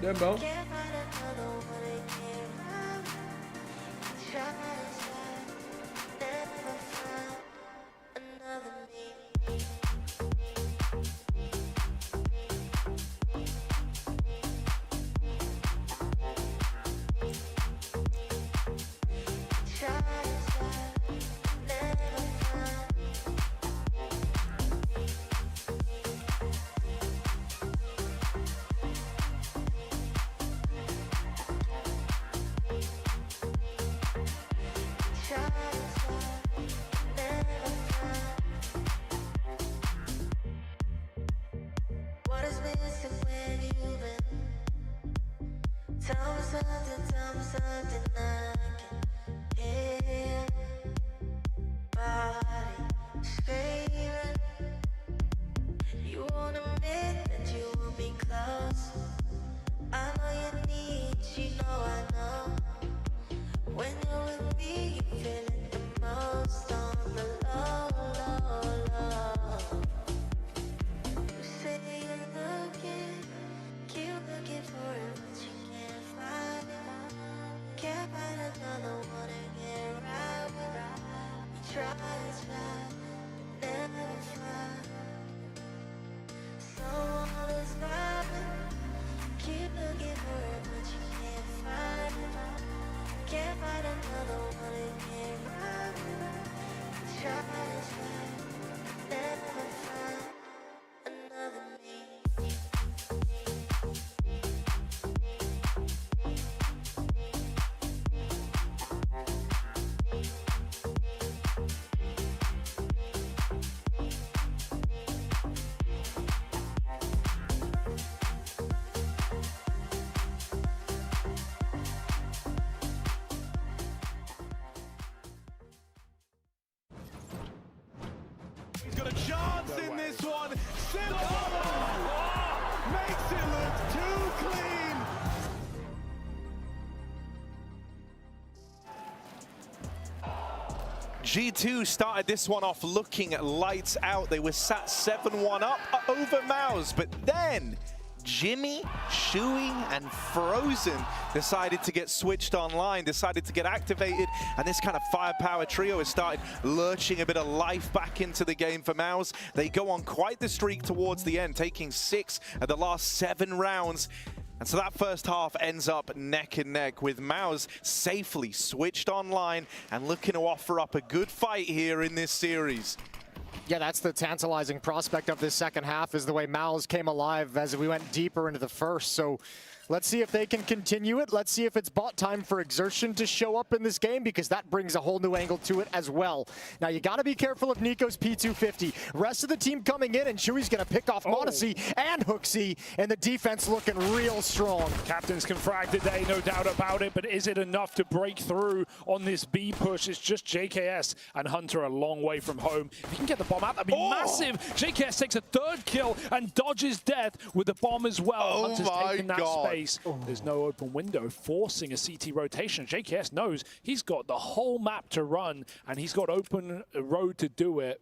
[SPEAKER 4] Damn, bro.
[SPEAKER 13] Tell me something I can hear. Body screaming. You won't admit that you want me close. I know you need, you know I know. When you're with me, you feel it the most on the low, low, low. You say you're looking, keep looking for it, but you can't find it. Can't find another one to get right with. You try, but never find someone who's vibing. Keep looking for it, but you can't find it. Can't find another one to get right with. You try, but never find another me.
[SPEAKER 9] He's got a chance in this one. Simple! Makes it look too clean.
[SPEAKER 2] G2 started this one off looking lights out. They were sat 7-1 up over Mouse, but then Jimmy, Shui, and Frozen decided to get switched online, decided to get activated, and this kind of firepower trio has started lurching a bit of life back into the game for Mouse. They go on quite the streak towards the end, taking 6 of the last 7 rounds. And so that first half ends up neck and neck with Mouse safely switched online and looking to offer up a good fight here in this series.
[SPEAKER 1] Yeah, that's the tantalizing prospect of this second half, is the way Mouse came alive as we went deeper into the first. So let's see if they can continue it. Let's see if it's bot time for Exertion to show up in this game, because that brings a whole new angle to it as well. Now, you got to be careful of Nico's P250. Rest of the team coming in, and Shui's going to pick off Modesty and Hooksy, and the defense looking real strong.
[SPEAKER 6] Captains can frag today, no doubt about it, but is it enough to break through on this B push? It's just JKS and Hunter a long way from home. If you can get the bomb out, that'd be massive. JKS takes a 3rd kill and dodges death with the bomb as well. Hunter's taken that space. There's no open window, forcing a CT rotation. JKS knows he's got the whole map to run, and he's got open road to do it.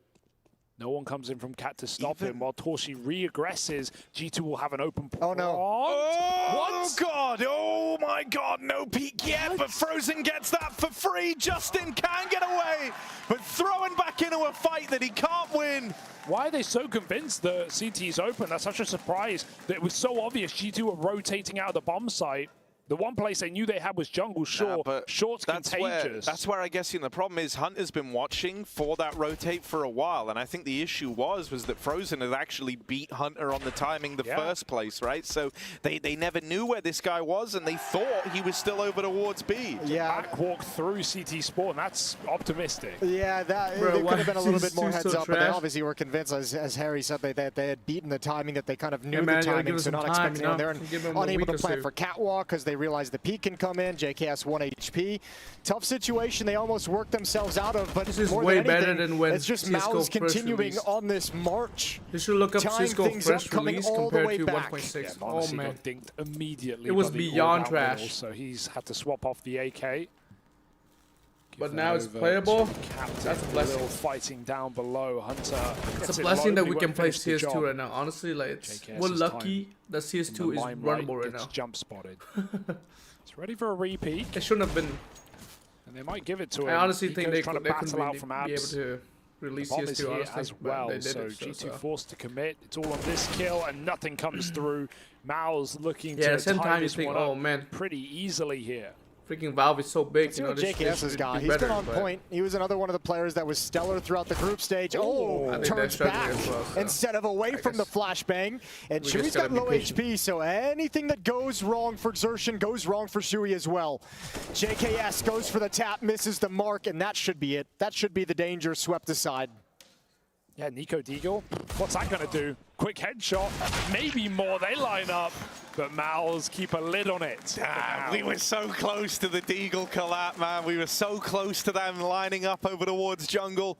[SPEAKER 6] No one comes in from Cat to stop him, while Torshi re-aggresses. G2 will have an open point.
[SPEAKER 1] Oh, no.
[SPEAKER 2] Oh, God. Oh, my God. No peek yet, but Frozen gets that for free. Justin can get away, but throwing back into a fight that he can't win.
[SPEAKER 6] Why are they so convinced the CT is open? That's such a surprise. That it was so obvious G2 were rotating out of the bomb site. The one place they knew they had was jungle. Sure,
[SPEAKER 2] but
[SPEAKER 6] short's contagious.
[SPEAKER 2] That's where I guess the problem is Hunter's been watching for that rotate for a while, and I think the issue was that Frozen had actually beat Hunter on the timing the first place, right? So they never knew where this guy was, and they thought he was still over towards B.
[SPEAKER 1] Yeah.
[SPEAKER 6] Backwalk through CT Sport, and that's optimistic.
[SPEAKER 1] Yeah, that
[SPEAKER 4] Bro,
[SPEAKER 1] there could have been a little bit more
[SPEAKER 4] so
[SPEAKER 1] heads up, but they
[SPEAKER 4] trash?
[SPEAKER 1] obviously were convinced, as Harry said, they had beaten the timing, that they kind of knew
[SPEAKER 4] man,
[SPEAKER 1] the
[SPEAKER 4] you gotta
[SPEAKER 1] timing,
[SPEAKER 4] give
[SPEAKER 1] so
[SPEAKER 4] us
[SPEAKER 1] not
[SPEAKER 4] some time,
[SPEAKER 1] expecting
[SPEAKER 4] you know?
[SPEAKER 1] there,
[SPEAKER 4] Give them
[SPEAKER 1] and
[SPEAKER 4] a
[SPEAKER 1] unable
[SPEAKER 4] week
[SPEAKER 1] to
[SPEAKER 4] or
[SPEAKER 1] plan
[SPEAKER 4] two.
[SPEAKER 1] for Catwalk because they realized the peak can come in. JKS 1 HP. Tough situation they almost worked themselves out of, but
[SPEAKER 4] This is
[SPEAKER 1] more
[SPEAKER 4] way
[SPEAKER 1] than anything,
[SPEAKER 4] better than when
[SPEAKER 1] it's just
[SPEAKER 4] CSGO
[SPEAKER 1] Mouse
[SPEAKER 4] first
[SPEAKER 1] continuing
[SPEAKER 4] released.
[SPEAKER 1] on this march.
[SPEAKER 4] You should look up
[SPEAKER 1] tying
[SPEAKER 4] CSGO
[SPEAKER 1] things up,
[SPEAKER 4] first
[SPEAKER 1] coming
[SPEAKER 4] release
[SPEAKER 1] all the
[SPEAKER 4] compared
[SPEAKER 1] way
[SPEAKER 4] to
[SPEAKER 1] back.
[SPEAKER 4] 1.6. Oh
[SPEAKER 6] Honestly,
[SPEAKER 4] man,
[SPEAKER 6] got dinked immediately.
[SPEAKER 4] It was
[SPEAKER 6] by the
[SPEAKER 4] beyond
[SPEAKER 6] all-out
[SPEAKER 4] trash.
[SPEAKER 6] middle, so he's had to swap off the AK.
[SPEAKER 4] but now it's playable. That's a blessing.
[SPEAKER 6] Fighting down below, Hunter.
[SPEAKER 4] It's a blessing that we can play CS2 right now. Honestly, like we're lucky that CS2 is runnable right now.
[SPEAKER 6] Jump spotted. It's ready for a repeat.
[SPEAKER 4] It shouldn't have been.
[SPEAKER 6] And they might give it to him.
[SPEAKER 4] I honestly think they
[SPEAKER 6] could
[SPEAKER 4] be able to release CS2 honestly,
[SPEAKER 6] as well.
[SPEAKER 4] They did
[SPEAKER 6] so
[SPEAKER 4] it,
[SPEAKER 6] G2 forced to commit. It's all on this kill, and nothing comes through. Mao's looking to
[SPEAKER 4] at the same
[SPEAKER 6] tie
[SPEAKER 4] time you
[SPEAKER 6] this
[SPEAKER 4] think,
[SPEAKER 6] one
[SPEAKER 4] oh
[SPEAKER 6] up
[SPEAKER 4] man,
[SPEAKER 6] pretty easily here.
[SPEAKER 4] Freaking Valve is so big.
[SPEAKER 1] You know, JKS's guy. He's been on point. He was another one of the players that was stellar throughout the group stage. Turns back instead of away from the flashbang. And Shui's got low HP, so anything that goes wrong for Xerxin goes wrong for Shui as well. JKS goes for the tap, misses the mark, and that should be it. That should be the danger swept aside.
[SPEAKER 6] Yeah, Nico Deagle, what's that going to do? Quick headshot, maybe more, they line up, but Mal's keep a lid on it.
[SPEAKER 2] Damn, we were so close to the Deagle collab, man. We were so close to them lining up over towards jungle,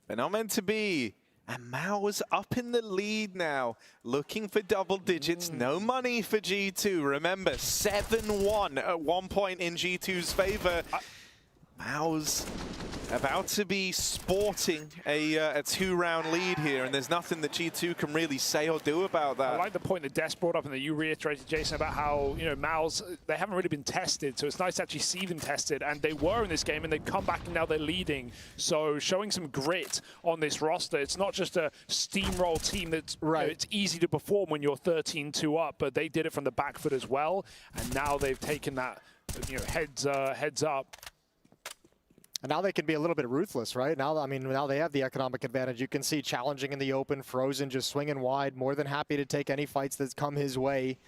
[SPEAKER 2] but not meant to be. And Mao was up in the lead now, looking for double digits. No money for G2. Remember, 7-1 at one point in G2's favor. Mao's about to be sporting a two-round lead here, and there's nothing that G2 can really say or do about that.
[SPEAKER 6] I like the point that Des brought up and that you reiterated, Jason, about how, you know, Mao's, they haven't really been tested, so it's nice to actually see them tested, and they were in this game, and they've come back and now they're leading. So showing some grit on this roster. It's not just a steamroll team that's, you know, it's easy to perform when you're 13-2 up, but they did it from the back foot as well, and now they've taken that, you know, heads up.
[SPEAKER 1] And now they can be a little bit ruthless, right? Now, I mean, now they have the economic advantage. You can see challenging in the open, Frozen just swinging wide, more than happy to take any fights that come his way.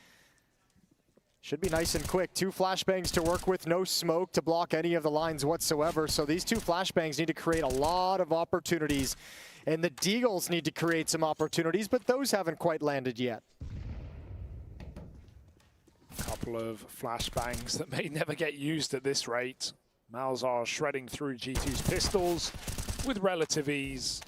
[SPEAKER 1] Should be nice and quick. 2 flashbangs to work with, no smoke to block any of the lines whatsoever. So these 2 flashbangs need to create a lot of opportunities. And the Deagles need to create some opportunities, but those haven't quite landed yet.
[SPEAKER 6] A couple of flashbangs that may never get used at this rate. Mals are shredding through G2's pistols with relative ease.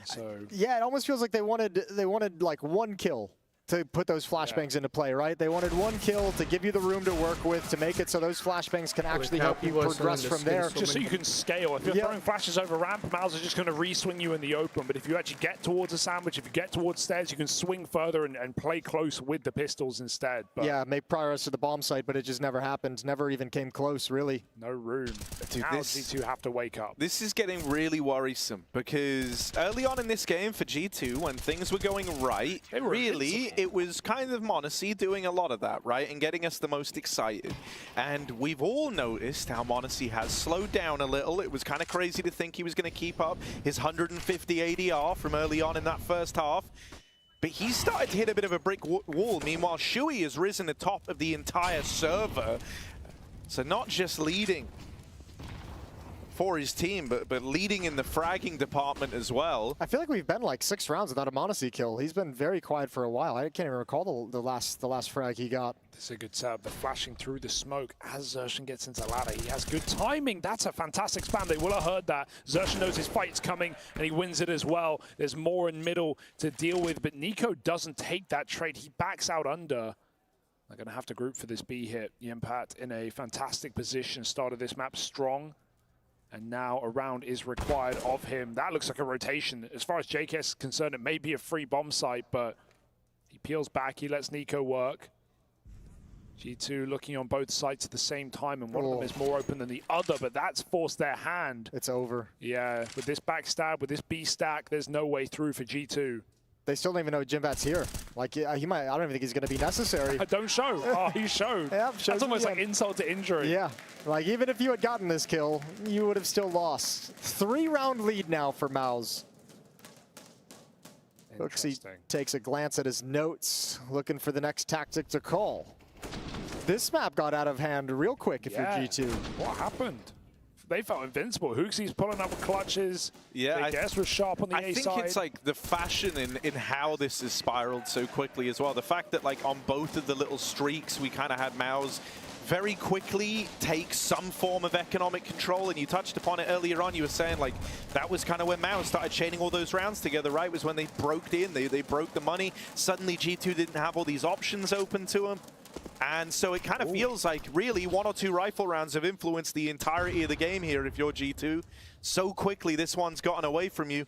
[SPEAKER 6] So
[SPEAKER 1] yeah, it almost feels like they wanted like 1 kill to put those flashbangs into play, right? They wanted 1 kill to give you the room to work with, to make it so those flashbangs can actually help you progress from there.
[SPEAKER 6] Just so you can scale. If you're throwing flashes over ramp, Mals are just going to re-swing you in the open. But if you actually get towards a sandwich, if you get towards stairs, you can swing further and play close with the pistols instead. But
[SPEAKER 1] yeah, make progress to the bomb site, but it just never happened. Never even came close, really.
[SPEAKER 6] No room.
[SPEAKER 2] Dude,
[SPEAKER 6] now G2 have to wake up.
[SPEAKER 2] This is getting really worrisome because early on in this game for G2, when things were going right, it was kind of Monacy doing a lot of that, right? And getting us the most excited. And we've all noticed how Monacy has slowed down a little. It was kind of crazy to think he was going to keep up his 150 ADR from early on in that first half. But he started to hit a bit of a brick wall. Meanwhile, Shui has risen atop of the entire server. So not just leading for his team, but leading in the fragging department as well.
[SPEAKER 1] I feel like we've been like 6 rounds without a Monacy kill. He's been very quiet for a while. I can't even recall the last frag he got.
[SPEAKER 6] This is a good setup. They're flashing through the smoke as Xerxin gets into ladder. He has good timing. That's a fantastic spam. They will have heard that. Xerxin knows his fight's coming, and he wins it as well. There's more in middle to deal with, but Nico doesn't take that trade. He backs out under. They're going to have to group for this B hit. Yimpat in a fantastic position. Started this map strong. And now a round is required of him. That looks like a rotation. As far as JKS is concerned, it may be a free bomb site, but he peels back. He lets Nico work. G2 looking on both sites at the same time, and one of them is more open than the other, but that's forced their hand.
[SPEAKER 1] It's over.
[SPEAKER 6] Yeah, with this backstab, with this B stack, there's no way through for G2.
[SPEAKER 1] They still don't even know Jimbat's here. Like, he might, I don't even think he's going to be necessary.
[SPEAKER 6] Don't show. Oh, he showed.
[SPEAKER 1] Yeah,
[SPEAKER 6] that's almost like insult to injury.
[SPEAKER 1] Yeah, like even if you had gotten this kill, you would have still lost. 3-round lead now for Maus. Hooksy takes a glance at his notes, looking for the next tactic to call. This map got out of hand real quick if you're G2.
[SPEAKER 6] What happened? They felt invincible. Hooksy's pulling up with clutches.
[SPEAKER 2] Yeah,
[SPEAKER 6] I guess was sharp on the A side.
[SPEAKER 2] I think it's like the fashion in how this has spiraled so quickly as well. The fact that like on both of the little streaks, we kind of had Maus very quickly take some form of economic control, and you touched upon it earlier on. You were saying like that was kind of when Maus started chaining all those rounds together, right? Was when they broke in, they broke the money. Suddenly G2 didn't have all these options open to them. And so it kind of feels like really 1 or 2 rifle rounds have influenced the entirety of the game here if you're G2. So quickly this one's gotten away from you.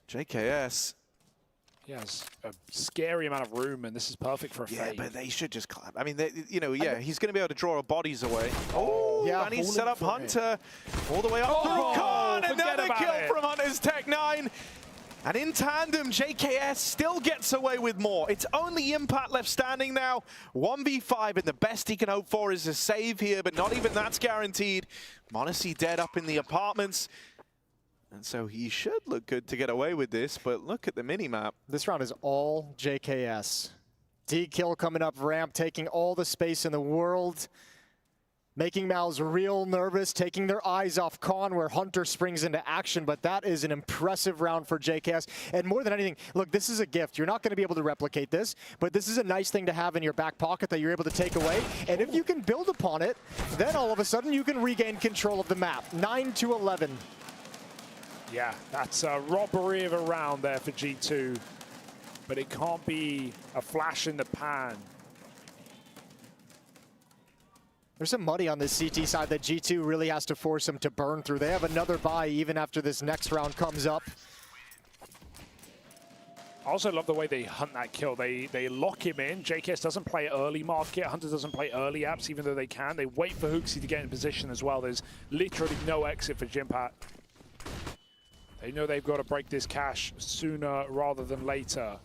[SPEAKER 2] JKS.
[SPEAKER 6] He has a scary amount of room, and this is perfect for a fade.
[SPEAKER 2] Yeah, but they should just clap. I mean, you know, yeah, he's going to be able to draw bodies away. Oh, yeah, and he's set up Hunter all the way up through Khan. Another kill from Hunter's Tech 9. And in tandem, JKS still gets away with more. It's only Impact left standing now. 1v5, and the best he can hope for is a save here, but not even that's guaranteed. m0NESY dead up in the apartments. And so he should look good to get away with this, but look at the minimap.
[SPEAKER 1] This round is all JKS. D-Kill coming up ramp, taking all the space in the world, making Mal's real nervous, taking their eyes off Khan where Hunter springs into action, but that is an impressive round for JKS. And more than anything, look, this is a gift. You're not going to be able to replicate this, but this is a nice thing to have in your back pocket that you're able to take away. And if you can build upon it, then all of a sudden you can regain control of the map. 9-11.
[SPEAKER 6] Yeah, that's a robbery of a round there for G2, but it can't be a flash in the pan.
[SPEAKER 1] There's some money on this CT side that G2 really has to force him to burn through. They have another buy even after this next round comes up.
[SPEAKER 6] I also love the way they hunt that kill. They lock him in. JKS doesn't play early market. Hunter doesn't play early apps, even though they can. They wait for HooXi to get in position as well. There's literally no exit for Jimpat. They know they've got to break this cache sooner rather than later.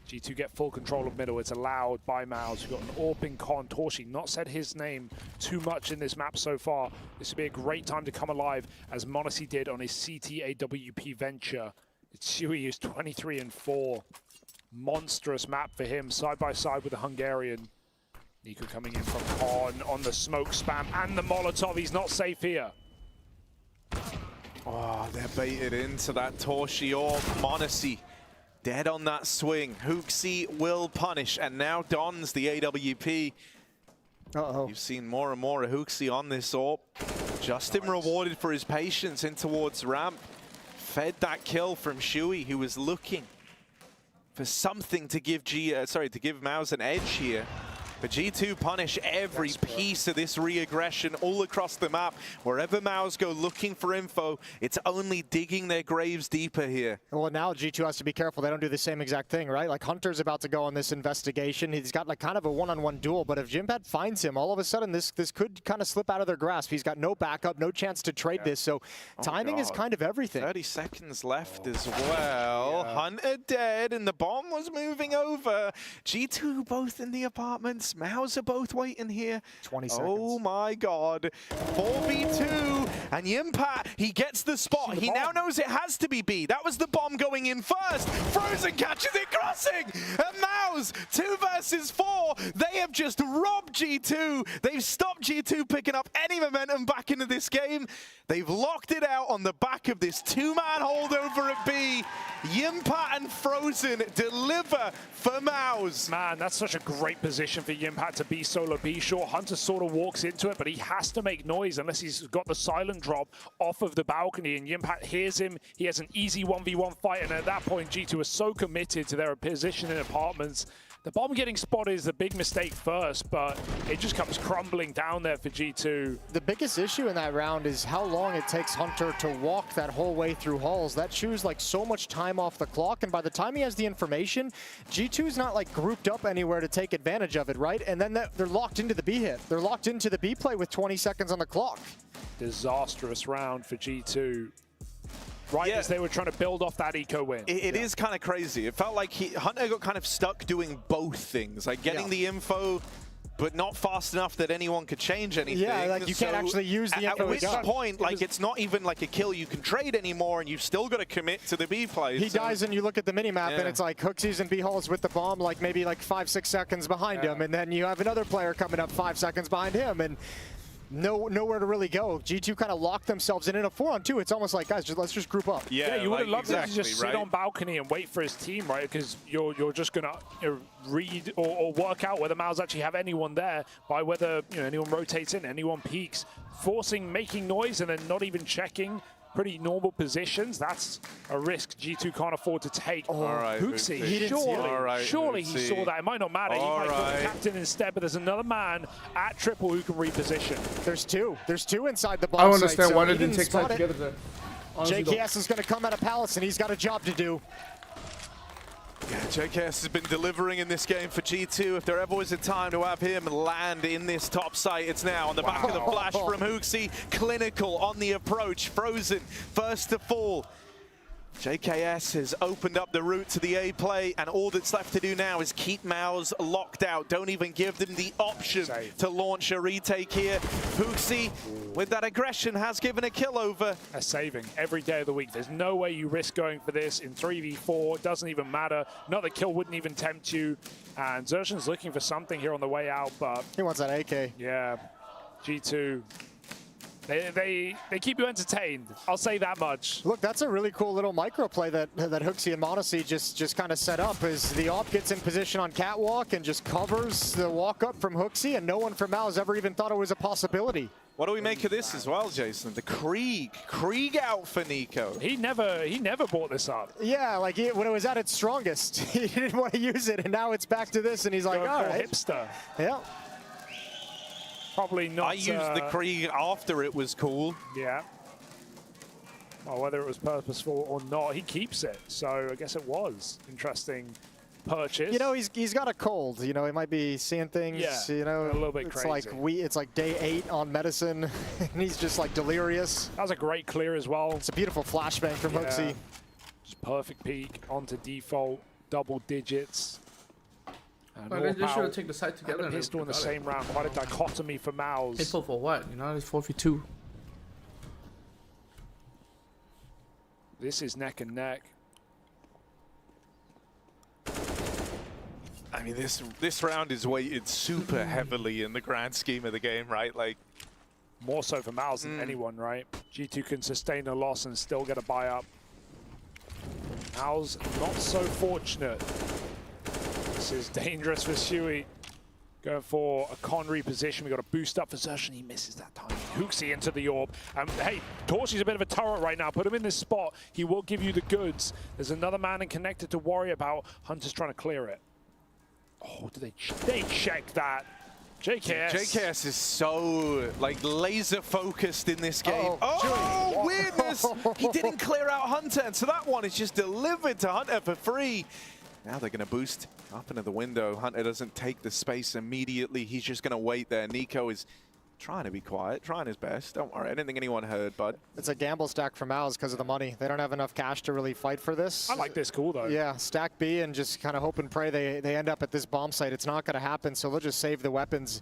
[SPEAKER 6] G2 get full control of middle. It's allowed by Mouse. We've got an AWP in Con. Torshi, not said his name too much in this map so far. This would be a great time to come alive, as m0NESY did on his CTAWP venture. It's Shui, who's 23-4. Monstrous map for him, side by side with the Hungarian. Nico coming in from Con on the smoke spam and the Molotov. He's not safe here.
[SPEAKER 2] Oh, they're baited into that Torshi AWP. m0NESY dead on that swing. HooXi will punish, and now dons the AWP. You've seen more and more of HooXi on this AWP. Justin rewarded for his patience in towards ramp. Fed that kill from Shui, who was looking for something to give Mouse an edge here. But G2 punish every piece of this re-aggression all across the map. Wherever Maus go looking for info, it's only digging their graves deeper here.
[SPEAKER 1] Well, now G2 has to be careful they don't do the same exact thing, right? Like, Hunter's about to go on this investigation. He's got like kind of a one-on-one duel, but if Jimpat finds him, all of a sudden this could kind of slip out of their grasp. He's got no backup, no chance to trade this, so timing is kind of everything.
[SPEAKER 2] 30 seconds left as well. Hunter dead, and the bomb was moving over. G2 both in the apartments. Mouse are both waiting here.
[SPEAKER 1] 20 seconds.
[SPEAKER 2] Oh my god. 4v2, and Yimpat, he gets the spot. He now knows it has to be B. That was the bomb going in first. Frozen catches it crossing, and Mouse, 2 versus 4. They have just robbed G2. They've stopped G2 picking up any momentum back into this game. They've locked it out on the back of this 2-man holdover at B. Yimpat and Frozen deliver for Mouse.
[SPEAKER 6] Man, that's such a great position for Yimpat to be solo B. Sure, Hunter sort of walks into it, but he has to make noise unless he's got the silent drop off of the balcony, and Yimpat hears him. He has an easy 1v1 fight, and at that point, G2 is so committed to their position in apartments. The bomb getting spotted is a big mistake first, but it just comes crumbling down there for G2.
[SPEAKER 1] The biggest issue in that round is how long it takes Hunter to walk that whole way through halls. That chews like so much time off the clock, and by the time he has the information, G2's not like grouped up anywhere to take advantage of it, right? And then they're locked into the B hit. They're locked into the B play with 20 seconds on the clock.
[SPEAKER 6] Disastrous round for G2. Right as they were trying to build off that eco win.
[SPEAKER 2] It is kind of crazy. It felt like Hunter got kind of stuck doing both things, like getting the info, but not fast enough that anyone could change anything.
[SPEAKER 1] Yeah, like you can't actually use the info.
[SPEAKER 2] At which point, like it's not even like a kill you can trade anymore, and you've still got to commit to the B play.
[SPEAKER 1] He dies, and you look at the minimap, and it's like HooXi's in B halls with the bomb, like maybe like 5-6 seconds behind him, and then you have another player coming up 5 seconds behind him, and nowhere to really go. G2 kind of locked themselves in a 4-on-2. It's almost like, guys, let's just group up.
[SPEAKER 6] Yeah, you would have loved him to just sit on balcony and wait for his team, right? Because you're just gonna read or work out whether Mouse actually have anyone there by whether anyone rotates in, anyone peeks, making noise, and then not even checking. pretty normal positions. That's a risk G2 can't afford to take. Oh,
[SPEAKER 2] all right,
[SPEAKER 6] Hooksy,
[SPEAKER 2] Hooksy.
[SPEAKER 6] surely he saw that. It might not matter. He might go the captain instead, but there's another man at triple who can reposition.
[SPEAKER 1] There's two. There's two inside the bomb
[SPEAKER 4] I don't understand
[SPEAKER 1] site,
[SPEAKER 4] why
[SPEAKER 1] so
[SPEAKER 4] they didn't take time together there.
[SPEAKER 1] JKS is going to come out of Palace, and he's got a job to do.
[SPEAKER 2] Yeah, JKS has been delivering in this game for G2. If there ever was a time to have him land in this top site, it's now. On the back of the flash from Hooksy, clinical on the approach, frozen, first to fall. JKS has opened up the route to the A play, and all that's left to do now is keep Mouse locked out. Don't even give them the option to launch a retake here. Hooksy, with that aggression, has given a kill over.
[SPEAKER 6] A saving every day of the week. There's no way you risk going for this in 3v4. It doesn't even matter. Another kill wouldn't even tempt you. And Zershan's looking for something here on the way out, but...
[SPEAKER 1] He wants that AK.
[SPEAKER 6] Yeah, G2... They keep you entertained. I'll say that much.
[SPEAKER 1] Look, that's a really cool little micro play that Hooksy and m0NESY just kind of set up. Is the AWP gets in position on catwalk and just covers the walk up from Hooksy, and no one from Mal's ever even thought it was a possibility.
[SPEAKER 2] What do we make of this as well, Jason? The Krieg out for Nico.
[SPEAKER 6] He never brought this up.
[SPEAKER 1] Yeah, like when it was at its strongest, he didn't want to use it, and now it's back to this, and he's like, all right,
[SPEAKER 6] hipster.
[SPEAKER 1] Yeah.
[SPEAKER 6] Probably not.
[SPEAKER 2] I used the Krieg after it was cool.
[SPEAKER 6] Yeah. Well, whether it was purposeful or not, he keeps it. So I guess it was interesting purchase.
[SPEAKER 1] You know, he's got a cold. You know, he might be seeing things.
[SPEAKER 6] Yeah,
[SPEAKER 1] you know,
[SPEAKER 6] a little bit
[SPEAKER 1] it's
[SPEAKER 6] crazy.
[SPEAKER 1] It's like day 8 on medicine, and he's just like delirious.
[SPEAKER 6] That was a great clear as well.
[SPEAKER 1] It's a beautiful flashbang from Hooksy.
[SPEAKER 6] Just perfect peek onto default, double digits.
[SPEAKER 4] Well, they should have taken the side together.
[SPEAKER 6] And a pistol in the same round. Quite a dichotomy for Mouse.
[SPEAKER 4] Pistol for what? You know, it's 4v2.
[SPEAKER 6] This is neck and neck.
[SPEAKER 2] I mean, this round is weighted super heavily in the grand scheme of the game, right? Like,
[SPEAKER 6] more so for Mouse than anyone, right? G2 can sustain a loss and still get a buy up. Mouse not so fortunate. This is dangerous for Shuey. Going for a con reposition. We got a boost up for Zershan. He misses that time. Hooksy into the orb. Hey, Torchy's a bit of a turret right now. Put him in this spot. He will give you the goods. There's another man and connected to worry about. Hunter's trying to clear it. Oh, did they check that?
[SPEAKER 2] JKS is so like laser focused in this game. Oh, weirdness! He didn't clear out Hunter, and so that one is just delivered to Hunter for free. Now they're going to boost up into the window. Hunter doesn't take the space immediately. He's just going to wait there. Nico is trying to be quiet, trying his best. Don't worry, I didn't think anyone heard, bud.
[SPEAKER 1] It's a gamble stack for Mouse because of the money. They don't have enough cash to really fight for this.
[SPEAKER 6] I like this call, though.
[SPEAKER 1] Yeah, stack B and just kind of hope and pray they end up at this bomb site. It's not going to happen, so they'll just save the weapons.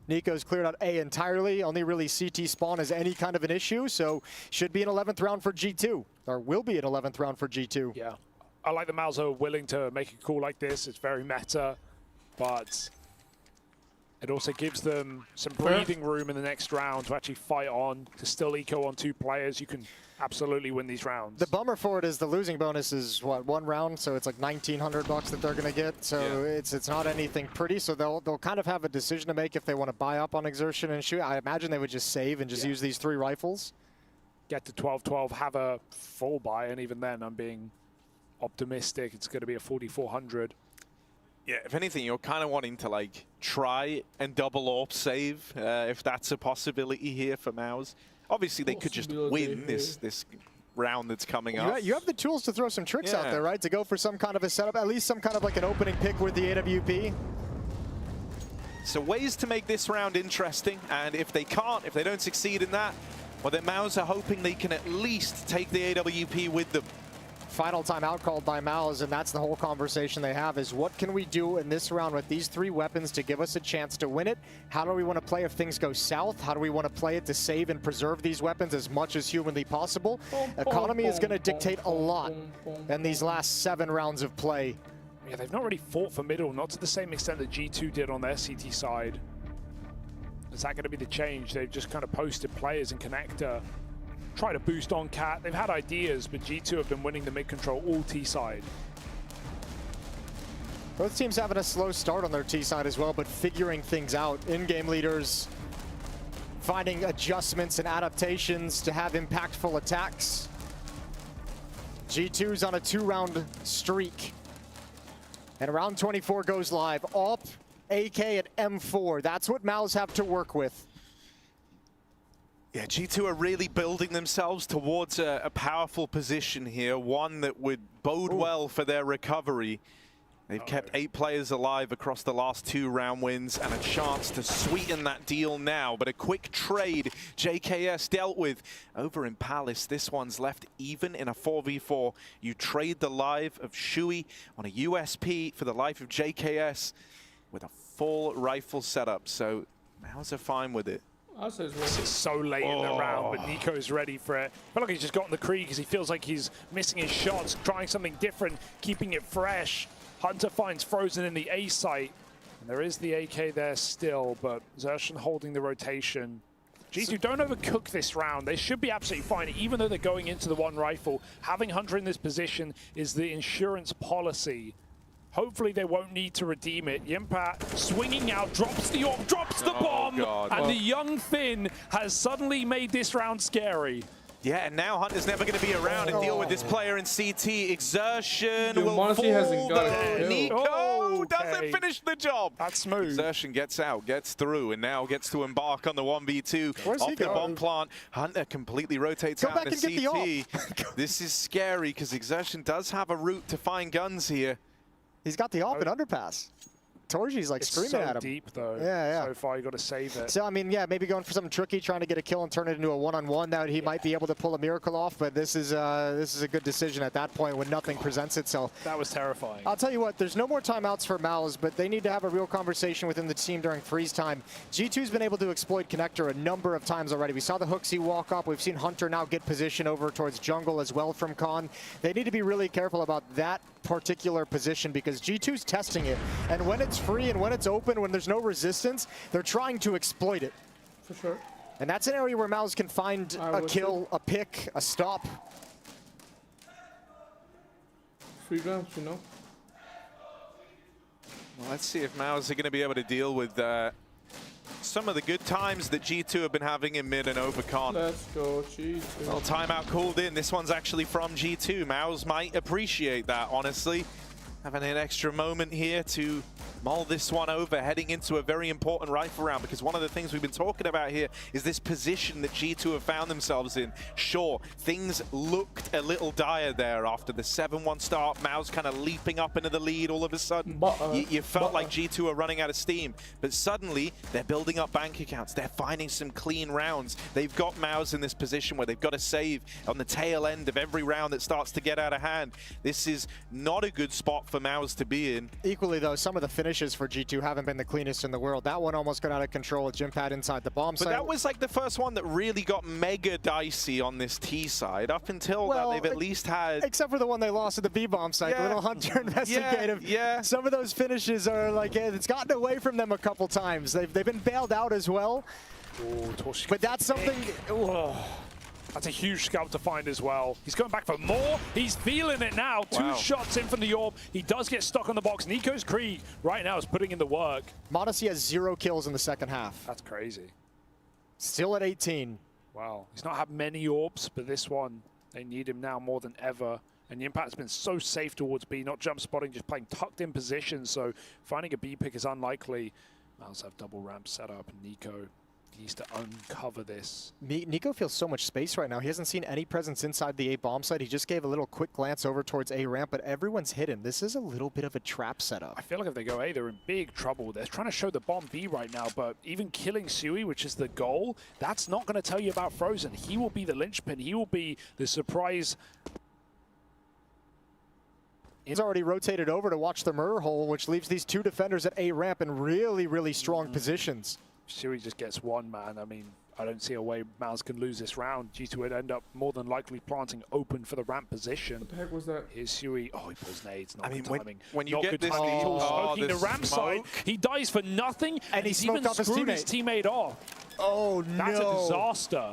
[SPEAKER 1] Nico's cleared out A entirely. Only really CT spawn is any kind of an issue, so should be an 11th round for G2. Or will be an 11th round for G2.
[SPEAKER 6] Yeah. I like the Mouse are willing to make a call like this. It's very meta, but it also gives them some breathing room in the next round to actually fight on, to still eco on 2 players. You can absolutely win these rounds.
[SPEAKER 1] The bummer for it is the losing bonus is, what, 1 round? So it's like $1,900 that they're going to get. So it's not anything pretty. So they'll kind of have a decision to make if they want to buy up on exertion and shoot. I imagine they would just save and just use these 3 rifles.
[SPEAKER 6] Get to 12-12, have a full buy, and even then I'm being optimistic. It's going to be a 4,400.
[SPEAKER 2] Yeah, if anything, you're kind of wanting to like try and double AWP save if that's a possibility here for Mouse. Obviously, they could just win this round that's coming up.
[SPEAKER 1] You have the tools to throw some tricks out there, right? To go for some kind of a setup, at least some kind of like an opening pick with the AWP.
[SPEAKER 2] So ways to make this round interesting, and if they can't, if they don't succeed in that, well, then Mouse are hoping they can at least take the AWP with them.
[SPEAKER 1] Final timeout called by Mouse, and that's the whole conversation they have is what can we do in this round with these 3 weapons to give us a chance to win it? How do we want to play if things go south? How do we want to play it to save and preserve these weapons as much as humanly possible? Economy is going to dictate a lot in these last 7 rounds of play.
[SPEAKER 6] Yeah, they've not really fought for middle, not to the same extent that G2 did on their CT side. Is that going to be the change? They've just kind of posted players in connector. Try to boost on Cat. They've had ideas, but G2 have been winning the mid control all T side.
[SPEAKER 1] Both teams having a slow start on their T side as well, but figuring things out. In-game leaders finding adjustments and adaptations to have impactful attacks. G2's on a 2-round streak. And round 24 goes live. AWP, AK, and M4. That's what Maus have to work with.
[SPEAKER 2] Yeah, G2 are really building themselves towards a powerful position here, one that would bode well for their recovery. They've kept 8 players alive across the last 2 round wins and a chance to sweeten that deal now. But a quick trade JKS dealt with over in Palace. This one's left even in a 4v4. You trade the life of Shui on a USP for the life of JKS with a full rifle setup. So Maus are fine with it.
[SPEAKER 6] This is so late in the round, but Nico's ready for it. I feel like he's just gotten the Krieg because he feels like he's missing his shots, trying something different, keeping it fresh. Hunter finds Frozen in the A site, and there is the AK there still, but Xerxon holding the rotation. G2 don't overcook this round. They should be absolutely fine, even though they're going into the 1 rifle. Having Hunter in this position is the insurance policy. Hopefully they won't need to redeem it. Yimpat swinging out, drops the AWP, drops the bomb, and the young Finn has suddenly made this round scary.
[SPEAKER 2] Yeah, and now Hunter's never going to be around to deal with this player in CT. Exertion will
[SPEAKER 4] Monty hasn't got
[SPEAKER 2] fall.
[SPEAKER 4] it.
[SPEAKER 2] Nico doesn't finish the job.
[SPEAKER 6] That's smooth.
[SPEAKER 2] Exertion gets out, gets through, and now gets to embark on the 1v2 off the bomb plant. Hunter completely rotates out into CT. This is scary because Exertion does have a route to find guns here.
[SPEAKER 1] He's got the AWP and underpass. Torji's like screaming at him.
[SPEAKER 6] It's so deep though.
[SPEAKER 1] Yeah.
[SPEAKER 6] So far you got to save it.
[SPEAKER 1] So I mean, yeah, maybe going for something tricky, trying to get a kill and turn it into a one-on-one. That he might be able to pull a miracle off. But this is a good decision at that point when nothing presents itself.
[SPEAKER 6] That was terrifying.
[SPEAKER 1] I'll tell you what, there's no more timeouts for Maus, but they need to have a real conversation within the team during freeze time. G2's been able to exploit Connector a number of times already. We saw the Hooksy walk up. We've seen Hunter now get position over towards jungle as well from Khan. They need to be really careful about that particular position because G2's testing it. And when it's free and when it's open, when there's no resistance, they're trying to exploit it.
[SPEAKER 4] For sure.
[SPEAKER 1] And that's an area where Maus can find a kill, a pick, a stop.
[SPEAKER 4] 3 rounds, you know.
[SPEAKER 2] Well, let's see if Maus are going to be able to deal with some of the good times that G2 have been having in mid and over Con.
[SPEAKER 4] Let's go, G2.
[SPEAKER 2] Well, timeout called in. This one's actually from G2. Maus might appreciate that, honestly. Having an extra moment here to mull this one over, heading into a very important rifle round, because one of the things we've been talking about here is this position that G2 have found themselves in. Sure, things looked a little dire there after the 7-1 start. Maus kind of leaping up into the lead all of a sudden. You felt like G2 are running out of steam, but suddenly they're building up bank accounts. They're finding some clean rounds. They've got Maus in this position where they've got to save on the tail end of every round that starts to get out of hand. This is not a good spot for Maus to be in.
[SPEAKER 1] Equally though, some of the finishes for G2 haven't been the cleanest in the world. That one almost got out of control with Jimpad inside the bomb site.
[SPEAKER 2] But that was like the first one that really got mega dicey on this T side. Up until that, they've at least had...
[SPEAKER 1] Except for the one they lost at the B bomb site, the little Hunter investigative.
[SPEAKER 2] Yeah.
[SPEAKER 1] Some of those finishes are like, it's gotten away from them a couple times. They've been bailed out as well. But that's something...
[SPEAKER 6] That's a huge scalp to find as well. He's going back for more. He's feeling it now. Two shots in from the AWP. He does get stuck on the box. Nico's Krieg right now is putting in the work.
[SPEAKER 1] Modesty has 0 kills in the second half.
[SPEAKER 6] That's crazy.
[SPEAKER 1] Still at 18.
[SPEAKER 6] Wow. He's not had many AWPs, but this one, they need him now more than ever. And the impact's been so safe towards B, not jump spotting, just playing tucked in position. So finding a B pick is unlikely. Mouse have double ramp set up, and Nico needs to uncover this.
[SPEAKER 1] Nico feels so much space right now. He hasn't seen any presence inside the A bomb site. He just gave a little quick glance over towards A ramp, but everyone's hidden. This is a little bit of a trap setup.
[SPEAKER 6] I feel like if they go A, they're in big trouble. They're trying to show the bomb B right now, but even killing Sui, which is the goal, that's not going to tell you about Frozen. He will be the linchpin. He will be the surprise.
[SPEAKER 1] He's already rotated over to watch the mirror hole, which leaves these 2 defenders at A ramp in really, really strong positions.
[SPEAKER 6] Sui just gets one man. I mean, I don't see a way Maus can lose this round. G2 would end up more than likely planting open for the ramp position.
[SPEAKER 4] What the heck was that?
[SPEAKER 6] Here's Sui. Oh, he pulls nades. Not good timing.
[SPEAKER 2] When you
[SPEAKER 6] not
[SPEAKER 2] get
[SPEAKER 6] good
[SPEAKER 2] this
[SPEAKER 6] timing at all. Smoking the
[SPEAKER 2] this
[SPEAKER 6] ramp side. He dies for nothing, and he's even screwed his teammate off.
[SPEAKER 1] Oh, no.
[SPEAKER 6] That's a disaster.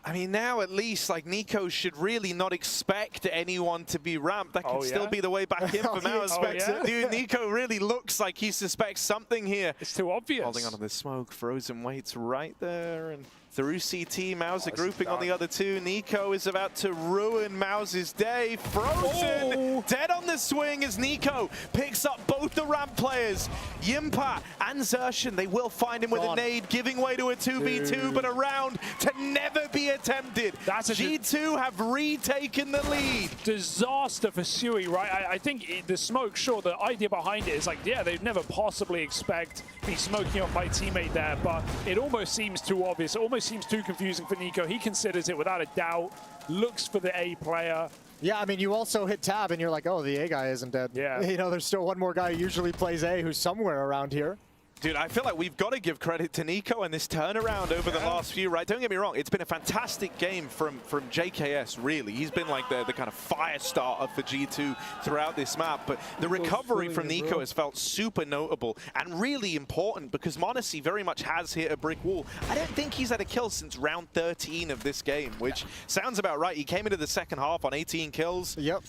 [SPEAKER 2] I mean, now at least, like, Nico should really not expect anyone to be ramped. That can still be the way back in for Mouse. Dude, Nico really looks like he suspects something here.
[SPEAKER 6] It's too obvious.
[SPEAKER 2] Holding on to the smoke, frozen waits right there, and through CT, Mouse are grouping on the other two. Nico is about to ruin Mouse's day. Frozen, dead on the swing as Nico picks up both the ramp players. Yimpa and Zershan, they will find him with a nade, giving way to a 2v2, but a round to never be attempted. G2 have retaken the lead.
[SPEAKER 6] Disaster for Sui, right? I think the smoke, sure, the idea behind it is like, yeah, they'd never possibly expect me smoking off my teammate there, but it almost seems too obvious. It almost seems too confusing for Nico. He considers it without a doubt, looks for the A player.
[SPEAKER 1] Yeah, I mean, you also hit tab and you're like, oh, the A guy isn't dead.
[SPEAKER 6] Yeah.
[SPEAKER 1] You know, there's still one more guy who usually plays A who's somewhere around here.
[SPEAKER 2] Dude, I feel like we've got to give credit to Nico and this turnaround over the last few, right? Don't get me wrong, it's been a fantastic game from JKS, really. He's been like the kind of fire starter for G2 throughout this map, but the recovery from Nico has felt super notable and really important because m0NESY very much has hit a brick wall. I don't think he's had a kill since round 13 of this game, which sounds about right. He came into the second half on 18 kills.
[SPEAKER 1] Yep,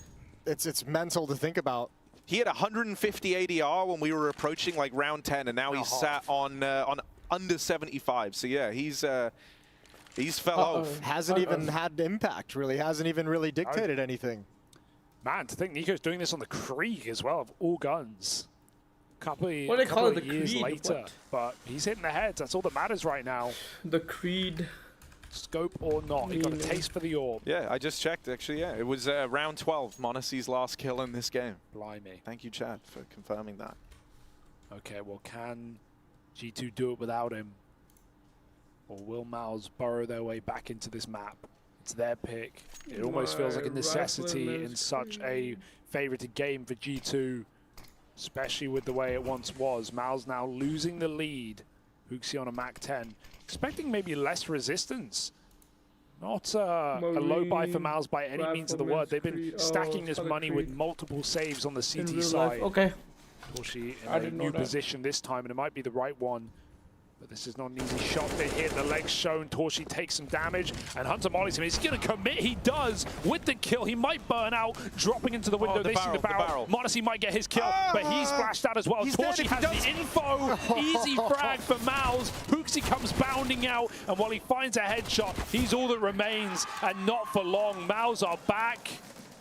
[SPEAKER 1] it's mental to think about.
[SPEAKER 2] He had 150 ADR when we were approaching like round 10, and now he's sat on under 75. So yeah, he's fell off.
[SPEAKER 1] Hasn't even had impact, really. Hasn't even really dictated anything.
[SPEAKER 6] Man, to think Nico's doing this on the Krieg as well, of all guns. Couple
[SPEAKER 4] What do they call it,
[SPEAKER 6] of
[SPEAKER 4] the
[SPEAKER 6] years
[SPEAKER 4] Creed?
[SPEAKER 6] later, but he's hitting the heads. That's all that matters right now.
[SPEAKER 4] The Creed.
[SPEAKER 6] Scope or not, he got a taste for the orb.
[SPEAKER 2] Yeah, I just checked, actually, yeah. It was round 12, m0NESY's last kill in this game.
[SPEAKER 6] Blimey.
[SPEAKER 2] Thank you, Chad, for confirming that.
[SPEAKER 6] Okay, well, can G2 do it without him? Or will Mouse burrow their way back into this map? It's their pick. It almost feels like a necessity in such a favorited game for G2, especially with the way it once was. Mouse now losing the lead. HooXi on a Mac 10. Expecting maybe less resistance. Not a low buy for Mouse by any means of the word. They've been stacking this money with multiple saves on the CT side.
[SPEAKER 4] Okay.
[SPEAKER 6] Torshi in a new position this time, and it might be the right one. But this is not an easy shot. They hit the legs shown. Torshi takes some damage, and Hunter mollies him. He's going to commit. He does with the kill. He might burn out, dropping into the window. They see the barrel. m0NESY might get his kill, but he's flashed out as well. Torshi has the info. Easy frag for Mouse. HooXi comes bounding out, and while he finds a headshot, he's all that remains, and not for long. Mouse are back.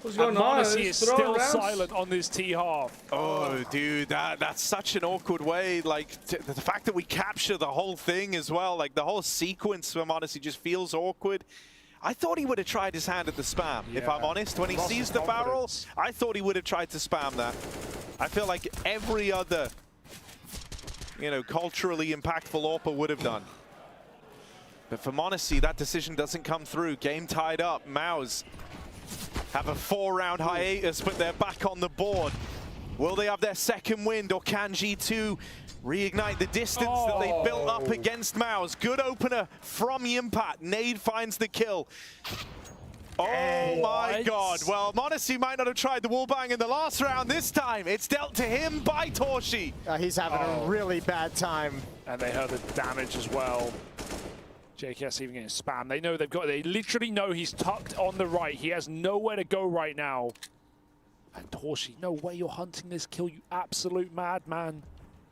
[SPEAKER 4] What's going
[SPEAKER 6] on?
[SPEAKER 4] on?
[SPEAKER 6] m0NESY is still silent on this T-half.
[SPEAKER 2] Oh, dude, that's such an awkward way. Like, the fact that we capture the whole thing as well, like the whole sequence for m0NESY just feels awkward. I thought he would have tried his hand at the spam, if I'm honest. When he sees the barrel, I thought he would have tried to spam that. I feel like every other, you know, culturally impactful AWPer would have done. But for m0NESY, that decision doesn't come through. Game tied up. Mouse have a 4-round hiatus, but they're back on the board. Will they have their second wind, or can G2 reignite the distance that they built up against Mouse? Good opener from Yimpat. Nade finds the kill. Oh my god. Well, m0NESY might not have tried the wallbang in the last round. This time, it's dealt to him by Torshi.
[SPEAKER 1] He's having a really bad time.
[SPEAKER 6] And they heard the damage as well. JKS even getting spam. They know they literally know he's tucked on the right. He has nowhere to go right now. And Torshi, no way you're hunting this kill, you absolute madman.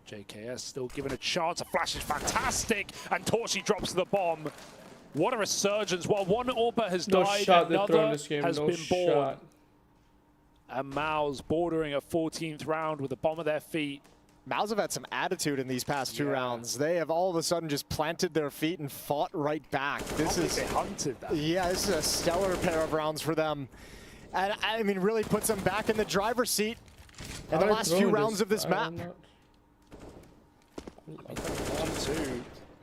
[SPEAKER 6] JKS still given a chance. A flash is fantastic, and Torshi drops the bomb. What a resurgence. While one AWPer has died, another has been born. And Mouse bordering a 14th round with a bomb at their feet.
[SPEAKER 1] Mouse have had some attitude in these past two rounds. They have all of a sudden just planted their feet and fought right back. This is
[SPEAKER 6] they hunted that.
[SPEAKER 1] Yeah, this is a stellar pair of rounds for them. And I mean, really puts them back in the driver's seat in the last few rounds of this map.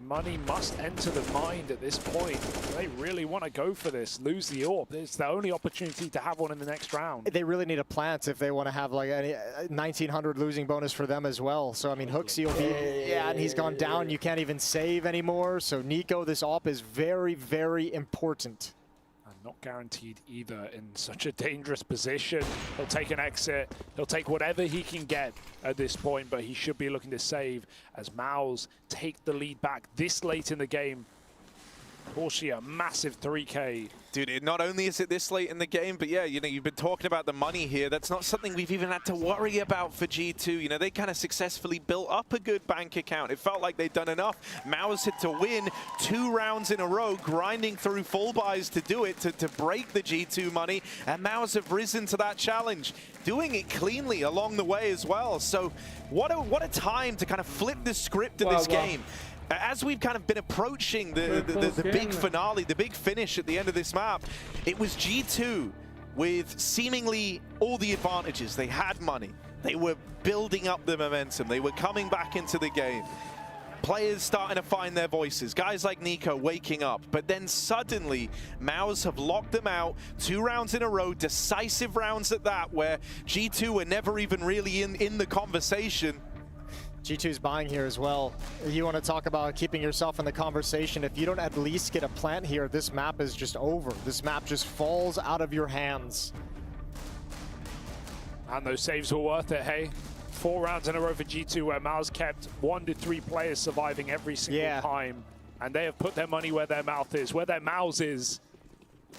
[SPEAKER 6] Money must enter the mind at this point. They really want to go for this, lose the AWP. It's the only opportunity to have one in the next round.
[SPEAKER 1] They really need a plant if they want to have like a 1900 losing bonus for them as well. So I mean, HooXi will be, and he's gone down. You can't even save anymore. So Nico, this AWP is very, very important.
[SPEAKER 6] Not guaranteed either in such a dangerous position. He'll take an exit. He'll take whatever he can get at this point, but he should be looking to save as Mouse take the lead back this late in the game. Torshi, a massive 3K.
[SPEAKER 2] Dude, not only is it this late in the game, but yeah, you know, you've been talking about the money here. That's not something we've even had to worry about for G2. You know, they kind of successfully built up a good bank account. It felt like they'd done enough. Mao's had to win 2 rounds in a row, grinding through full buys to do it, to break the G2 money. And Mao's have risen to that challenge, doing it cleanly along the way as well. So what a time to kind of flip the script of this game. As we've kind of been approaching the big finale, the big finish at the end of this map, it was G2 with seemingly all the advantages. They had money. They were building up the momentum. They were coming back into the game. Players starting to find their voices. Guys like Nico waking up. But then suddenly, Mao's have locked them out. 2 rounds in a row, decisive rounds at that, where G2 were never even really in the conversation.
[SPEAKER 1] G2's buying here as well. You want to talk about keeping yourself in the conversation. If you don't at least get a plant here, this map is just over. This map just falls out of your hands.
[SPEAKER 6] And those saves were worth it, hey? 4 rounds in a row for G2 where Mao's kept 1 to 3 players surviving every single time. And they have put their money where their mouth is, where their mouths is.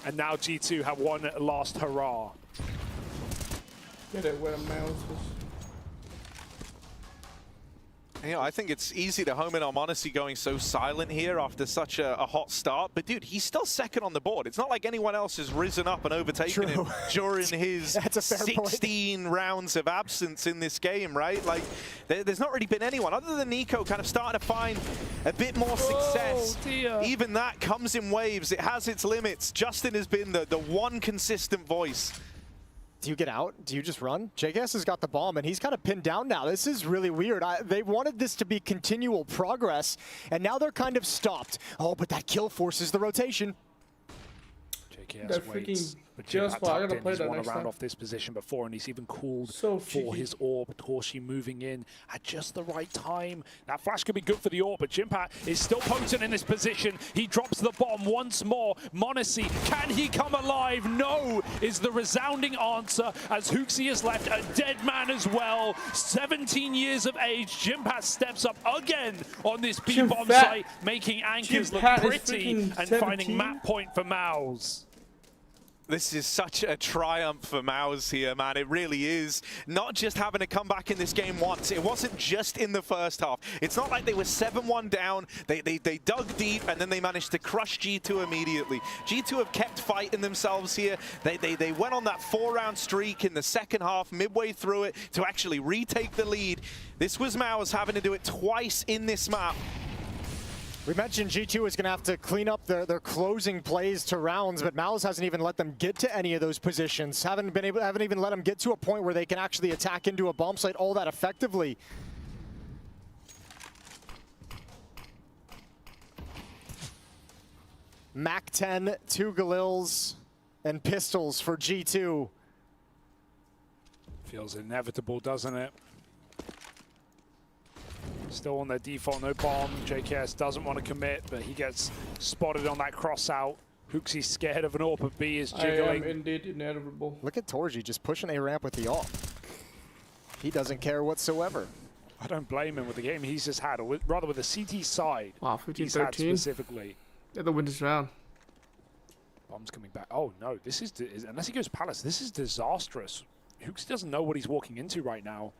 [SPEAKER 6] And now G2 have one last hurrah.
[SPEAKER 4] Get it where the mouths is.
[SPEAKER 2] You know, I think it's easy to home in on Monacy going so silent here after such a hot start. But, dude, he's still second on the board. It's not like anyone else has risen up and overtaken him during his 16 rounds of absence in this game, right? Like, there's not really been anyone other than Nico kind of starting to find a bit more success. Even that comes in waves. It has its limits. Justin has been the one consistent voice.
[SPEAKER 1] Do you get out? Do you just run? JKS has got the bomb, and he's kind of pinned down now. This is really weird. They wanted this to be continual progress, and now they're kind of stopped. Oh, but that kill forces the rotation.
[SPEAKER 6] JKS waits. But Jimpat tucked in. He's won a round off this position before, and he's even called for his orb. Torshi moving in at just the right time. That flash could be good for the orb, but Jimpat is still potent in this position. He drops the bomb once more. Monacy, can he come alive? No, is the resounding answer, as Huxi has left a dead man as well. 17 years of age. Jimpat steps up again on this B-bomb site, making anchors look pretty and finding map point for Mao's.
[SPEAKER 2] This is such a triumph for Mao's here, man. It really is. Not just having to come back in this game once. It wasn't just in the first half. It's not like they were 7-1 down. They dug deep, and then they managed to crush G2 immediately. G2 have kept fighting themselves here. They went on that 4-round streak in the second half, midway through it, to actually retake the lead. This was Mao's having to do it twice in this map.
[SPEAKER 1] We mentioned G2 is going to have to clean up their closing plays to rounds, but Mao's hasn't even let them get to any of those positions. Haven't even let them get to a point where they can actually attack into a bomb site all that effectively. Mac 10, 2 Galils, and pistols for G2.
[SPEAKER 6] Feels inevitable, doesn't it? Still on their default, no bomb. JKS doesn't want to commit, but he gets spotted on that cross out. Huxi's scared of an AWP, but B is jiggling.
[SPEAKER 4] I am indeed inevitable.
[SPEAKER 1] Look at Torji just pushing A ramp with the AWP. He doesn't care whatsoever.
[SPEAKER 6] I don't blame him with the game he's just had, or rather with the CT side.
[SPEAKER 4] Wow, 15-13
[SPEAKER 6] specifically.
[SPEAKER 4] Yeah, the win this round.
[SPEAKER 6] Bomb's coming back. Oh no, this is unless he goes Palace, this is disastrous. Huxi doesn't know what he's walking into right now.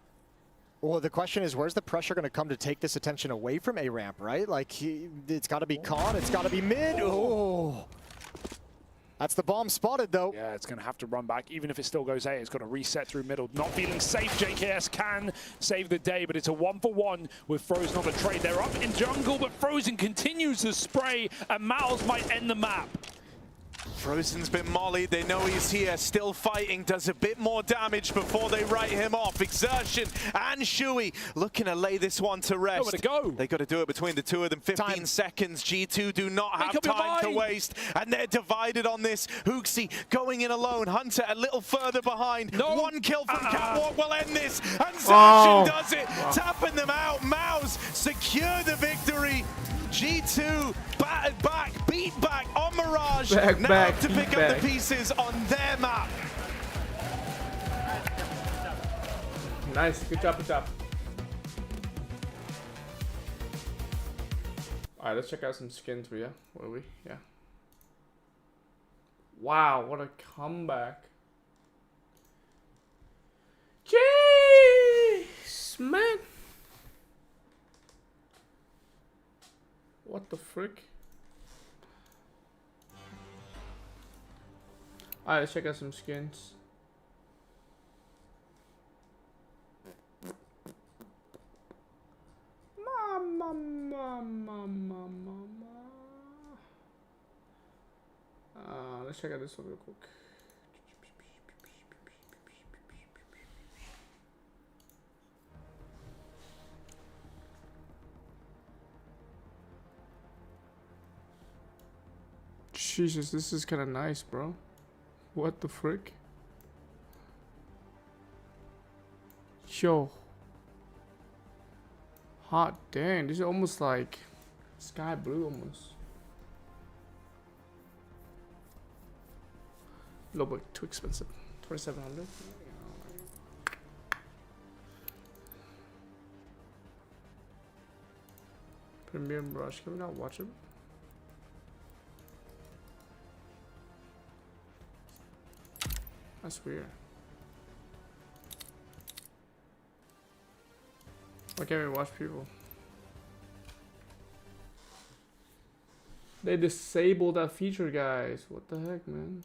[SPEAKER 1] Well, the question is, where's the pressure going to come to take this attention away from A-Ramp, right? Like, it's got to be con, it's got to be mid. Oh, that's the bomb spotted, though.
[SPEAKER 6] Yeah, it's going to have to run back. Even if it still goes A, it's got to reset through middle. Not feeling safe. JKS can save the day, but it's a 1-for-1 with Frozen on the trade. They're up in jungle, but Frozen continues to spray, and Miles might end the map.
[SPEAKER 2] Frozen's been mollied, they know he's here, still fighting, does a bit more damage before they write him off. Exertion and Shui looking to lay this one to rest.
[SPEAKER 6] Nowhere to go.
[SPEAKER 2] They got to do it between the two of them. 15 seconds. G2 do not have time to waste, and they're divided on this. Huxi going in alone. Hunter a little further behind. No. One kill from Catwalk will end this, and Zarshin does it, tapping them out. Mao's secure the victory. G2 battered back, beat back on Mirage. Now have to pick up the pieces on their map.
[SPEAKER 4] Nice, good job, good job. Alright, let's check out some skins for you. Where are we? Yeah. Wow, what a comeback. Jeez, man. What the frick? Alright, let's check out some skins. Let's check out this one real quick. Jesus, this is kind of nice, bro. What the frick? Yo. Hot dang, this is almost like sky blue almost. A little bit too expensive. 2,700. Premium Rush, can we not watch it? That's weird. Why can't we watch people? They disabled that feature, guys. What the heck, man?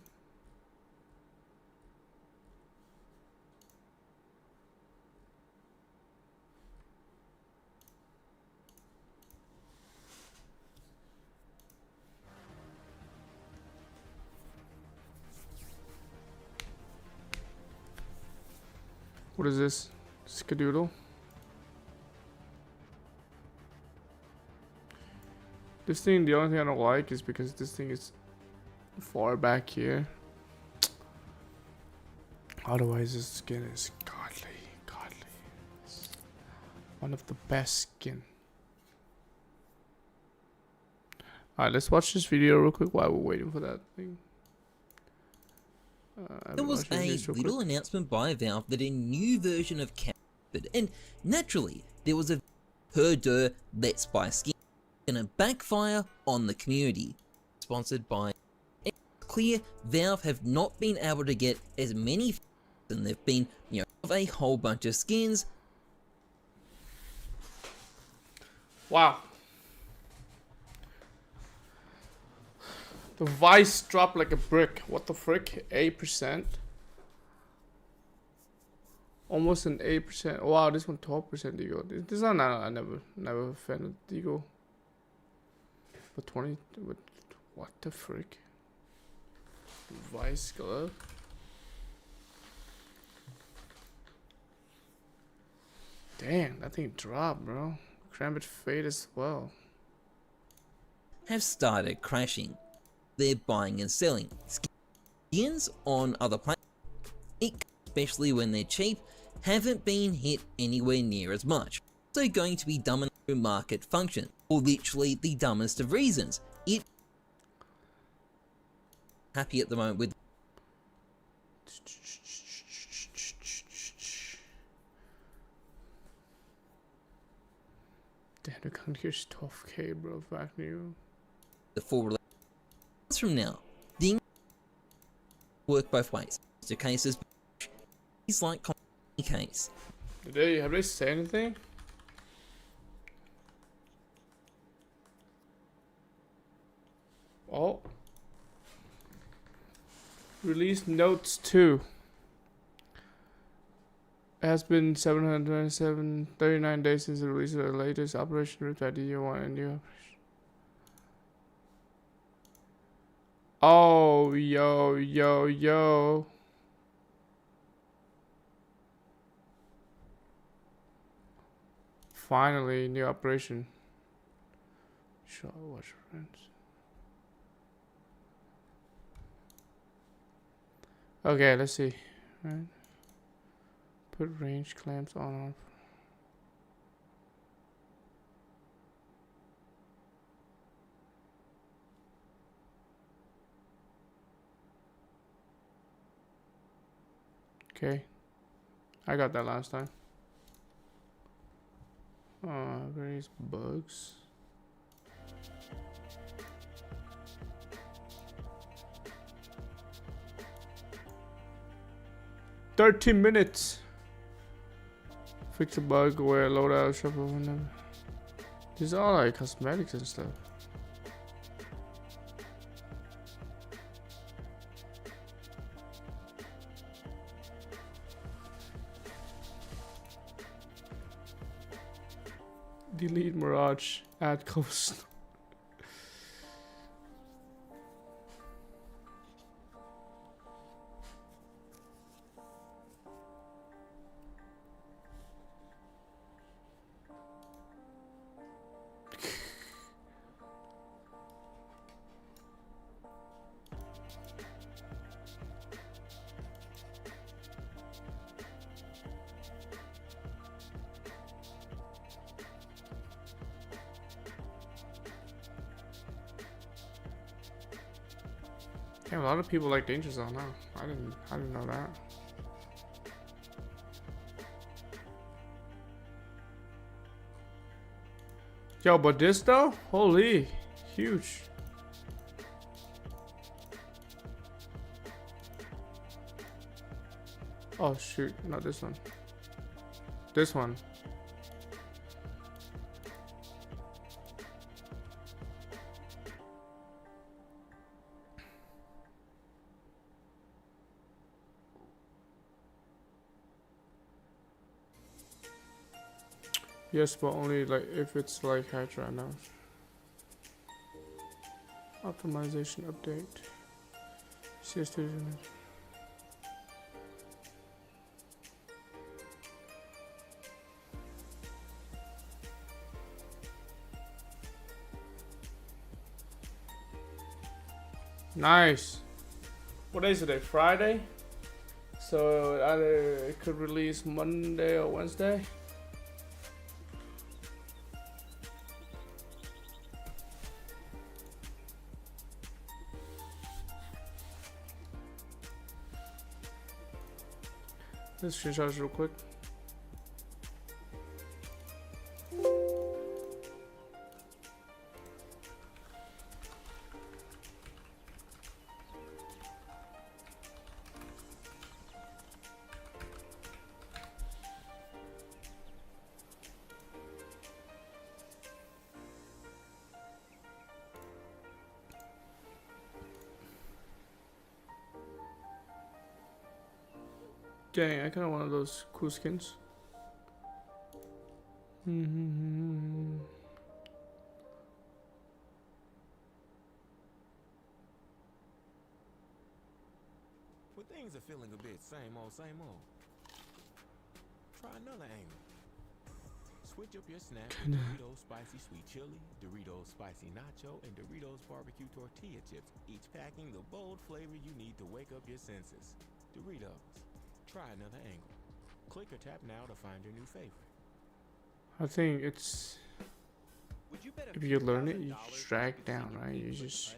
[SPEAKER 4] What is this? Skadoodle? This thing, the only thing I don't like is because this thing is far back here. Otherwise, this skin is godly, godly. It's one of the best skin. Alright, let's watch this video real quick while we're waiting for that thing.
[SPEAKER 7] There was a little announcement by Valve that a new version of Captured, and naturally, there was a per Let's Buy skin gonna backfire on the community. Sponsored by, it's clear Valve have not been able to get as many and they've been, you know, of a whole bunch of skins.
[SPEAKER 4] Wow. The Vice dropped like a brick. What the frick? 8%? Almost an 8%. Wow, this one 12% Deagle. This is not, I never fan of Deagle. But 20, but what the frick? Vice glove? Damn, that thing dropped, bro. Cramage Fade as well.
[SPEAKER 7] Have started crashing. They're buying and selling skins on other platforms, especially when they're cheap, haven't been hit anywhere near as much. So going to be dumb enough market function, or literally the dumbest of reasons. It happy at the moment with
[SPEAKER 4] damn, the count here's 12k, bro. Back new.
[SPEAKER 7] The full release from now. The work both ways. So cases is like case.
[SPEAKER 4] Have they said anything? Oh. Release notes 2. It has been 39 days since the release of the latest Operation Riptide Year 1 and new operation. Oh, yo. Finally, new operation. Show watch friends. Okay, let's see. Right. Put range clamps on. Okay, I got that last time. Various bugs. 13 minutes. Fix a bug where loadout shuffle window. These are all like cosmetics and stuff. Delete Mirage, add Coast. Yeah, a lot of people like Danger Zone, huh? I didn't know that. Yo, but this though, holy, huge. Oh shoot, not this one. This one. Yes, but only like if it's like hatch right now. Optimization update. CS2. Nice. What day is today? Friday? So either it could release Monday or Wednesday. Let's screenshot real quick. Dang, I kind of want those cool skins. When
[SPEAKER 10] things are feeling a bit same old, try another angle. Switch up your snack with Doritos Spicy Sweet Chili, Doritos Spicy Nacho, and Doritos Barbecue Tortilla Chips, each packing the bold flavor you need to wake up your senses. Doritos. Try another angle. Click or tap now to find your new favorite.
[SPEAKER 4] I think it's... If you learn it, you just drag down, right? You just...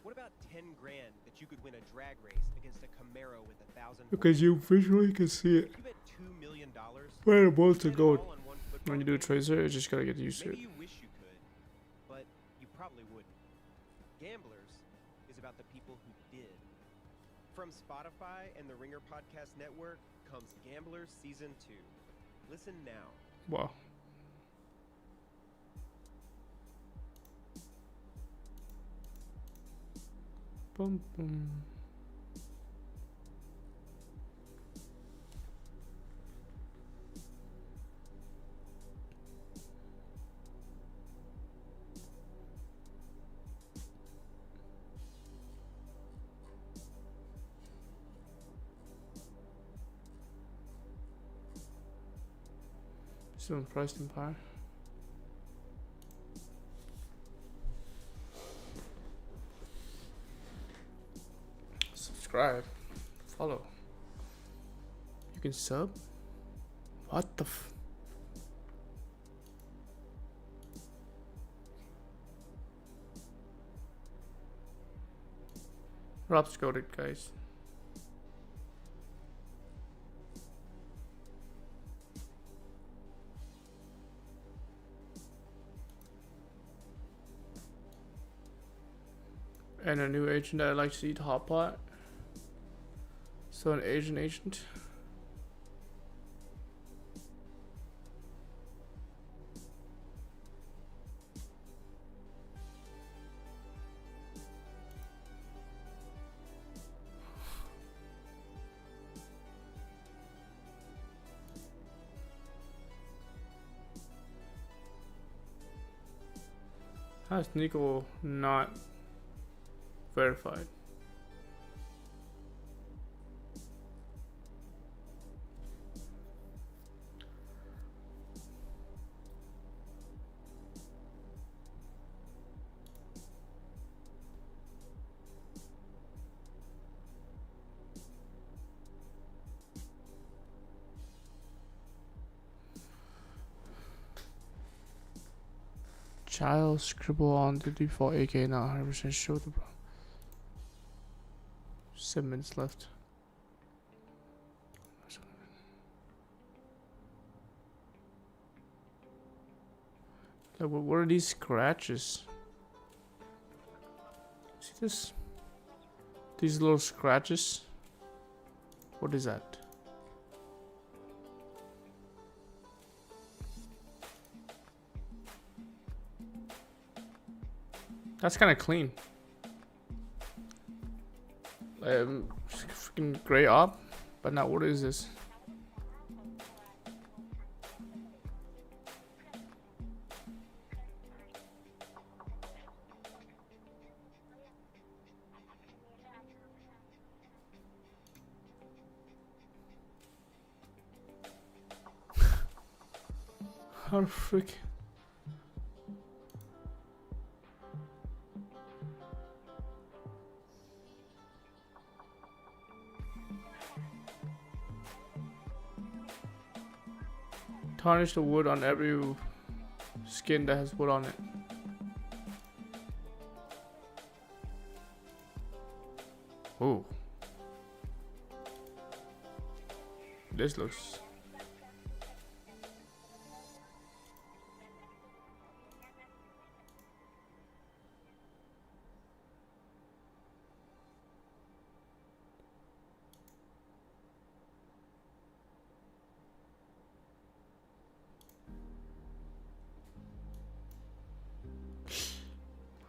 [SPEAKER 11] What about 10 grand that you could win a drag race against a Camaro with 1,000?
[SPEAKER 4] Because you visually can see it.
[SPEAKER 11] You bet $2 million.
[SPEAKER 4] Where the balls to go. When you do a tracer, you just gotta get used to it.
[SPEAKER 11] Maybe you wish you could, but you probably wouldn't. Gamblers is about the people who did. From Spotify and the Ringer Podcast Network comes Gamblers Season 2. Listen now.
[SPEAKER 4] Wow. Boom, boom. Still priced Empire. Subscribe. Follow. You can sub? What the f... Rob's got it, guys. And a new agent that I like to eat hot pot. So an Asian agent. How is Nico not verified? Child scribble on the default AK, not 100% sure. 7 minutes left. Like, what are these scratches? See this? These little scratches? What is that? That's kind of clean. Freaking gray op, but now what is this? How the frick? Tarnish the wood on every skin that has wood on it. Ooh. This looks...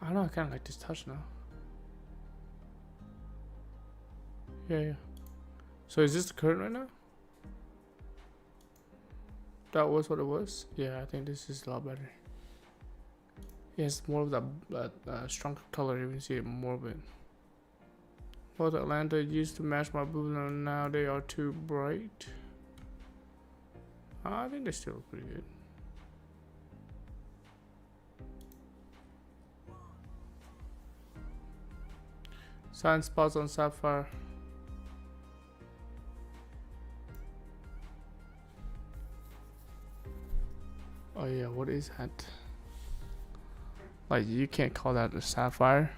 [SPEAKER 4] I don't know, I kind of like this touch now. Yeah. So is this the current right now? That was what it was? Yeah, I think this is a lot better. Yes, more of that strong color, you can see it more of it. Both Atlanta used to match my boots and now they are too bright. I think they still look pretty good. Sign spots on Sapphire. Oh yeah, what is that? Like, you can't call that a Sapphire.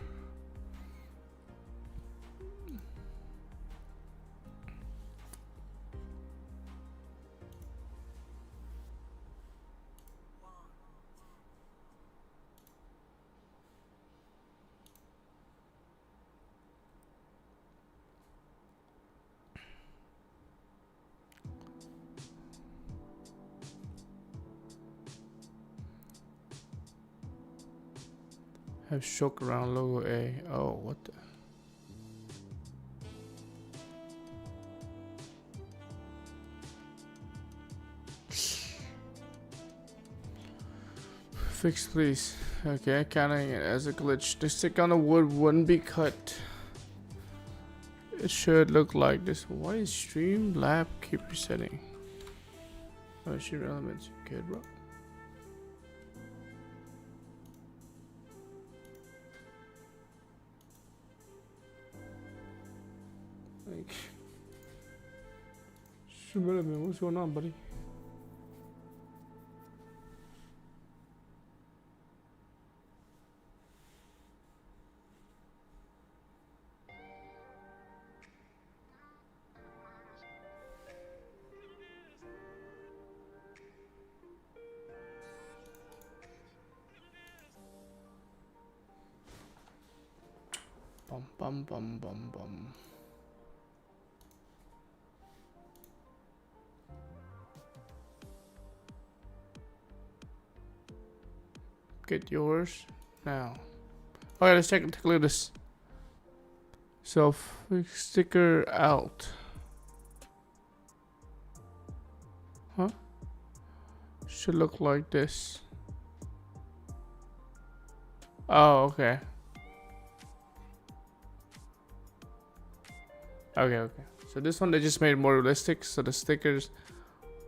[SPEAKER 4] Have shook around logo A. Oh, what the? Fix please. Okay, counting it as a glitch. The stick on the wood wouldn't be cut. It should look like this. Why is Streamlab keep resetting? Oh, sheet elements. Good, bro. Like, what's going on, buddy? Bum bum bum bum bum. Get yours now. Okay, let's take a look at this. So, sticker out. Huh? Should look like this. Oh, okay. Okay. So this one they just made it more realistic. So the stickers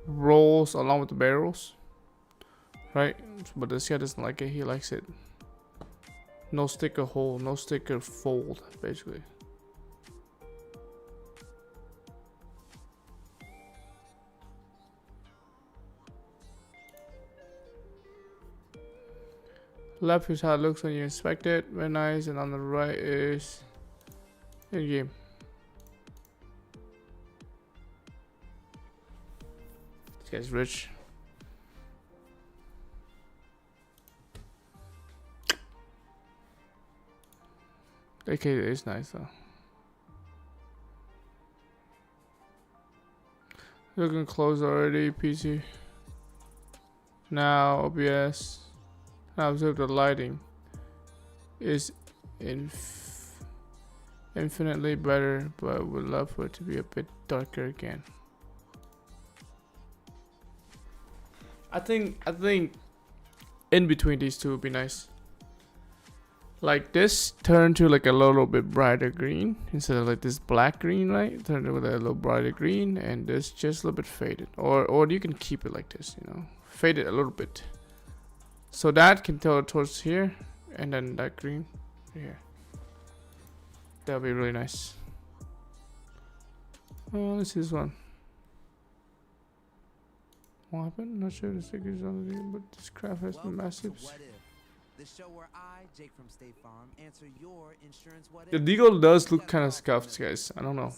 [SPEAKER 4] rolls along with the barrels, right? But this guy doesn't like it. He likes it. No sticker hole, no sticker fold, basically. Left is how it looks when you inspect it. Very nice. And on the right is in game. This guy's rich. AK is nice though. Looking close already, PC. Now OBS. Now observe the lighting is infinitely better, but would love for it to be a bit darker again. I think in between these two would be nice. Like this turned to like a little bit brighter green instead of like this black green, right? Turned it with a little brighter green, and this just a little bit faded. Or you can keep it like this, you know, fade it a little bit. So that can tell towards here, and then that green here. That'll be really nice. Oh, let's see this one. What happened? Not sure the stickers on the but this craft has massive.
[SPEAKER 5] The show where I, Jake from State Farm, answer your insurance what
[SPEAKER 4] The deagle does look kind of scuffed, guys. I don't know.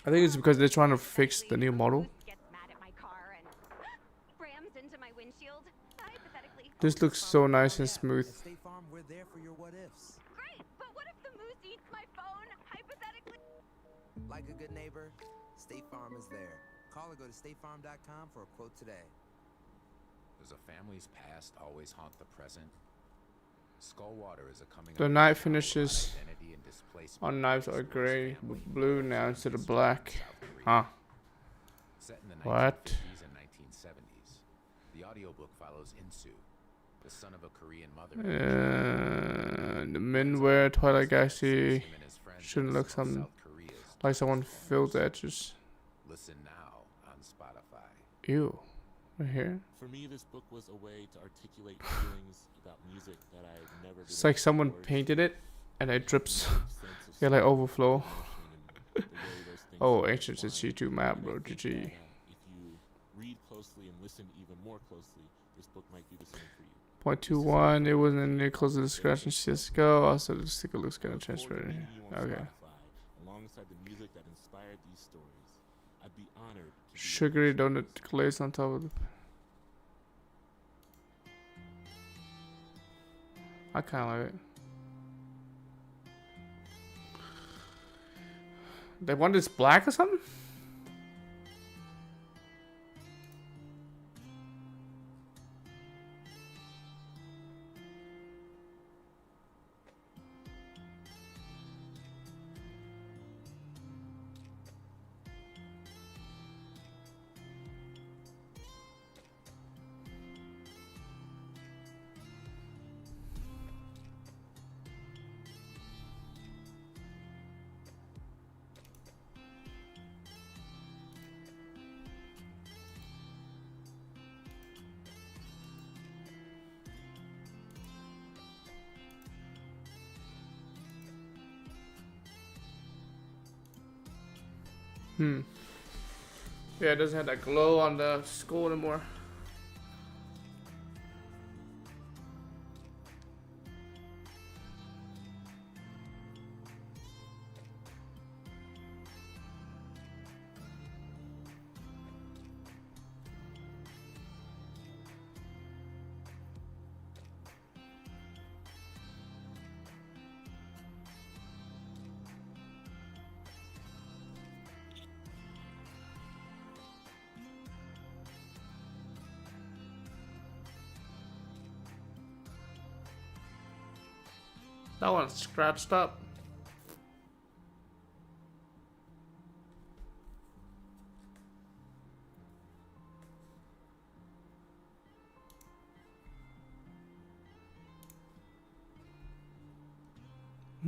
[SPEAKER 4] I think it's because they're trying to fix the new model. This looks so nice and smooth.
[SPEAKER 5] State Farm, we're there for your what ifs.
[SPEAKER 20] Great, but what if the moose eats my phone, hypothetically?
[SPEAKER 5] Like a good neighbor, State Farm is there. Call or go to statefarm.com for a quote today.
[SPEAKER 10] Does a family's past always haunt the present? Skullwater is a coming.
[SPEAKER 4] The knife finishes on knives are gray, but blue now instead of black. Huh? What?
[SPEAKER 10] And 1970s. The audiobook follows Insu, the son of a Korean mother.
[SPEAKER 4] The men wear Twilight Galaxy shouldn't look like someone filled the edges.
[SPEAKER 10] Listen now on Spotify.
[SPEAKER 4] Ew. Right here.
[SPEAKER 12] For me, this book was a way to articulate feelings about music that I've never been.
[SPEAKER 4] It's like someone painted it and it drips. Yeah, like overflow. Oh, Ancient is G2 map, bro. GG.
[SPEAKER 12] If you read closely and listen even more closely, this book might do the same for you.
[SPEAKER 4] .21, it wasn't anywhere close to the scratch in csgo. Also, the sticker looks kind of transparent. Okay.
[SPEAKER 12] Alongside the music that inspired these stories, I'd be honored.
[SPEAKER 4] Sugary donut glaze on top of the. I kind of like it. They want this black or something? Yeah, it doesn't have that glow on the skull anymore. That one's scratched up.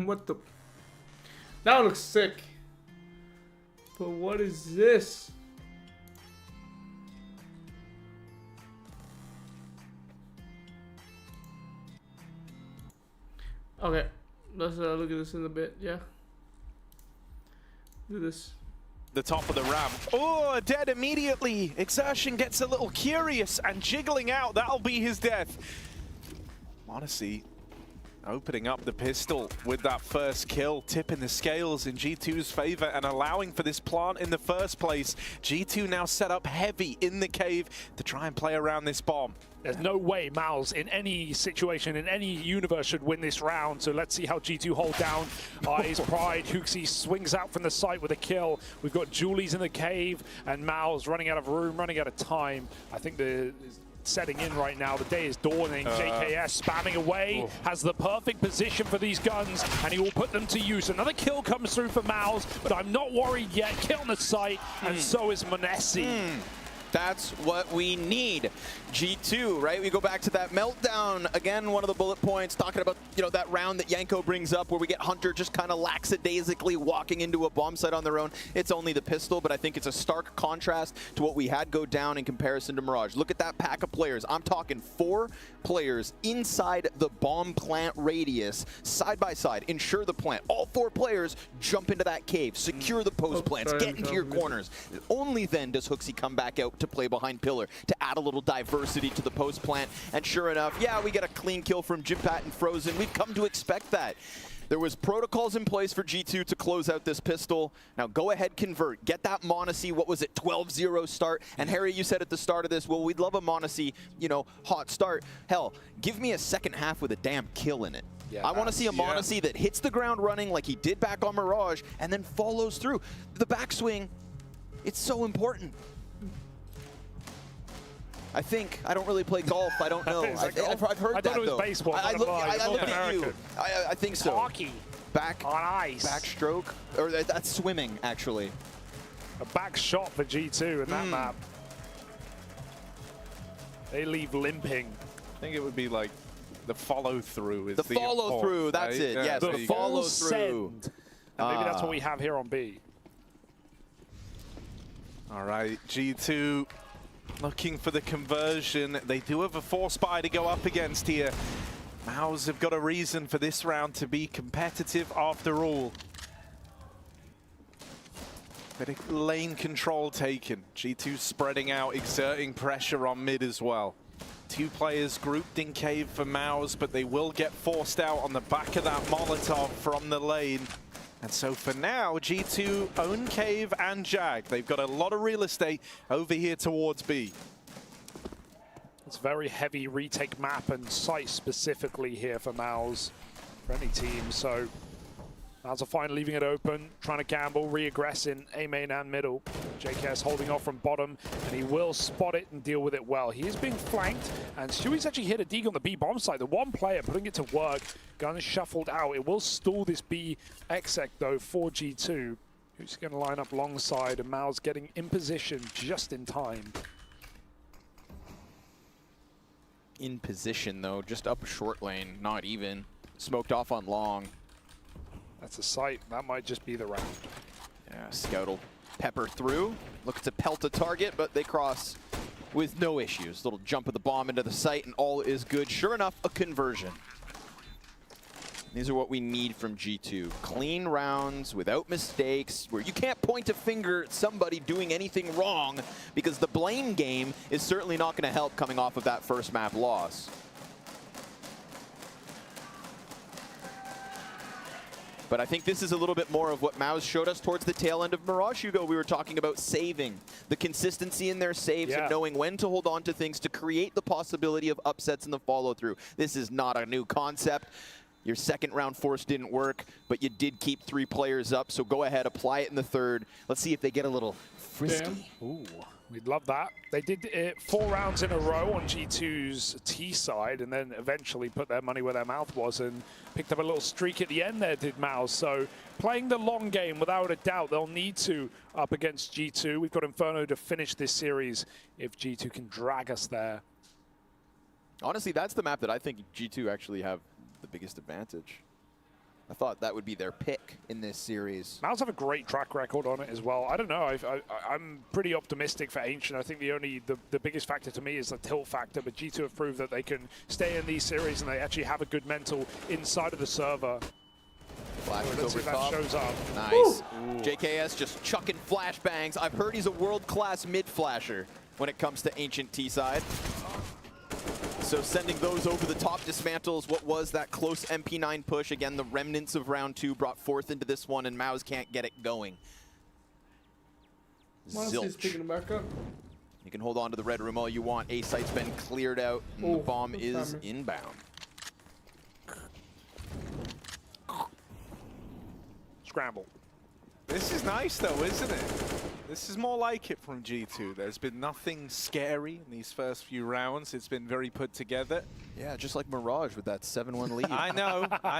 [SPEAKER 4] What the? That looks sick. But what is this? Okay, let's look at this in a bit. Yeah. Do this.
[SPEAKER 2] The top of the ramp. Oh, dead immediately. Exertion gets a little curious and jiggling out. That'll be his death. Odyssey opening up the pistol with that first kill, tipping the scales in G2's favor and allowing for this plant in the first place. G2 now set up heavy in the cave to try and play around this bomb.
[SPEAKER 6] There's no way Miles in any situation, in any universe, should win this round. So let's see how G2 hold down his pride. Hooksy swings out from the site with a kill. We've got Julie's in the cave and Miles running out of room, running out of time. I think the setting in right now. The day is dawning. JKS spamming away, has the perfect position for these guns, and he will put them to use. Another kill comes through for Miles, but I'm not worried yet. Kill on the site, and so is Monesi.
[SPEAKER 16] That's what we need. G2, right? We go back to that meltdown. Again, one of the bullet points talking about, you know, that round that Yanko brings up where we get Hunter just kind of lackadaisically walking into a bomb site on their own. It's only the pistol, but I think it's a stark contrast to what we had go down in comparison to Mirage. Look at that pack of players. I'm talking 4 players inside the bomb plant radius, side by side, ensure the plant. All 4 players jump into that cave, secure the post plants, get into your corners. Only then does Hooksy come back out to play behind Pillar to add a little diversity to the post plant. And sure enough, yeah, we get a clean kill from Jimpat and Frozen. We've come to expect that. There was protocols in place for G2 to close out this pistol. Now go ahead, convert. Get that Monesi, what was it, 12-0 start. And Harry, you said at the start of this, well, we'd love a Monesi, you know, hot start. Hell, give me a second half with a damn kill in it. Yeah, I want to see a Monesi that hits the ground running like he did back on Mirage and then follows through. The backswing, it's so important. I think. I don't really play golf. I don't know. I've heard that, though. I thought it was
[SPEAKER 6] baseball.
[SPEAKER 16] I looked at you. I think so.
[SPEAKER 6] Hockey.
[SPEAKER 16] Back
[SPEAKER 6] on ice.
[SPEAKER 16] Backstroke. Or that's swimming, actually.
[SPEAKER 6] A back shot for G2 in that map. They leave limping.
[SPEAKER 2] I think it would be like the follow-through.
[SPEAKER 16] The follow-through. That's it. Yes,
[SPEAKER 6] the follow-through. And maybe that's what we have here on B.
[SPEAKER 2] All right, G2 looking for the conversion. They do have a force buy to go up against here. Mouse have got a reason for this round to be competitive after all. Bit of lane control taken. G2 spreading out, exerting pressure on mid as well. 2 players grouped in cave for Mouse, but they will get forced out on the back of that Molotov from the lane. And so for now, G2 own cave and Jag. They've got a lot of real estate over here towards B.
[SPEAKER 6] It's a very heavy retake map and site specifically here for Mouse, for any team. So Mouse are fine leaving it open, trying to gamble, re-aggressing A main and middle. JKS holding off from bottom, and he will spot it and deal with it well. He is being flanked, and Stewie's actually hit a dig on the B bomb site. The one player putting it to work, gun shuffled out. It will stall this B exec though for G2, who's going to line up alongside, and Mouse getting in position just in time.
[SPEAKER 16] In position though, just up a short lane, not even. Smoked off on long.
[SPEAKER 6] That's a sight. That might just be the round.
[SPEAKER 16] Yeah, Scout will pepper through. Looks to pelt a target, but they cross with no issues. Little jump of the bomb into the site, and all is good. Sure enough, a conversion. These are what we need from G2. Clean rounds, without mistakes, where you can't point a finger at somebody doing anything wrong, because the blame game is certainly not going to help coming off of that first map loss. But I think this is a little bit more of what Mouse showed us towards the tail end of Mirage, Hugo. We were talking about saving, the consistency in their saves and knowing when to hold on to things to create the possibility of upsets in the follow-through. This is not a new concept. Your second round force didn't work, but you did keep 3 players up, so go ahead, apply it in the third. Let's see if they get a little frisky.
[SPEAKER 6] Ooh, we'd love that. They did it 4 rounds in a row on G2's T side, and then eventually put their money where their mouth was and picked up a little streak at the end there, did Mouse. So playing the long game, without a doubt, they'll need to up against G2. We've got Inferno to finish this series if G2 can drag us there.
[SPEAKER 16] Honestly, that's the map that I think G2 actually have the biggest advantage. I thought that would be their pick in this series.
[SPEAKER 6] Mouse have a great track record on it as well. I don't know. I'm pretty optimistic for Ancient. I think the biggest factor to me is the tilt factor, but G2 have proved that they can stay in these series and they actually have a good mental inside of the server.
[SPEAKER 16] Flashes
[SPEAKER 6] Let's see
[SPEAKER 16] over
[SPEAKER 6] if that
[SPEAKER 16] top.
[SPEAKER 6] shows up.
[SPEAKER 16] Nice. JKS just chucking flashbangs. I've heard he's a world-class mid-flasher when it comes to Ancient T-side. So sending those over the top dismantles what was that close MP9 push. Again, the remnants of round 2 brought forth into this one, and Maus can't get it going.
[SPEAKER 4] Zilch. Picking it back up.
[SPEAKER 16] You can hold on to the red room all you want. A site's been cleared out, and the bomb is inbound.
[SPEAKER 6] Scramble.
[SPEAKER 2] This is nice though, isn't it? This is more like it from G2. There's been nothing scary in these first few rounds. It's been very put together.
[SPEAKER 16] Yeah, just like Mirage with that 7-1 lead.
[SPEAKER 2] I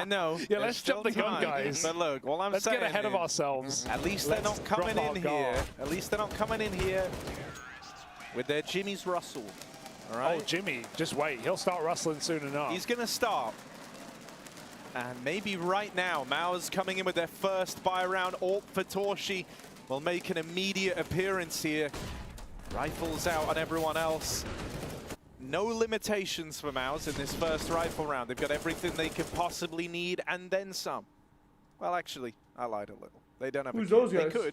[SPEAKER 2] know.
[SPEAKER 6] Yeah, let's jump the gun, guys.
[SPEAKER 2] But look, all I'm
[SPEAKER 6] let's
[SPEAKER 2] saying
[SPEAKER 6] get ahead
[SPEAKER 2] is,
[SPEAKER 6] of ourselves.
[SPEAKER 2] At least they're not coming in here. At least they're not coming in here with their Jimmy's Russell. All right?
[SPEAKER 6] Oh, Jimmy, just wait. He'll start rustling soon enough.
[SPEAKER 2] He's going to start. And maybe right now, Maus coming in with their first buy round. AWP for Torshi will make an immediate appearance here. Rifles out on everyone else. No limitations for Maus in this first rifle round. They've got everything they could possibly need and then some. Well, actually, I lied a little. They don't have a kit.
[SPEAKER 4] Those guys?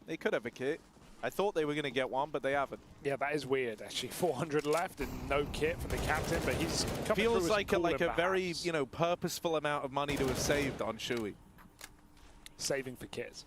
[SPEAKER 2] They could have a kit. I thought they were going to get one, but they haven't.
[SPEAKER 6] Yeah, that is weird, actually. 400 left and no kit from the captain, but he's coming
[SPEAKER 2] Feels
[SPEAKER 6] through
[SPEAKER 2] like a very, purposeful amount of money to have saved on Shui.
[SPEAKER 6] Saving for kits.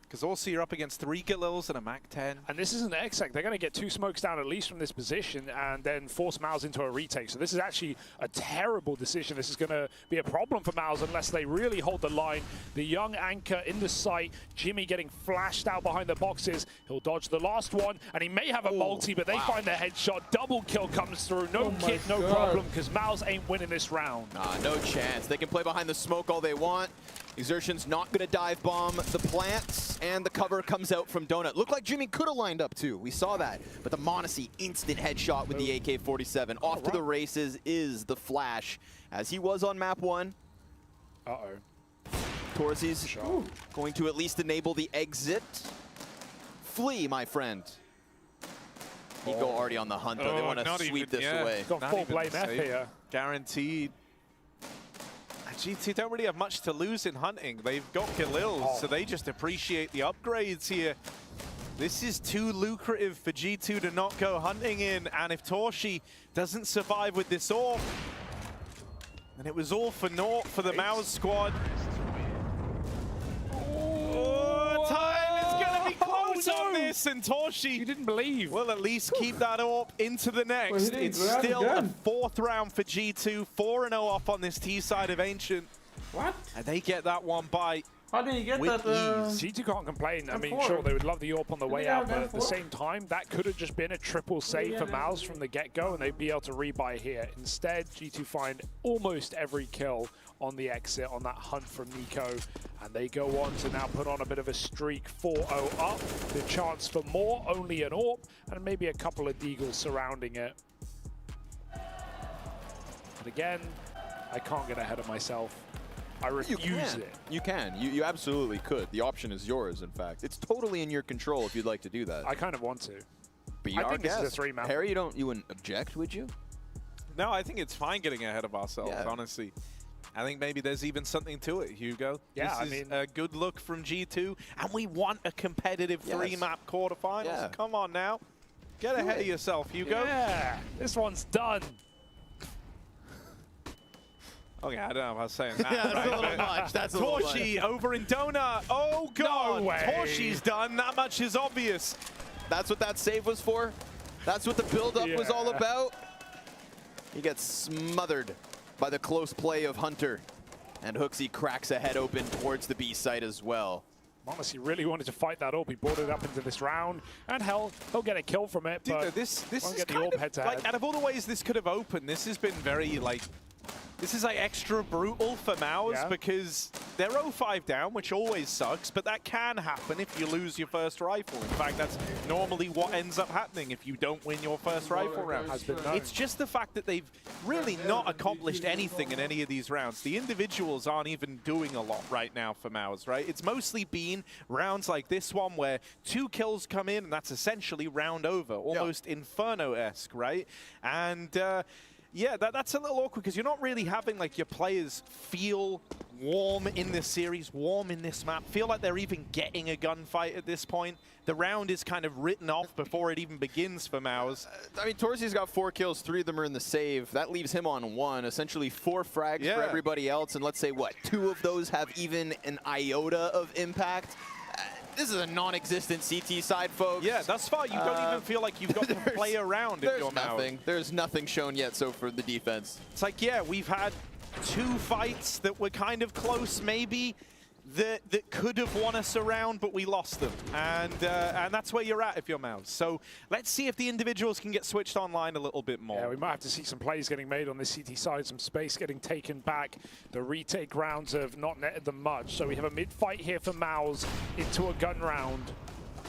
[SPEAKER 2] Because also you're up against 3 Galils and a MAC-10.
[SPEAKER 6] And this is an exec. They're going to get 2 smokes down at least from this position and then force Maus into a retake. So this is actually a terrible decision. This is going to be a problem for Maus unless they really hold the line. The young anchor in the sight. Jimmy getting flashed out behind the boxes. He'll dodge the last one, and he may have a multi, but they find the headshot. Double kill comes through. No kit, no problem, because Maus ain't winning this round.
[SPEAKER 16] No chance. They can play behind the smoke all they want. Exertion's not going to dive bomb the plants, and the cover comes out from Donut. Looked like Jimmy could have lined up too. We saw that. But the Monacy instant headshot with the AK-47. Off to the races is the Flash, as he was on map 1. Torsi's going to at least enable the exit. Flee, my friend. Nico already on the hunt, though. They want to sweep this away.
[SPEAKER 6] Got full blame F here.
[SPEAKER 2] Guaranteed. G2 don't really have much to lose in hunting. They've got Galil, so they just appreciate the upgrades here. This is too lucrative for G2 to not go hunting in, and if Torshi doesn't survive with this AWP, then it was all for naught for the Maus squad. Time is going to be close on this, and Torshi,
[SPEAKER 6] you didn't believe,
[SPEAKER 2] will at least keep that AWP into the next. It's still a 4th round for G2, 4-0 off on this T side of Ancient.
[SPEAKER 4] What?
[SPEAKER 2] And they get that one bite.
[SPEAKER 4] How did you get that?
[SPEAKER 6] G2 can't complain. I mean, sure, they would love the AWP on the way out, but at the same time, that could have just been a triple save for Maus from the get-go, and they'd be able to rebuy here. Instead, G2 find almost every kill on the exit on that hunt from Nico, and they go on to now put on a bit of a streak, 4-0 up. The chance for more, only an AWP, and maybe a couple of deagles surrounding it. But again, I can't get ahead of myself. I refuse it.
[SPEAKER 16] You can. You absolutely could. The option is yours, in fact. It's totally in your control if you'd like to do that.
[SPEAKER 6] I kind of want to.
[SPEAKER 16] But you
[SPEAKER 6] I think this is a 3-map.
[SPEAKER 16] Harry, you wouldn't object, would you?
[SPEAKER 2] No, I think it's fine getting ahead of ourselves, honestly. I think maybe there's even something to it, Hugo.
[SPEAKER 6] Yeah,
[SPEAKER 2] this is a good look from G2, and we want a competitive 3-map quarterfinals.
[SPEAKER 16] Yeah.
[SPEAKER 2] Come on now. Get ahead of yourself, Hugo.
[SPEAKER 6] Yeah, this one's done.
[SPEAKER 2] Okay, I don't know if I was saying that.
[SPEAKER 16] Yeah, that's a little much. That's a little much.
[SPEAKER 2] Torshi over in Donut. Oh, God.
[SPEAKER 6] No way.
[SPEAKER 2] Torshi's done. That much is obvious.
[SPEAKER 16] That's what that save was for. That's what the build-up was all about. He gets smothered by the close play of Hunter. And Hooksy cracks a head open towards the B site as well.
[SPEAKER 6] Monacy really wanted to fight that AWP. He brought it up into this round, and hell, he'll get a kill from it.
[SPEAKER 2] Dude,
[SPEAKER 6] but
[SPEAKER 2] this is
[SPEAKER 6] get the
[SPEAKER 2] kind
[SPEAKER 6] AWP
[SPEAKER 2] of,
[SPEAKER 6] head-to-head.
[SPEAKER 2] like, out of all the ways this could have opened, this has been very, like, this is like extra brutal for Maus because they're 0-5 down, which always sucks, but that can happen if you lose your first rifle. In fact, that's normally what ends up happening if you don't win your first rifle round. It's just the fact that they've really not accomplished anything in any of these rounds. The individuals aren't even doing a lot right now for MOUZ, right? It's mostly been rounds like this one where 2 kills come in, and that's essentially round over, almost Inferno-esque, right? And yeah, that's a little awkward because you're not really having like your players feel warm in this series, warm in this map, feel like they're even getting a gunfight at this point. The round is kind of written off before it even begins for MOUZ.
[SPEAKER 16] I mean, Torsi's got 4 kills, 3 of them are in the save. That leaves him on 1, essentially 4 frags for everybody else, and let's say, what, 2 of those have even an iota of impact? This is a non-existent CT side, folks.
[SPEAKER 2] Yeah, thus far you don't even feel like you've got to play around if you're MOUZ.
[SPEAKER 16] There's nothing shown yet so for the defense.
[SPEAKER 2] It's like, yeah, we've had 2 fights that were kind of close, maybe, that could have won us a round, but we lost them. And that's where you're at if you're MOUZ. So let's see if the individuals can get switched online a little bit more.
[SPEAKER 6] Yeah, we might have to see some plays getting made on this CT side, some space getting taken back. The retake rounds have not netted them much. So we have a mid-fight here for MOUZ into a gun round.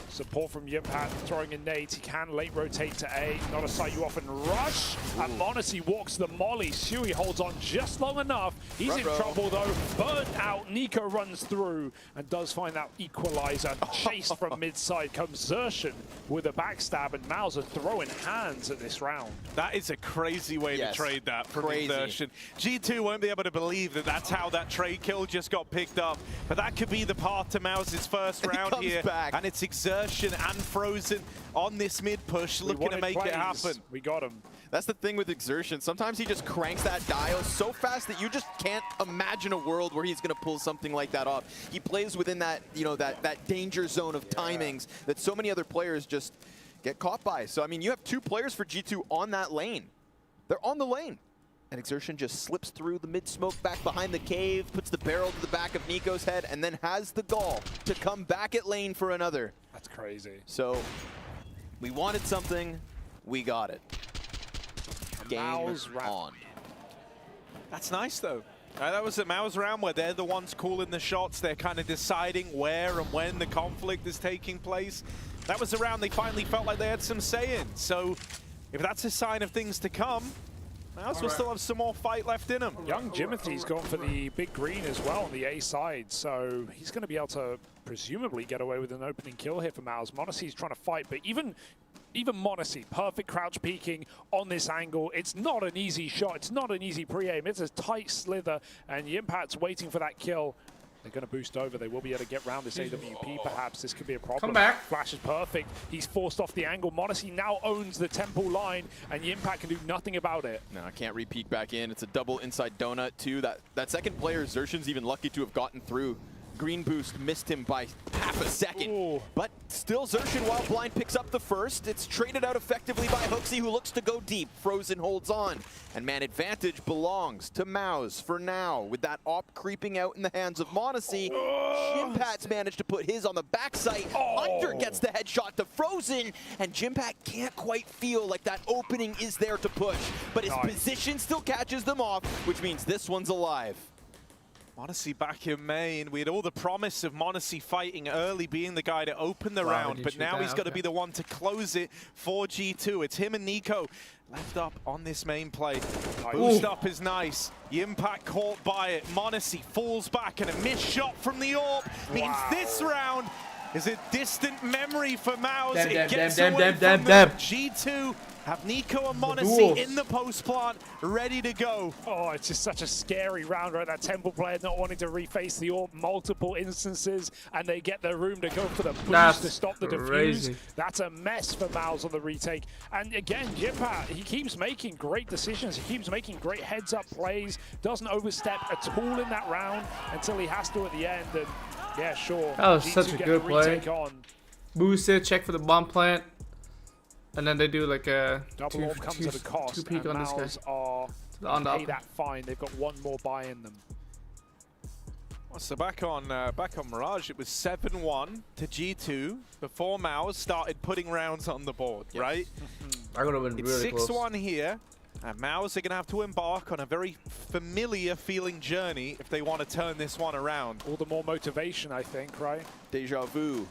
[SPEAKER 6] Support from Yimpat, throwing in nades. He can late rotate to A. Not a sight you often rush. And m0NESY walks the molly. Sui holds on just long enough. He's in trouble though. Burnt out. NiKo runs through and does find that equalizer. Chased from mid-side comes Xerxon with a backstab, and MOUZ are throwing hands at this round.
[SPEAKER 2] That is a crazy way to trade that from Xerxon. G2 won't be able to believe that that's how that trade kill just got picked up. But that could be the path to MOUZ's first round here. And it's Xerxon and Frozen on this mid push, looking to make it happen.
[SPEAKER 6] We got him.
[SPEAKER 16] That's the thing with Xerxon. Sometimes he just cranks that dial so fast that you just can't imagine a world where he's going to pull something like that off. He plays within that, you know, that danger zone of timings that so many other players just get caught by. So I mean, you have 2 players for G2 on that lane. They're on the lane. And Xerxon just slips through the mid-smoke back behind the cave, puts the barrel to the back of NiKo's head, and then has the gall to come back at lane for another.
[SPEAKER 6] That's crazy.
[SPEAKER 16] So, we wanted something, we got it. Game on.
[SPEAKER 2] That's nice, though. That was a MOUZ round where they're the ones calling the shots. They're kind of deciding where and when the conflict is taking place. That was a round they finally felt like they had some say in. So, if that's a sign of things to come, MOUZ will still have some more fight left in him.
[SPEAKER 6] Young Jimothy's gone for the big green as well on the A side, so he's going to be able to presumably get away with an opening kill here for MOUZ. m0NESY's trying to fight, but even m0NESY, perfect crouch peeking on this angle. It's not an easy shot. It's not an easy pre-aim. It's a tight slither, and Yimpat's waiting for that kill. They're going to boost over. They will be able to get around this AWP, perhaps. This could be a problem.
[SPEAKER 4] Come back.
[SPEAKER 6] Flash is perfect. He's forced off the angle. m0NESY now owns the temple line, and Yimpat can do nothing about it.
[SPEAKER 16] No, I can't re-peek back in. It's a double inside donut, too. That second player, Xerxon's even lucky to have gotten through. Green boost missed him by half a second. Ooh. But still Xerxon, while blind, picks up the first. It's traded out effectively by HooXi, who looks to go deep. Frozen holds on. And man advantage belongs to MOUZ for now. With that op creeping out in the hands of m0NESY, Jimpat's managed to put his on the backside. Hunter gets the headshot to Frozen, and Jimpat can't quite feel like that opening is there to push. But his position still catches them off, which means this one's alive.
[SPEAKER 2] m0NESY back in main. We had all the promise of m0NESY fighting early, being the guy to open the round, but now he's got to be the one to close it for G2. It's him and NiKo left up on this main play. Boost up is nice. Yimpat caught by it. m0NESY falls back, and a missed shot from the AWP means this round is a distant memory for MOUZ. It gets away from them. G2 have NiKo and m0NESY in the post plant, ready to go.
[SPEAKER 6] Oh, it's just such a scary round, right? That Temple player not wanting to reface the AWP multiple instances, and they get the room to go for the boost to stop the defuse. That's a mess for MOUZ on the retake. And again, Jimpat, he keeps making great decisions. He keeps making great heads-up plays, doesn't overstep at all in that round until he has to at the end. And yeah, sure.
[SPEAKER 4] That was such a good play. Boost it, check for the bomb plant. And then they do like a
[SPEAKER 6] double AWP comes at a cost,
[SPEAKER 4] two peek on this guy.
[SPEAKER 6] Are pay that fine. They've got one more buy in them.
[SPEAKER 2] Well, so back on Mirage, it was 7-1 to G2 before MOUZ started putting rounds on the board, right?
[SPEAKER 4] I would have been really close.
[SPEAKER 2] It's 6-1 here. And Maus are going to have to embark on a very familiar feeling journey if they want to turn this one around.
[SPEAKER 6] All the more motivation, I think, right?
[SPEAKER 16] Deja vu.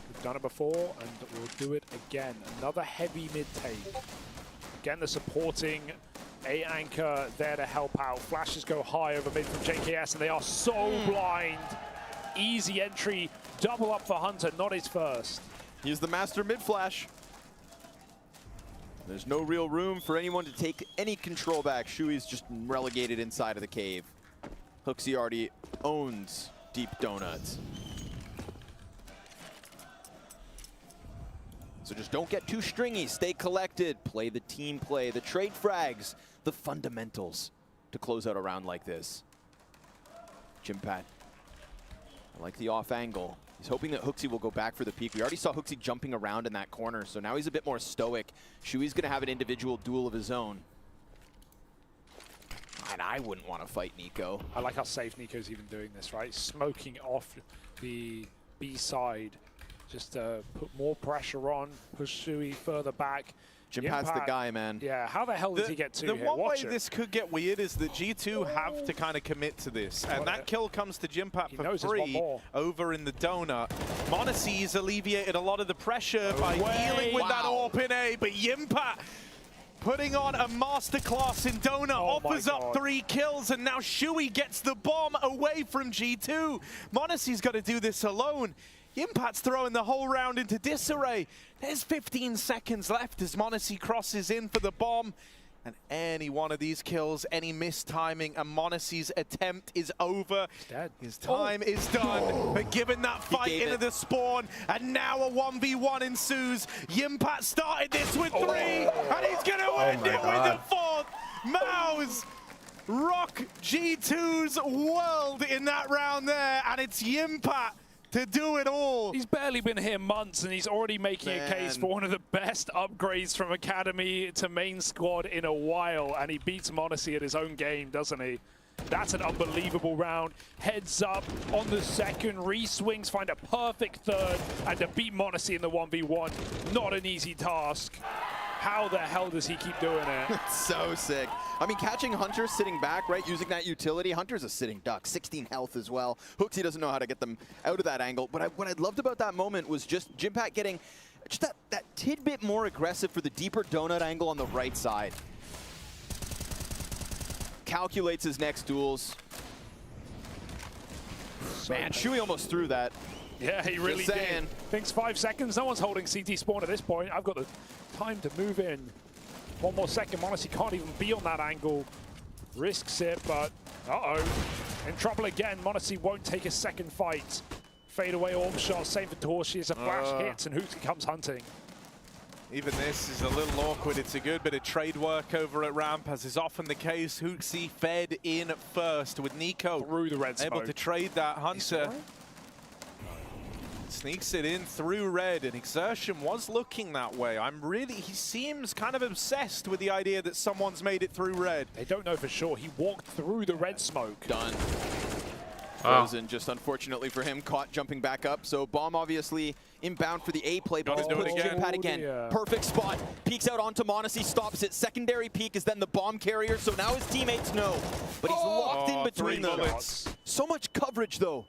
[SPEAKER 6] We've done it before, and we'll do it again. Another heavy mid-take. Again, the supporting A anchor there to help out. Flashes go high over mid from JKS, and they are so blind. Easy entry, double up for Hunter, not his first.
[SPEAKER 16] He's the master mid-flash. There's no real room for anyone to take any control back. Shui's just relegated inside of the cave. HooXi already owns Deep Donuts. So just don't get too stringy. Stay collected. Play the team play, the trade frags, the fundamentals to close out a round like this. Jimpat. I like the off angle. He's hoping that HooXi will go back for the peak. We already saw HooXi jumping around in that corner, so now he's a bit more stoic. Shui's going to have an individual duel of his own. And I wouldn't want to fight Nico.
[SPEAKER 6] I like how safe Nico's even doing this, right? Smoking off the B side, just to put more pressure on, push Shui further back.
[SPEAKER 16] Jimpat's the guy, man.
[SPEAKER 6] Yeah, how the hell does he get to
[SPEAKER 2] The
[SPEAKER 6] here?
[SPEAKER 2] one
[SPEAKER 6] Watch
[SPEAKER 2] way
[SPEAKER 6] it.
[SPEAKER 2] this could get weird is that G2 have to kind of commit to this. And that kill comes to Jimpat for free over in the donut. Monacy's alleviated a lot of the pressure by dealing with that AWP in A, but Jimpat putting on a masterclass in donut, offers up 3 kills, and now Shui gets the bomb away from G2. Monacy's got to do this alone. Jimpat's throwing the whole round into disarray. There's 15 seconds left as Monacy crosses in for the bomb. And any one of these kills, any mistiming, and Monacy's attempt is over. His time is done. But given that fight into the spawn, and now a 1v1 ensues, Jimpat started this with 3, and he's going to end it with the 4th. Maus rock G2's world in that round there, and it's Jimpat to do it all.
[SPEAKER 6] He's barely been here months, and he's already making a case for one of the best upgrades from Academy to main squad in a while, and he beats Monacy at his own game, doesn't he? That's an unbelievable round. Heads up on the second, re-swings, find a perfect third, and to beat Monacy in the 1v1, not an easy task. How the hell does he keep doing it?
[SPEAKER 16] So sick. I mean, catching Hunter sitting back, right, using that utility. Hunter's a sitting duck, 16 health as well. HooXi doesn't know how to get them out of that angle. But what I loved about that moment was just Jimpat getting just that tidbit more aggressive for the deeper donut angle on the right side. Calculates his next duels. Man, Shui almost threw that.
[SPEAKER 6] Yeah, he really did. Thinks 5 seconds. No one's holding CT spawn at this point. I've got the time to move in. 1 more second. Monacy can't even be on that angle. Risks it, but uh-oh. In trouble again. Monacy won't take a second fight. Fade away AWP shot. Save for Torshi as a flash hits, and HooXi comes hunting.
[SPEAKER 2] Even this is a little awkward. It's a good bit of trade work over at ramp, as is often the case. HooXi fed in first with Nico.
[SPEAKER 6] Through the red smoke.
[SPEAKER 2] Able to trade that Hunter. Sneaks it in through red, and Exertion was looking that way. He seems kind of obsessed with the idea that someone's made it through red.
[SPEAKER 6] They don't know for sure. He walked through the red smoke.
[SPEAKER 16] Done. Frozen, just unfortunately for him, caught jumping back up. So Bomb obviously inbound for the A play, but
[SPEAKER 2] Gotta do it again.
[SPEAKER 16] Jimpat again. Perfect spot. Peeks out onto Monacy, stops it. Secondary peek is then the bomb carrier, so now his teammates know. But he's locked in between them. So much coverage though.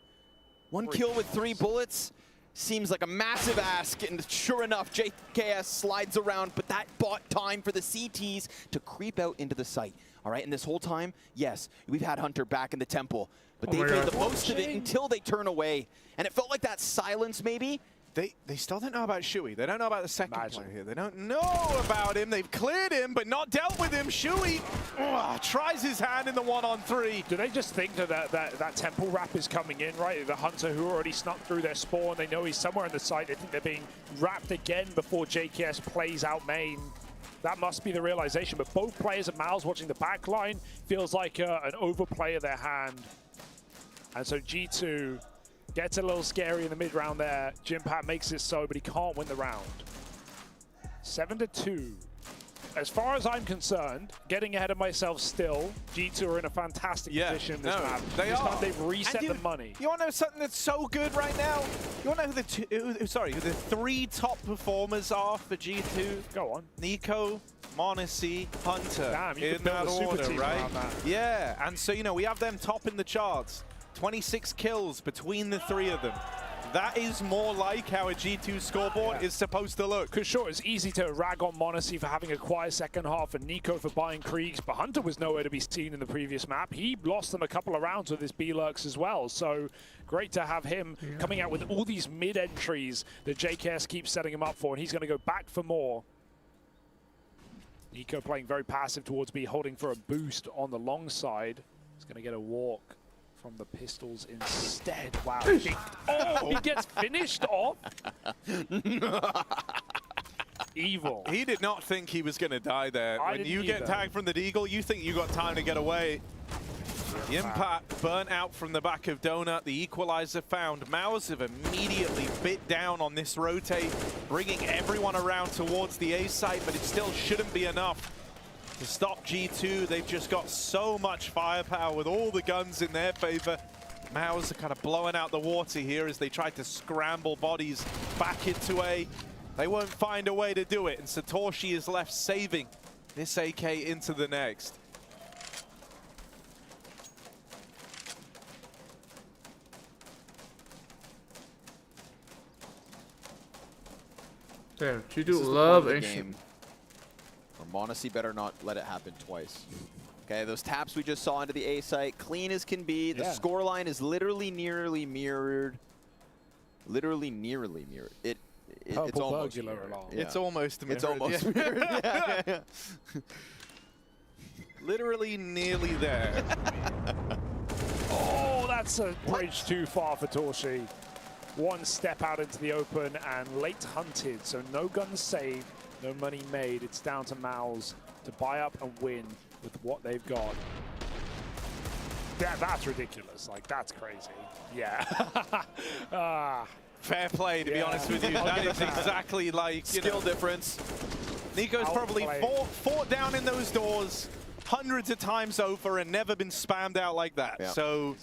[SPEAKER 16] 1 kill with 3 bullets. Seems like a massive ask, and sure enough, JKS slides around, but that bought time for the CTs to creep out into the site. All right, and this whole time, yes, we've had Hunter back in the temple, but they've made the most of it until they turn away. And it felt like that silence, maybe.
[SPEAKER 2] They still don't know about Shui. They don't know about the second player here. They don't know about him. They've cleared him, but not dealt with him. Shui tries his hand in the 1-on-3.
[SPEAKER 6] Do they just think that temple wrap is coming in, right? The Hunter who already snuck through their spawn, they know he's somewhere in the site. They think they're being wrapped again before JKS plays out main. That must be the realization. But both players at Maus watching the back line feels like an overplay of their hand. And so G2 gets a little scary in the mid round there. Jimpat makes it so, but he can't win the round. 7-2. as far as I'm concerned, getting ahead of myself still, G2 are in a fantastic position in this map.
[SPEAKER 2] They
[SPEAKER 6] this
[SPEAKER 2] are.
[SPEAKER 6] time they've reset
[SPEAKER 2] And
[SPEAKER 6] the money.
[SPEAKER 2] You want to know something that's so good right now? You want to know who the three top performers are for G2?
[SPEAKER 6] Go on.
[SPEAKER 2] Nico, Monacy, Hunter.
[SPEAKER 6] Damn, you
[SPEAKER 2] in
[SPEAKER 6] could build
[SPEAKER 2] that
[SPEAKER 6] a super
[SPEAKER 2] order,
[SPEAKER 6] team
[SPEAKER 2] right?
[SPEAKER 6] around that.
[SPEAKER 2] Yeah, and so, you know, we have them top in the charts. 26 kills between the three of them. That is more like how a G2 scoreboard is supposed to look.
[SPEAKER 6] Because sure, it's easy to rag on Monacy for having a quiet second half and Nico for buying Kriegs, but Hunter was nowhere to be seen in the previous map. He lost them a couple of rounds with his B-Lurks as well, so great to have him coming out with all these mid-entries that JKS keeps setting him up for, and he's going to go back for more. Nico playing very passive towards B, holding for a boost on the long side. He's going to get a walk from the pistols instead. Wow. Oh, he gets finished off. Evil.
[SPEAKER 2] He did not think he was going to die there. When you get tagged from the Deagle, you think you got time to get away. The impact burnt out from the back of Donut. The equalizer found. Maus have immediately bit down on this rotate, bringing everyone around towards the A site, but it still shouldn't be enough to stop G2. They've just got so much firepower with all the guns in their favor. Maus are kind of blowing out the water here as they try to scramble bodies back into A. They won't find a way to do it, and Satoshi is left saving this AK into the next.
[SPEAKER 4] Damn, G2 love Ancient.
[SPEAKER 16] Monacy better not let it happen twice. Okay, those taps we just saw into the A site, clean as can be. The scoreline is literally nearly mirrored. Literally nearly mirrored. It's almost mirrored. Yeah.
[SPEAKER 2] It's almost mirrored.
[SPEAKER 16] It's almost mirrored. Yeah.
[SPEAKER 2] Literally nearly there.
[SPEAKER 6] Oh, that's a bridge too far for Torshi. One step out into the open and late hunted, so no guns saved. No money made. It's down to Maus to buy up and win with what they've got. Yeah, that's ridiculous. Like, that's crazy. Yeah.
[SPEAKER 2] Fair play, to be honest with you. That is exactly like
[SPEAKER 16] skill difference.
[SPEAKER 2] Nico's probably fought down in those doors hundreds of times over and never been spammed out like that.
[SPEAKER 16] Yeah.
[SPEAKER 2] So,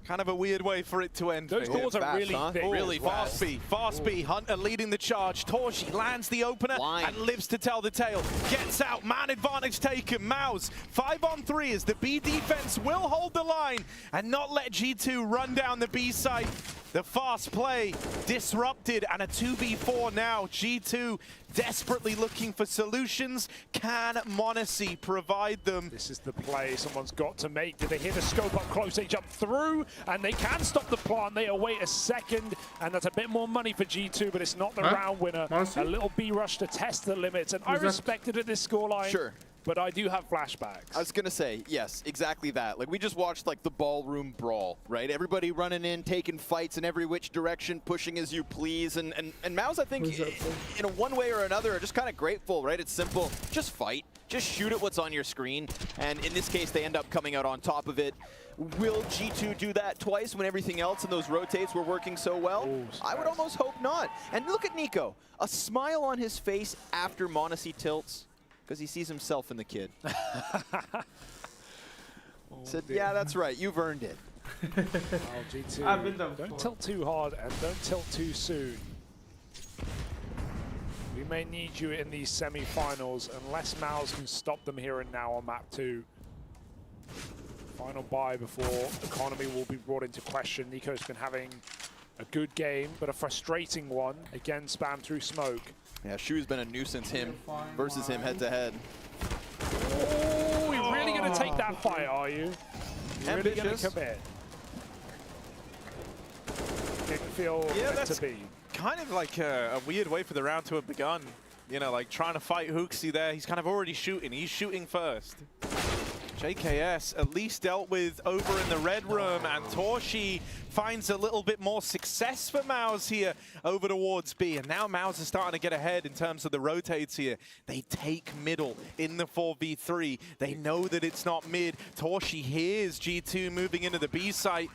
[SPEAKER 2] kind of a weird way for it to end.
[SPEAKER 6] Those doors are really big.
[SPEAKER 2] Really fast. Fast B. Hunter leading the charge. Torshi lands the opener and lives to tell the tale. Gets out. Man advantage taken. Maus 5-on-3 as the B defense will hold the line and not let G2 run down the B site. The fast play disrupted and a 2v4 now. G2 desperately looking for solutions. Can Monacy provide them?
[SPEAKER 6] This is the play someone's got to make. Did they hear the scope up close? They jump through and they can stop the plant. They await a second and that's a bit more money for G2, but it's not the round winner.
[SPEAKER 4] Monacy?
[SPEAKER 6] A little B rush to test the limits, and I respected at this scoreline.
[SPEAKER 16] Sure.
[SPEAKER 6] But I do have flashbacks.
[SPEAKER 16] I was gonna say, yes, exactly that. Like, we just watched like the ballroom brawl, right? Everybody running in, taking fights in every which direction, pushing as you please. And Maus, I think, in a one way or another, are just kind of grateful, right? It's simple. Just fight. Just shoot at what's on your screen. And in this case, they end up coming out on top of it. Will G2 do that twice when everything else in those rotates were working so well? I would almost hope not. And look at Nico. A smile on his face after Monacy tilts. Because he sees himself in the kid. Said, yeah, that's right. You've earned it.
[SPEAKER 6] G2, don't tilt too hard and don't tilt too soon. We may need you in these semi-finals unless Maus can stop them here and now on map 2. Final buy before economy will be brought into question. Nico's been having a good game, but a frustrating one. Again, spam through smoke.
[SPEAKER 16] Yeah, Shu's been a nuisance versus him head-to-head.
[SPEAKER 6] Oh, you're really going to take that fight, are you? You're really going to commit. Didn't feel meant to be.
[SPEAKER 2] Kind of like a weird way for the round to have begun. You know, like trying to fight Hooksy there. He's kind of already shooting. He's shooting first. JKS at least dealt with over in the red room, and Torshi finds a little bit more success for Maus here over towards B. And now Maus is starting to get ahead in terms of the rotates here. They take middle in the 4v3. They know that it's not mid. Torshi hears G2 moving into the B site.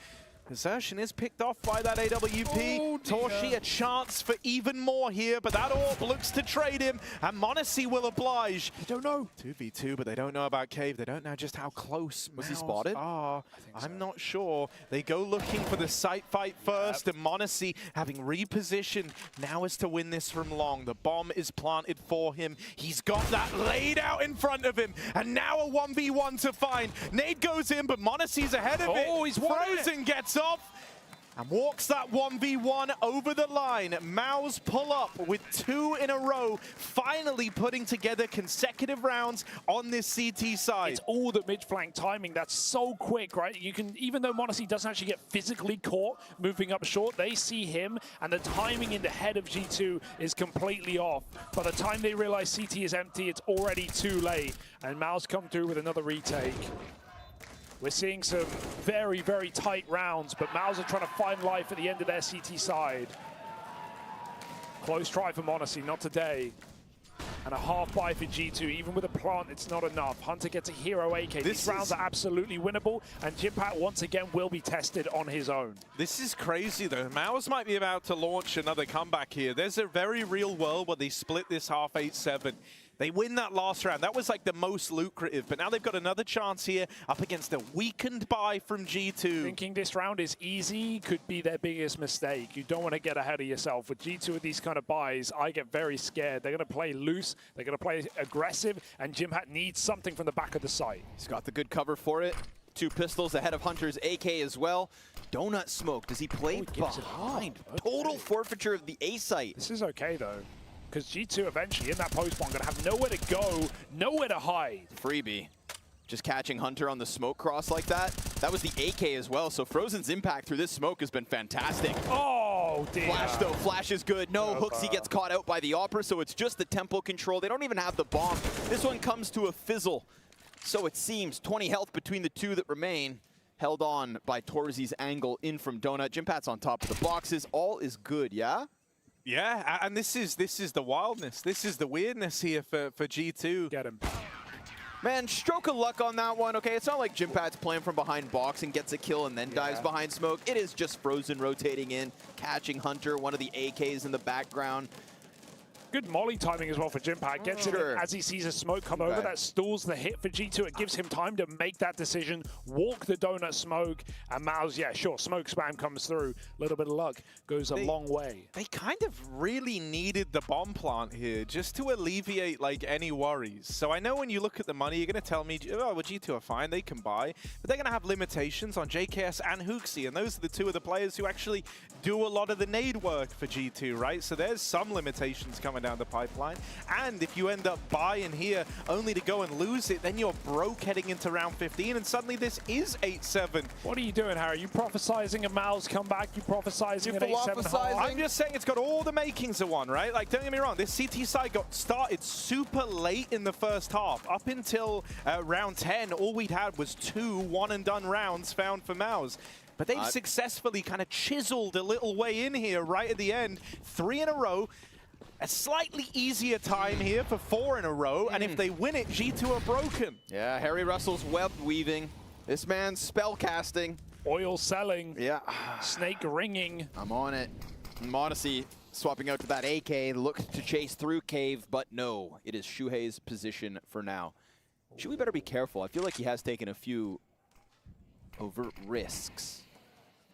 [SPEAKER 2] Desertion is picked off by that AWP.
[SPEAKER 6] Oh,
[SPEAKER 2] Torshi a chance for even more here, but that orb looks to trade him, and Monacy will oblige.
[SPEAKER 6] I don't know.
[SPEAKER 2] 2v2, but they don't know about Cave. They don't know just how close
[SPEAKER 16] Was he
[SPEAKER 2] Mouse
[SPEAKER 16] spotted?
[SPEAKER 2] are. I'm not sure. They go looking for the site fight first, and Monacy, having repositioned, now is to win this from long. The bomb is planted for him. He's got that laid out in front of him, and now a 1v1 to find. Nade goes in, but Monacy's ahead of it.
[SPEAKER 6] Oh, he's won it.
[SPEAKER 2] Frozen gets off and walks that 1v1 over the line. Maus pull up with 2 in a row, finally putting together consecutive rounds on this CT side.
[SPEAKER 6] It's all the mid-flank timing. That's so quick, right? You can, even though Monacy doesn't actually get physically caught moving up short, they see him, and the timing in the head of G2 is completely off. By the time they realize CT is empty, it's already too late, and Maus come through with another retake. We're seeing some very, very tight rounds, but Maus are trying to find life at the end of their CT side. Close try for Monacy, not today. And a half buy for G2. Even with a plant, it's not enough. Hunter gets a hero AK. These rounds are absolutely winnable, and Jimpat once again will be tested on his own.
[SPEAKER 2] This is crazy, though. Maus might be about to launch another comeback here. There's a very real world where they split this half 8-7. They win that last round. That was like the most lucrative, but now they've got another chance here up against a weakened buy from G2.
[SPEAKER 6] Thinking this round is easy could be their biggest mistake. You don't want to get ahead of yourself. With G2 with these kind of buys, I get very scared. They're going to play loose, they're going to play aggressive, and Jimpat needs something from the back of the site.
[SPEAKER 16] He's got the good cover for it. 2 pistols ahead of Hunter's AK as well. Donut Smoke, does he play behind? Total forfeiture of the A site.
[SPEAKER 6] This is okay, though, because G2 eventually in that post bomb going to have nowhere to go, nowhere to hide.
[SPEAKER 16] Freebie. Just catching Hunter on the smoke cross like that. That was the AK as well, so Frozen's impact through this smoke has been fantastic.
[SPEAKER 6] Oh, dear.
[SPEAKER 16] Flash, though. Flash is good. No, Hooksy gets caught out by the Opera, so it's just the tempo control. They don't even have the bomb. This one comes to a fizzle. So it seems 20 health between the 2 that remain. Held on by Torzi's angle in from Donut. Jimpat's on top of the boxes. All is good, yeah?
[SPEAKER 2] Yeah, and this is the wildness. This is the weirdness here for G2.
[SPEAKER 6] Get him.
[SPEAKER 16] Man, stroke of luck on that one. Okay, it's not like Jimpat's playing from behind box and gets a kill and then dives behind smoke. It is just Frozen rotating in, catching Hunter, one of the AKs in the background.
[SPEAKER 6] Good molly timing as well for Jimpat. Gets in as he sees a smoke come over. That stalls the hit for G2. It gives him time to make that decision, walk the donut smoke, and Maus, yeah, sure, smoke spam comes through. A little bit of luck goes a long way.
[SPEAKER 2] They kind of really needed the bomb plant here just to alleviate like any worries. So I know when you look at the money, you're going to tell me, oh, well, G2 are fine, they can buy. But they're going to have limitations on JKS and Hooksy, and those are the 2 of the players who actually do a lot of the nade work for G2, right? So there's some limitations coming down the pipeline. And if you end up buying here only to go and lose it, then you're broke heading into round 15, and suddenly this is 8-7.
[SPEAKER 6] What are you doing, Harry? You prophesizing a Maus comeback? You prophesizing an 8-7 half?
[SPEAKER 2] I'm just saying it's got all the makings of one, right? Like, don't get me wrong, this CT side got started super late in the first half. Up until round 10, all we'd had was 2 one-and-done rounds found for Maus. But they've successfully kind of chiseled a little way in here right at the end. 3 in a row. A slightly easier time here for 4 in a row, and if they win it, G2 are broken.
[SPEAKER 16] Yeah, Harry Russell's web weaving. This man's spell casting.
[SPEAKER 6] Oil selling.
[SPEAKER 16] Yeah.
[SPEAKER 6] Snake ringing.
[SPEAKER 16] I'm on it. Monacy swapping out to that AK, looks to chase through Cave, but no, it is Shuhei's position for now. Shuhei better be careful. I feel like he has taken a few overt risks.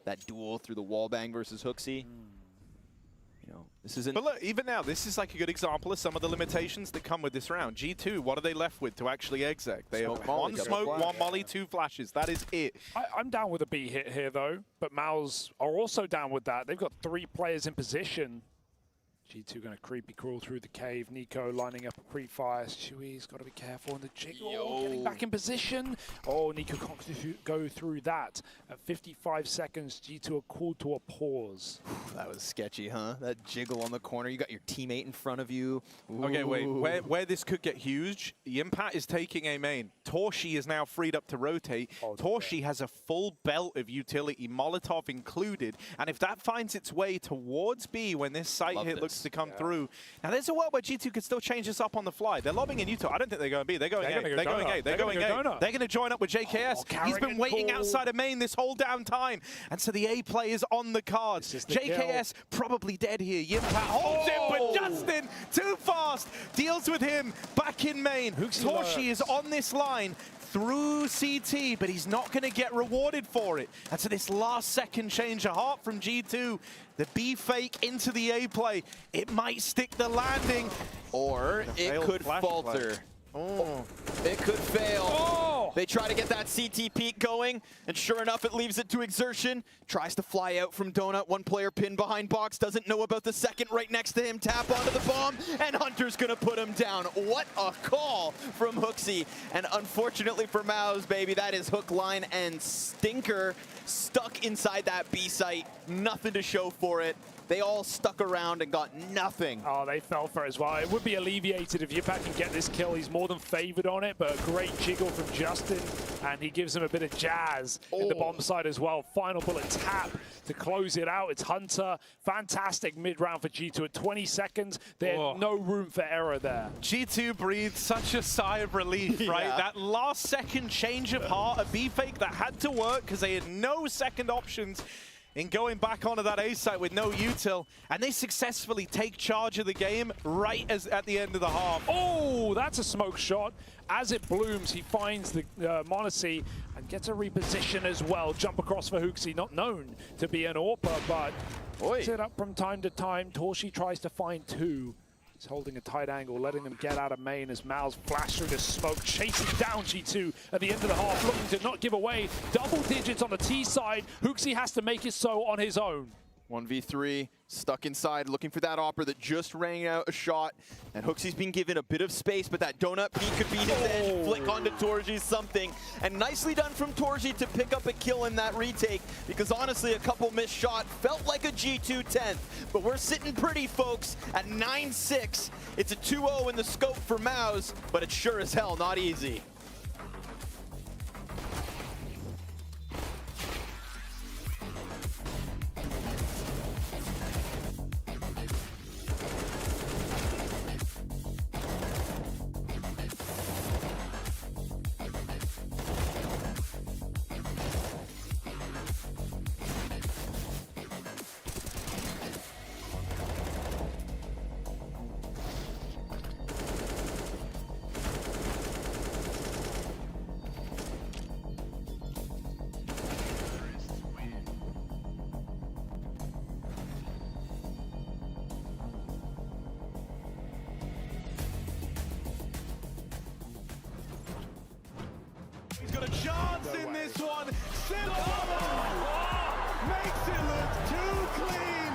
[SPEAKER 16] That duel through the wallbang versus Hooksy. You know, this isn't...
[SPEAKER 2] But look, even now, this is like a good example of some of the limitations that come with this round. G2, what are they left with to actually exec? They have 1 smoke, 1 molly, 2 flashes. That is it.
[SPEAKER 6] I'm down with a B hit here, though. But Maus are also down with that. They've got 3 players in position. G2 going to creepy crawl through the cave. Nico lining up a pre-fire. Shui's got to be careful on the jiggle. Oh, getting back in position. Oh, Nico can't go through that. At 55 seconds, G2 are called to a pause.
[SPEAKER 16] That was sketchy, huh? That jiggle on the corner. You got your teammate in front of you. Ooh.
[SPEAKER 2] Okay, wait. Where this could get huge, Yimpat is taking a main. Torshi is now freed up to rotate. Torshi has a full belt of utility, Molotov included. And if that finds its way towards B when this site hit looks chance to come through. Now, there's a world where G2 could still change this up on the fly. They're lobbing in Utah. I don't think they're going B. They're going A. They're going A. They're going A. They're going to join up with JKS. He's been waiting outside of main this whole damn time. And so the A play is on the cards. JKS probably dead here. Yimpat holds it, but Justin, too fast, deals with him back in main. Torshi is on this line through CT, but he's not going to get rewarded for it. And so this last second change of heart from G2, the B fake into the A play, it might stick the landing.
[SPEAKER 16] Or it could falter.
[SPEAKER 2] Oh.
[SPEAKER 16] It could fail.
[SPEAKER 2] Oh.
[SPEAKER 16] They try to get that CT peak going, and sure enough, it leaves it to Exertion. Tries to fly out from Donut. One player pinned behind box, doesn't know about the second right next to him. Tap onto the bomb, and Hunter's gonna put him down. What a call from Hooksy. And unfortunately for Mouse, baby, that is hook, line, and stinker stuck inside that B site. Nothing to show for it. They all stuck around and got nothing.
[SPEAKER 6] Oh, they fell for it as well. It would be alleviated if Yimpat can get this kill. He's more than favored on it, but a great jiggle from Justin, and he gives him a bit of jazz in the bomb side as well. Final bullet tap to close it out. It's Hunter. Fantastic mid-round for G2 at 20 seconds. There's no room for error there.
[SPEAKER 2] G2 breathed such a sigh of relief, right? That last second change of heart, a B fake that had to work because they had no second options in going back onto that A site with no util, and they successfully take charge of the game right as at the end of the half.
[SPEAKER 6] Oh, that's a smoke shot. As it blooms, he finds the Monacy and gets a reposition as well. Jump across for Hooksy, not known to be an AWPer, but picks it up from time to time. Torshi tries to find two. He's holding a tight angle, letting them get out of main as Mal's flash through the smoke, chasing down G2 at the end of the half, looking to not give away. Double digits on the T side. Hooksy has to make it so on his own.
[SPEAKER 16] 1v3, stuck inside, looking for that AWPer that just rang out a shot. And Hooksy's been given a bit of space, but that donut peek could be his edge. Flick onto Torji, something. And nicely done from Torji to pick up a kill in that retake, because honestly, a couple missed shot felt like a G2 10th. But we're sitting pretty, folks, at 9-6. It's a 2-0 in the scope for Mouse, but it's sure as hell not easy.
[SPEAKER 2] He's got a chance in this one. Simple! Makes it look too clean.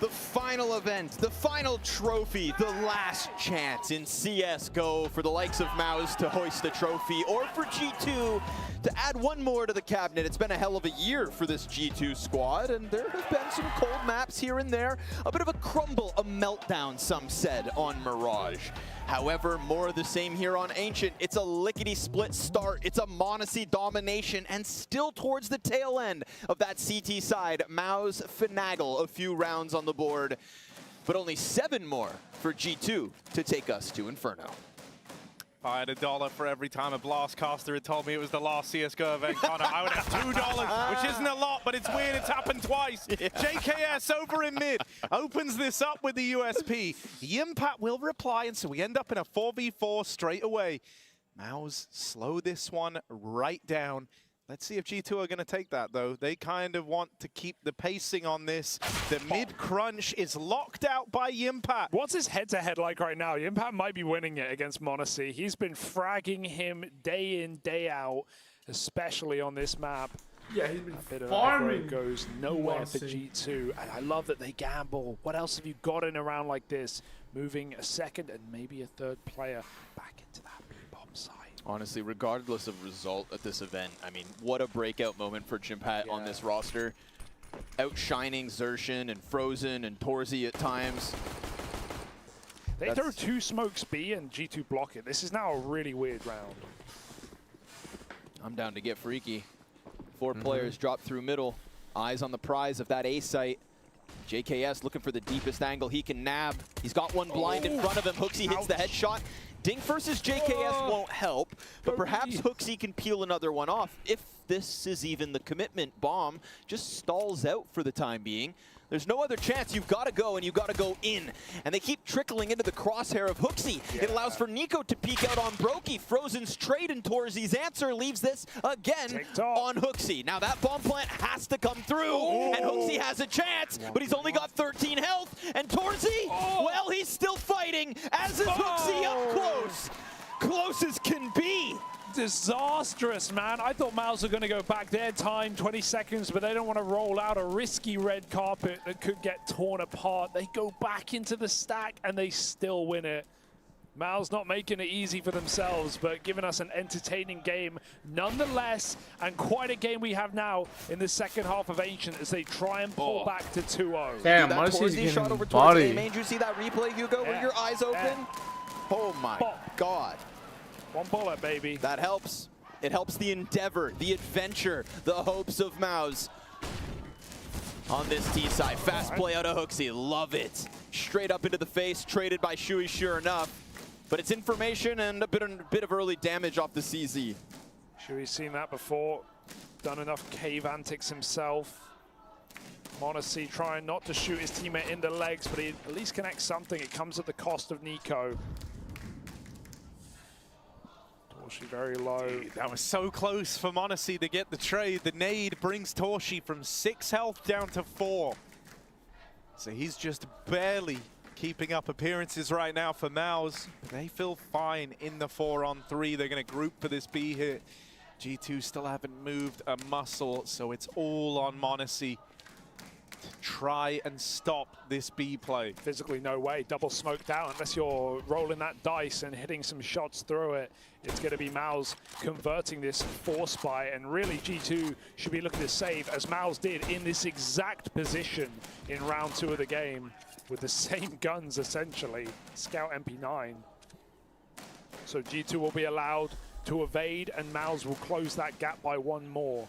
[SPEAKER 16] The final event, the final trophy, the last chance in CSGO for the likes of Mouse to hoist a trophy, or for G2 to add one more to the cabinet. It's been a hell of a year for this G2 squad, and there have been some cold maps here and there. A bit of a crumble, a meltdown, some said, on Mirage. However, more of the same here on Ancient. It's a lickety-split start. It's a m0NESY domination, and still towards the tail end of that CT side, Mouse finagle a few rounds on the board, but only 7 more for G2 to take us to Inferno.
[SPEAKER 2] If I had $1 for every time a Blastcaster had told me it was the last CSGO event, Connor, I would have $2, which isn't a lot, but it's weird. It's happened twice. Yeah. JKS over in mid opens this up with the USP. Yimpat will reply, and so we end up in a 4v4 straight away. Mouse slow this one right down. Let's see if G2 are going to take that, though. They kind of want to keep the pacing on this. The mid-crunch is locked out by Yimpat.
[SPEAKER 6] What's his head-to-head like right now? Yimpat might be winning it against m0NESY. He's been fragging him day in, day out, especially on this map.
[SPEAKER 4] Yeah, he's been
[SPEAKER 6] bit
[SPEAKER 4] farming.
[SPEAKER 6] Of goes nowhere for
[SPEAKER 4] m0NESY.
[SPEAKER 6] G2. And I love that they gamble. What else have you got in a round like this? Moving a second and maybe a third player back into that bomb side.
[SPEAKER 16] Honestly, regardless of result at this event, I mean, what a breakout moment for Jimpat on this roster. Outshining Xertion and Frozen and Torzy at times.
[SPEAKER 6] They throw 2 smokes B and G2 block it. This is now a really weird round.
[SPEAKER 16] I'm down to get freaky. 4 players drop through middle. Eyes on the prize of that A site. JKS looking for the deepest angle he can nab. He's got one blind in front of him. Hooksy hits the headshot. Dink versus JKS won't help, but perhaps Hooksy can peel another one off. If this is even the commitment, Bomb just stalls out for the time being. There's no other chance. You've got to go, and you've got to go in. And they keep trickling into the crosshair of Hooksy. Yeah. It allows for Nico to peek out on Brokey. Frozen's trade and Torzy's answer leaves this again on Hooksy. Now that bomb plant has to come through, and Hooksy has a chance, but he's only got 13 health. And Torzy, well, he's still fighting, as is Hooksy up close. Close as can be.
[SPEAKER 6] Disastrous, man. I thought Mouse were going to go back their time, 20 seconds, but they don't want to roll out a risky red carpet that could get torn apart. They go back into the stack, and they still win it. Mouse not making it easy for themselves, but giving us an entertaining game nonetheless, and quite a game we have now in the second half of Ancient as they try and pull back to 2-0.
[SPEAKER 16] Damn, Torzy shot over towards A main. Did you see that replay, Hugo? Were your eyes open? Oh my God.
[SPEAKER 6] One bullet, baby.
[SPEAKER 16] That helps. It helps the endeavor, the adventure, the hopes of Mouse on this T side. Fast play out of Hooksy. Love it. Straight up into the face, traded by Shui, sure enough. But it's information and a bit of early damage off the CZ.
[SPEAKER 6] Shui's seen that before. Done enough cave antics himself. m0NESY trying not to shoot his teammate in the legs, but he at least connects something. It comes at the cost of Nico. Torshi very low.
[SPEAKER 2] That was so close for m0NESY to get the trade. The nade brings Torshi from 6 health down to 4. So he's just barely keeping up appearances right now for Mouse. They feel fine in the 4-on-3. They're going to group for this B hit. G2 still haven't moved a muscle, so it's all on m0NESY to try and stop this B play.
[SPEAKER 6] Physically, no way. Double smoked out unless you're rolling that dice and hitting some shots through it. It's going to be Mouse converting this force buy, and really G2 should be looking to save, as Mouse did in this exact position in round 2 of the game with the same guns, essentially. Scout MP9. So G2 will be allowed to evade, and Mouse will close that gap by 1 more.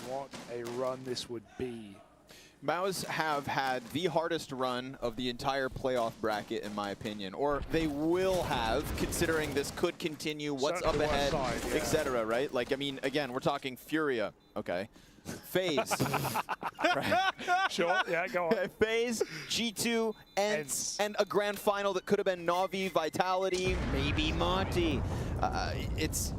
[SPEAKER 6] What a run this would be.
[SPEAKER 16] Mouse have had the hardest run of the entire playoff bracket, in my opinion. Or they will have, considering this could continue, what's up ahead, etc., right? Like, I mean, again, we're talking Furia. Okay. FaZe. Right.
[SPEAKER 6] Sure, yeah, go on.
[SPEAKER 16] FaZe, G2, and a grand final that could have been Na'Vi, Vitality, maybe Monty. It's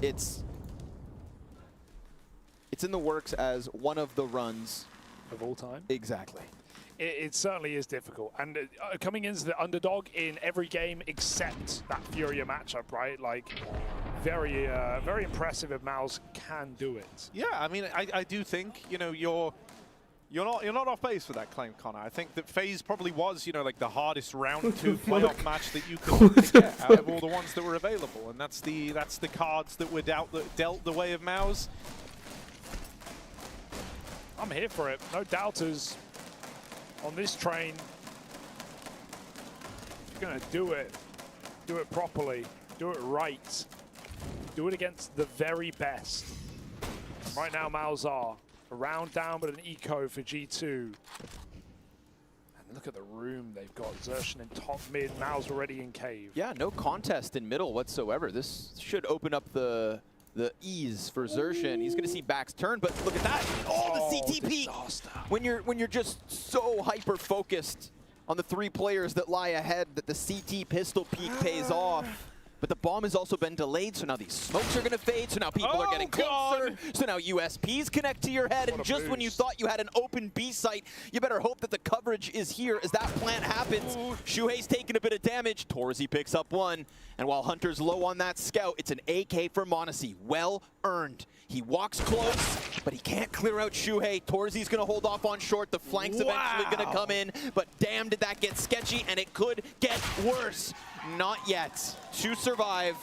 [SPEAKER 16] in the works as one of the runs
[SPEAKER 6] of all time.
[SPEAKER 16] Exactly.
[SPEAKER 6] It certainly is difficult, and coming into the underdog in every game except that Furia matchup, right? Like, very, very impressive if Mouse can do it.
[SPEAKER 2] Yeah, I mean, I do think, you know, you're not off base with that claim, Connor. I think that FaZe probably was, you know, like the hardest round 2 playoff match that you could look to get out of all the ones that were available, and that's the cards that were dealt the way of Mouse.
[SPEAKER 6] I'm here for it. No doubters on this train. If you're gonna do it properly, do it right, do it against the very best. Right now, Mouse are a round down, but an eco for G2. And look at the room they've got. Xerxes in top mid, Mouse already in cave.
[SPEAKER 16] Yeah, no contest in middle whatsoever. This should open up the ease for Xerxes. He's going to see backs turn, but look at that. Oh, the CT peek. When you're just so hyper focused on the 3 players that lie ahead, that the CT pistol peek pays off. But the bomb has also been delayed, so now these smokes are going to fade, so now people are getting closer. So now USPs connect to your head, and just when you thought you had an open B site, you better hope that the coverage is here as that plant happens. Shuhei's taking a bit of damage. Torzy picks up 1, and while Hunter's low on that scout, it's an AK for m0NESY. Well earned. He walks close, but he can't clear out Shuhei. Torzy's going to hold off on short. The flank's eventually going to come in, but damn did that get sketchy, and it could get worse. Not yet. To survive,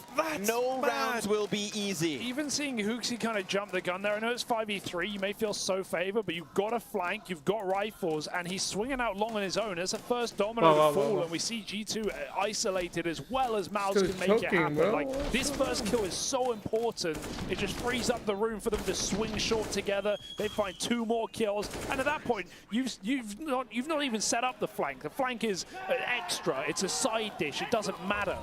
[SPEAKER 16] no rounds will be easy.
[SPEAKER 6] Even seeing HooXi kind of jump the gun there, I know it's 5v3, you may feel so favored, but you've got a flank, you've got rifles, and he's swinging out long on his own. It's a first domino to fall, and we see G2 isolated as well as Mouse can make it happen. Like, this first kill is so important. It just frees up the room for them to swing short together. They find 2 more kills, and at that point, you've not even set up the flank. The flank is an extra. It's a side dish. It doesn't matter.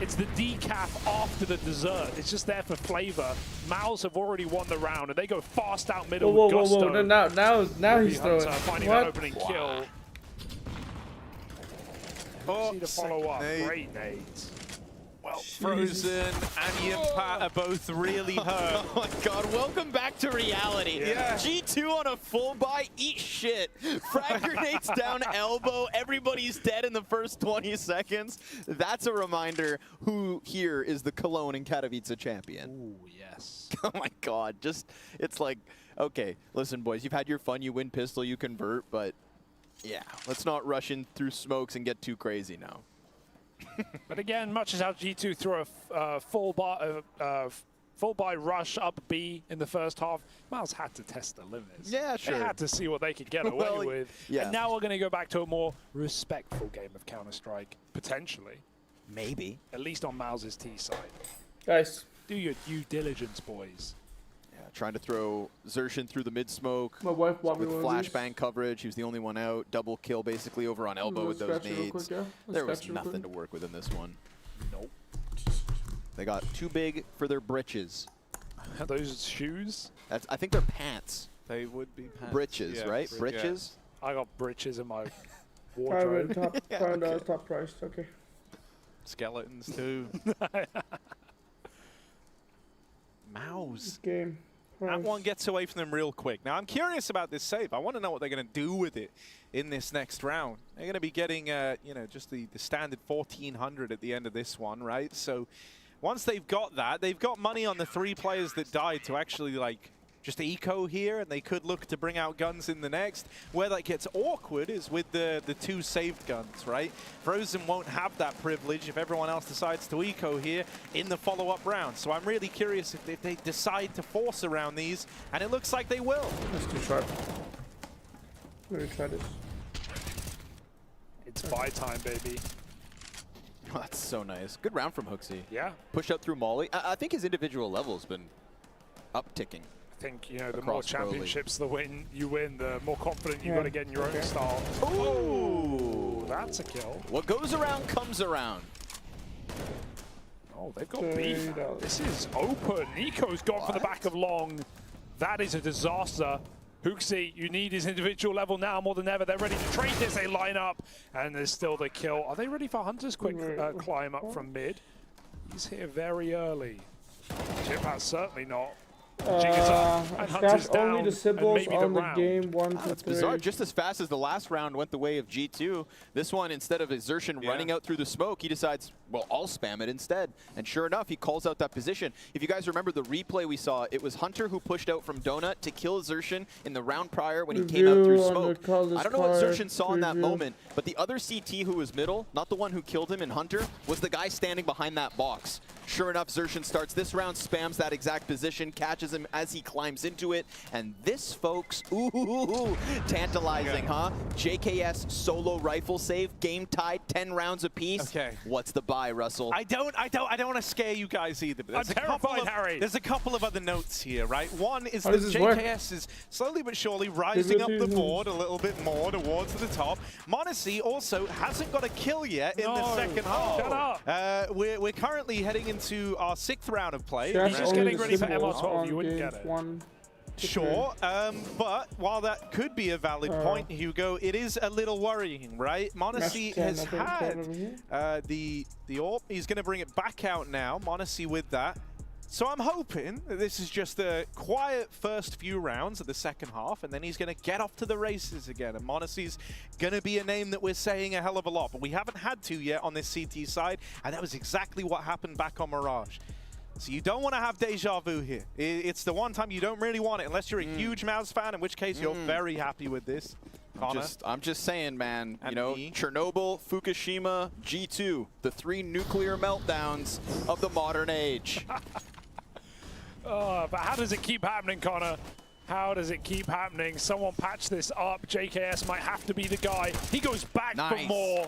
[SPEAKER 6] It's the decaf after the dessert. It's just there for flavor. Mouse have already won the round, and they go fast out middle with gusto.
[SPEAKER 4] Now he's throwing.
[SPEAKER 6] Finding that opening kill. See the follow up. Great nades.
[SPEAKER 2] Well, Frozen and Yimpat are both really hurt.
[SPEAKER 16] Oh my god, welcome back to reality.
[SPEAKER 2] Yeah.
[SPEAKER 16] G2 on a full buy, eat shit. Frag grenades down elbow, everybody's dead in the first 20 seconds. That's a reminder who here is the Cologne and Katowice champion.
[SPEAKER 6] Ooh, yes.
[SPEAKER 16] Oh my god, it's like, okay, listen boys, you've had your fun, you win pistol, you convert, but yeah, let's not rush in through smokes and get too crazy now.
[SPEAKER 6] But again, much as how G2 threw a full buy rush up B in the first half, Mouse had to test the limits.
[SPEAKER 16] Yeah, sure.
[SPEAKER 6] They had to see what they could get away with.
[SPEAKER 16] Yeah.
[SPEAKER 6] And now we're going to go back to a more respectful game of Counter-Strike, potentially.
[SPEAKER 16] Maybe.
[SPEAKER 6] At least on Mouse's T side.
[SPEAKER 4] Guys.
[SPEAKER 6] Do your due diligence, boys.
[SPEAKER 16] Yeah, trying to throw Xerxes through the mid smoke.
[SPEAKER 4] My wife bought me
[SPEAKER 16] with
[SPEAKER 4] one of these.
[SPEAKER 16] flashbang coverage. He was the only one out. Double kill basically over on elbow with those nades. There was nothing to work with in this one.
[SPEAKER 6] Nope.
[SPEAKER 16] They got too big for their britches.
[SPEAKER 6] Are those shoes?
[SPEAKER 16] I think they're pants.
[SPEAKER 2] They would be pants.
[SPEAKER 16] Britches,
[SPEAKER 2] yes.
[SPEAKER 16] right? Britches?
[SPEAKER 6] Yeah. I got britches in my wardrobe.
[SPEAKER 4] Top price, okay.
[SPEAKER 2] Skeletons too. Mouse.
[SPEAKER 4] Game.
[SPEAKER 2] That one gets away from them real quick. Now, I'm curious about this save. I want to know what they're going to do with it in this next round. They're going to be getting, you know, just the standard 1,400 at the end of this one, right? So once they've got that, they've got money on the 3 players that died to actually, like, just eco here, and they could look to bring out guns in the next. Where that gets awkward is with the 2 saved guns, right? Frozen won't have that privilege if everyone else decides to eco here in the follow-up round. So I'm really curious if they decide to force around these, and it looks like they will.
[SPEAKER 4] That's too sharp. I'm gonna try this.
[SPEAKER 6] It's buy time, baby.
[SPEAKER 16] Oh, that's so nice. Good round from HooXi.
[SPEAKER 6] Yeah.
[SPEAKER 16] Push up through Molly. I think his individual level has been upticking.
[SPEAKER 6] I think, you know, the more championships you win, the more confident you've got to get in your own
[SPEAKER 16] Okay.
[SPEAKER 6] style.
[SPEAKER 16] Ooh,
[SPEAKER 6] that's a kill.
[SPEAKER 16] What goes around comes around.
[SPEAKER 6] Oh, they've got B. This is open. Nico's gone for the back of long. That is a disaster. HooXi, you need his individual level now more than ever. They're ready to trade this. They line up, and there's still the kill. Are they ready for Hunter's quick climb up from mid? He's here very early. Chiphat's certainly not.
[SPEAKER 4] That's only the symbols on the game 1 to 3.
[SPEAKER 16] That's bizarre. Just as fast as the last round went the way of G2, this one, instead of Xertion running out through the smoke, he decides, well, I'll spam it instead. And sure enough, he calls out that position. If you guys remember the replay we saw, it was Hunter who pushed out from Donut to kill Xertion in the round prior when he came out through smoke. I don't know what Xertion saw in that moment, but the other CT who was middle, not the one who killed him in Hunter, was the guy standing behind that box. Sure enough, Xertion starts this round, spams that exact position, catches him as he climbs into it, and this, folks, ooh, tantalizing, huh? JKS solo rifle save, game tied, 10 rounds apiece.
[SPEAKER 2] Okay.
[SPEAKER 16] What's the buy, Russell?
[SPEAKER 2] I don't want to scare you guys either. But
[SPEAKER 6] I'm terrified, Harry.
[SPEAKER 2] There's a couple of other notes here, right? One is that JKS is slowly but surely rising up the board a little bit more towards the top. m0NESY also hasn't got a kill yet in the second half.
[SPEAKER 6] Shut up.
[SPEAKER 2] We're currently heading into our 6th round of play.
[SPEAKER 6] He's just getting ready for MR12. You wouldn't get it.
[SPEAKER 2] Sure, but while that could be a valid point, Hugo, it is a little worrying, right? m0NESY has had the AWP. He's going to bring it back out now. m0NESY with that. So I'm hoping that this is just a quiet first few rounds of the second half, and then he's going to get off to the races again. And m0NESY's going to be a name that we're saying a hell of a lot, but we haven't had to yet on this CT side, and that was exactly what happened back on Mirage. So you don't want to have deja vu here. It's the one time you don't really want it, unless you're a huge Mouse fan, in which case you're very happy with this.
[SPEAKER 16] I'm just saying, man, you know, Chernobyl, Fukushima, G2, the 3 nuclear meltdowns of the modern age.
[SPEAKER 6] But how does it keep happening, Connor? How does it keep happening? Someone patch this up. JKS might have to be the guy. He goes back for more.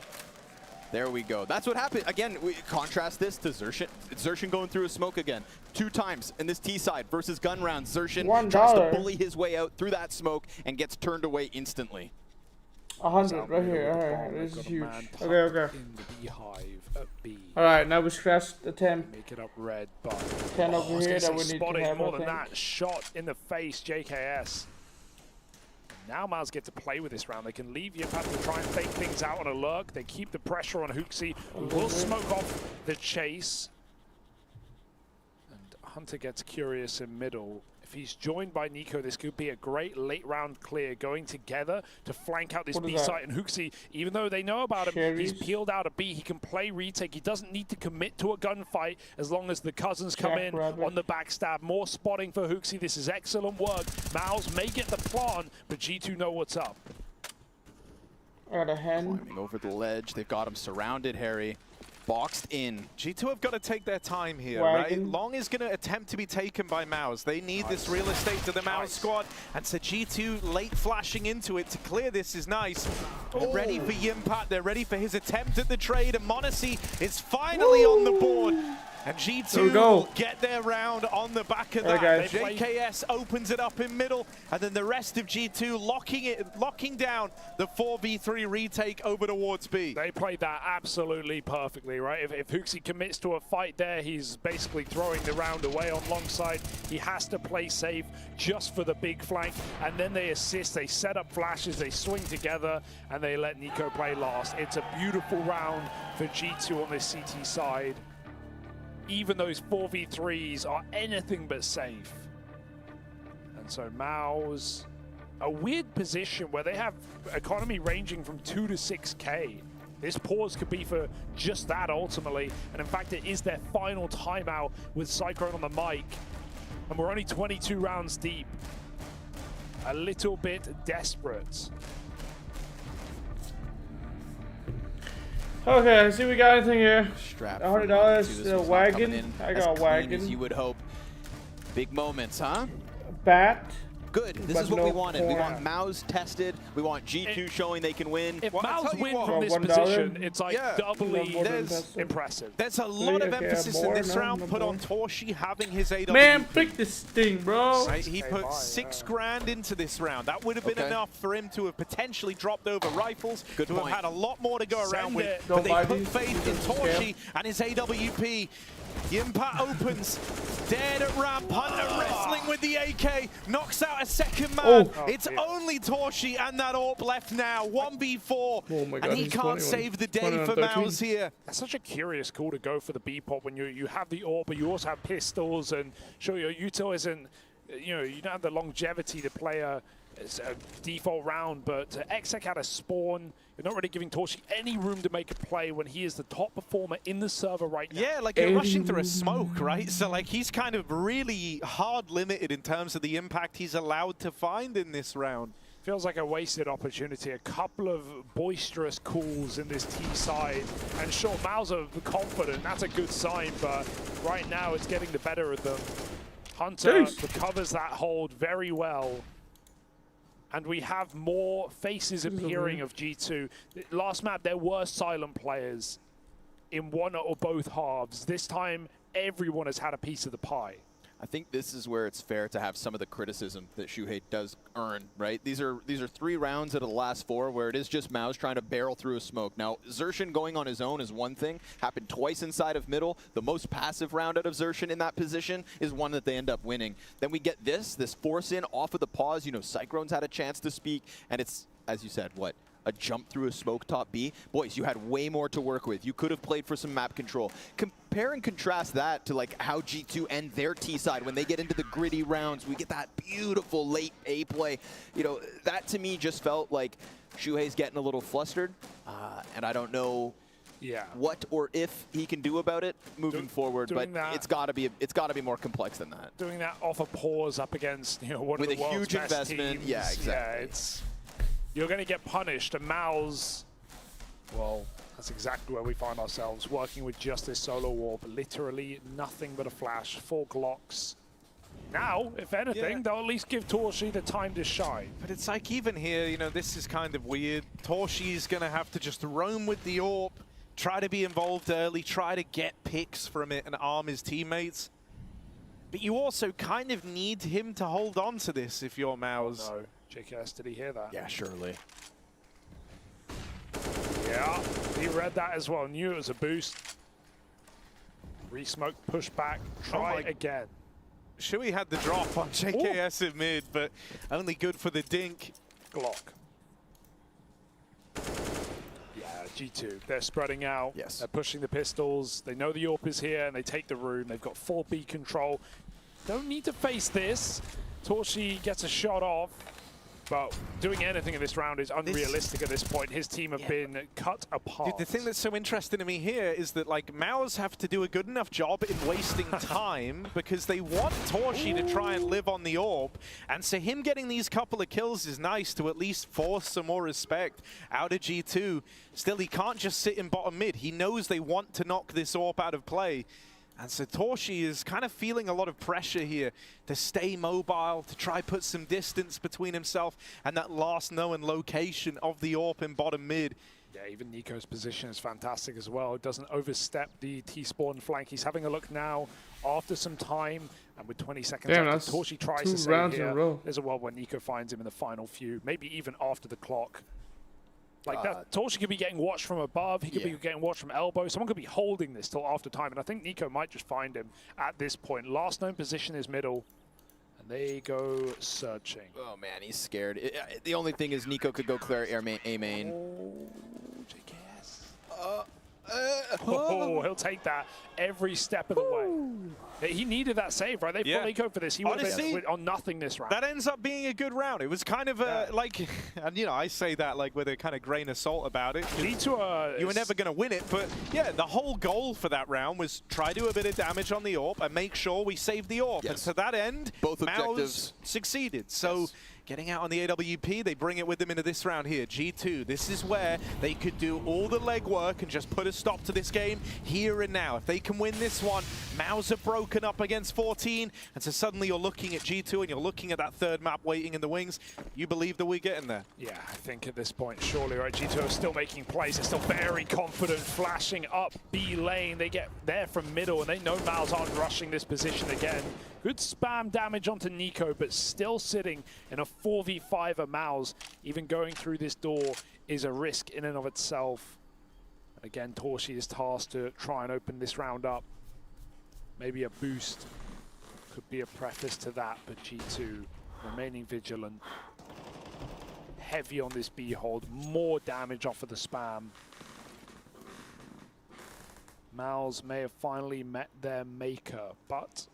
[SPEAKER 16] There we go. That's what happened. Again, we contrast this to Xertion. Xertion going through a smoke again. 2 times in this T side versus gun round. Xertion tries to bully his way out through that smoke and gets turned away instantly.
[SPEAKER 4] 100 right here. Alright, this is huge. Okay.
[SPEAKER 6] In the beehive at B.
[SPEAKER 4] Alright, now we scratched the 10.
[SPEAKER 6] Make it up red, but
[SPEAKER 4] 10 over here that we need to have.
[SPEAKER 6] More than that, shot in the face, JKS. Now Miles get to play with this round. They can leave Yipat to try and fake things out on a lurk. They keep the pressure on HooXi, who will smoke off the chase. And Hunter gets curious in middle. If he's joined by NiKo, this could be a great late round clear, going together to flank out this B site. And HooXi, even though they know about him, he's peeled out a B. He can play retake. He doesn't need to commit to a gunfight as long as the cousins come in on the backstab. More spotting for HooXi. This is excellent work. Mouse may get the plant, but G2 know what's up.
[SPEAKER 4] Got a hen.
[SPEAKER 16] Climbing over the ledge. They've got him surrounded, Harry. Boxed in.
[SPEAKER 2] G2 have got to take their time here, right? Long is going to attempt to be taken by Mouse. They need this real estate to the Mouse squad, and so G2 late flashing into it to clear this is nice. They're ready for Yipat. They're ready for his attempt at the trade, and m0NESY is finally on the board. And G2 will get their round on the back of that. JKS opens it up in middle, and then the rest of G2 locking down the 4v3 retake over towards B.
[SPEAKER 6] They played that absolutely perfectly, right? If HooXi commits to a fight there, he's basically throwing the round away on long side. He has to play safe just for the big flank, and then they assist, they set up flashes, they swing together, and they let NiKo play last. It's a beautiful round for G2 on this CT side. Even those 4v3s are anything but safe. And so Mao's a weird position where they have economy ranging from 2 to 6k. This pause could be for just that ultimately. And in fact, it is their final timeout with Cyclone on the mic. And we're only 22 rounds deep. A little bit desperate.
[SPEAKER 4] Okay, see we got anything here.
[SPEAKER 16] Strap
[SPEAKER 4] $100, a wagon. I got a wagon.
[SPEAKER 16] As you would hope. Big moments, huh?
[SPEAKER 4] Bat.
[SPEAKER 16] Good. This is what we wanted. We want Mao's tested. We want G2 showing they can win.
[SPEAKER 6] If Mao's win from this position, it's like doubly impressive.
[SPEAKER 2] There's a lot of emphasis in this round put on Torshi having his AWP.
[SPEAKER 4] Man, pick this thing, bro.
[SPEAKER 2] Right, he put $6 grand into this round. That would have been enough for him to have potentially dropped over rifles, to have had a lot more to go around with. But they put faith in Torshi and his AWP. Yipat opens, dead at ramp, Hunter wrestling with the AK, knocks out a second man. It's only Torshi and that AWP left now, 1v4, and he can't save the day for Mouse here.
[SPEAKER 6] That's such a curious call to go for the B-pop when you have the AWP, but you also have pistols, and sure, your util isn't you know, you don't have the longevity to play a default round, but Exec had a spawn. You're not really giving Torshi any room to make a play when he is the top performer in the server right now.
[SPEAKER 2] Yeah, like you're rushing through a smoke, right? So like he's kind of really hard limited in terms of the impact he's allowed to find in this round.
[SPEAKER 6] Feels like a wasted opportunity. A couple of boisterous calls in this T side. And sure, Mao's are confident. That's a good sign, but right now it's getting the better of them. Hunter recovers that hold very well. And we have more faces appearing of G2. Last map, there were silent players in one or both halves. This time, everyone has had a piece of the pie.
[SPEAKER 16] I think this is where it's fair to have some of the criticism that Shuhei does earn, right? These are 3 rounds out of the last 4 where it is just Mao's trying to barrel through a smoke. Now, Xerxin going on his own is one thing. Happened twice inside of middle. The most passive round out of Xerxin in that position is one that they end up winning. Then we get this force in off of the pause. You know, Cyclone's had a chance to speak, and it's, as you said, what? A jump through a smoke top B. Boys, you had way more to work with. You could have played for some map control. Compare and contrast that to like how G2 end their T side when they get into the gritty rounds. We get that beautiful late A play. You know, that to me just felt like Shuhei's getting a little flustered, and I don't know what or if he can do about it moving forward. But it's got to be more complex than that.
[SPEAKER 6] Doing that off a pause up against one
[SPEAKER 16] with
[SPEAKER 6] of the
[SPEAKER 16] a
[SPEAKER 6] world's
[SPEAKER 16] huge
[SPEAKER 6] best
[SPEAKER 16] investment.
[SPEAKER 6] teams.
[SPEAKER 16] Yeah, exactly.
[SPEAKER 6] Yeah, you're going to get punished. And Mao's, well, that's exactly where we find ourselves, working with just this solo warp. Literally nothing but a flash, 4 Glocks. Now, if anything, they'll at least give Torshi the time to shine.
[SPEAKER 2] But it's like even here, you know, this is kind of weird. Torshi's going to have to just roam with the AWP, try to be involved early, try to get picks from it and arm his teammates. But you also kind of need him to hold on to this if you're Mao's.
[SPEAKER 6] Oh, no. JKS, did he hear that?
[SPEAKER 16] Yeah, surely.
[SPEAKER 6] Yeah, he read that as well. Knew it was a boost. Re-smoke, push back, try again.
[SPEAKER 2] Shui had the drop on JKS in mid, but only good for the dink.
[SPEAKER 6] Glock. Yeah, G2, they're spreading out.
[SPEAKER 16] Yes.
[SPEAKER 6] They're pushing the pistols. They know the AWP is here, and they take the room. They've got 4B control. Don't need to face this. Torshi gets a shot off. But doing anything in this round is unrealistic at this point. His team have been cut apart.
[SPEAKER 2] Dude, the thing that's so interesting to me here is that like Mao's have to do a good enough job in wasting time because they want Torshi to try and live on the AWP. And so him getting these couple of kills is nice to at least force some more respect out of G2. Still, he can't just sit in bottom mid. He knows they want to knock this AWP out of play. And so Torshi is kind of feeling a lot of pressure here to stay mobile, to try put some distance between himself and that last known location of the AWP in bottom mid.
[SPEAKER 6] Yeah, even Nico's position is fantastic as well. It doesn't overstep the T-spawn flank. He's having a look now after some time, and with 20 seconds after Torshi tries to save here, there's a world where Nico finds him in the final few, maybe even after the clock. Like that, Torshi could be getting watched from above. He could be getting watched from elbow. Someone could be holding this till after time, and I think Nico might just find him at this point. Last known position is middle, and they go searching.
[SPEAKER 16] Oh man, he's scared. The only thing is Nico could go clear A main.
[SPEAKER 6] Oh, he'll take that every step of the way. He needed that save, right? They fully go for this. He would have been on nothing this round.
[SPEAKER 2] That ends up being a good round. It was kind of like, and you know, I say that like with a kind of grain of salt about it. You were never going to win it, but yeah, the whole goal for that round was try to do a bit of damage on the AWP and make sure we save the AWP. And to that end,
[SPEAKER 16] both
[SPEAKER 2] Mao's
[SPEAKER 16] objectives
[SPEAKER 2] succeeded. So getting out on the AWP, they bring it with them into this round here. G2, this is where they could do all the legwork and just put a stop to this game here and now. If they can win this one, Mao's are broken up against 14, and so suddenly you're looking at G2 and you're looking at that third map waiting in the wings. You believe that we're getting there?
[SPEAKER 6] Yeah, I think at this point, surely, right? G2 are still making plays. They're still very confident, flashing up B lane. They get there from middle, and they know Mao's aren't rushing this position again. Good spam damage onto Nico, but still sitting in a 4v5 of Mao's. Even going through this door is a risk in and of itself. And again, Torshi is tasked to try and open this round up. Maybe a boost could be a preface to that, but G2 remaining vigilant. Heavy on this B hold, more damage off of the spam. Mao's may have finally met their maker, but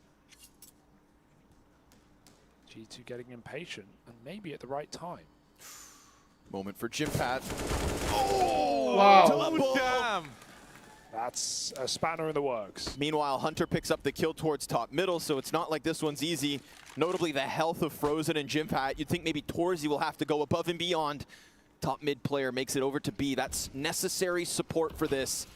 [SPEAKER 6] G2 getting impatient, and maybe at the right time.
[SPEAKER 16] Moment for Jimpat.
[SPEAKER 6] Oh!
[SPEAKER 16] Wow.
[SPEAKER 2] Damn!
[SPEAKER 6] That's a spanner in the works.
[SPEAKER 16] Meanwhile, Hunter picks up the kill towards top middle, so it's not like this one's easy. Notably, the health of Frozen and Jimpat. You'd think maybe Torzy will have to go above and beyond. Top mid player makes it over to B. That's necessary support for this.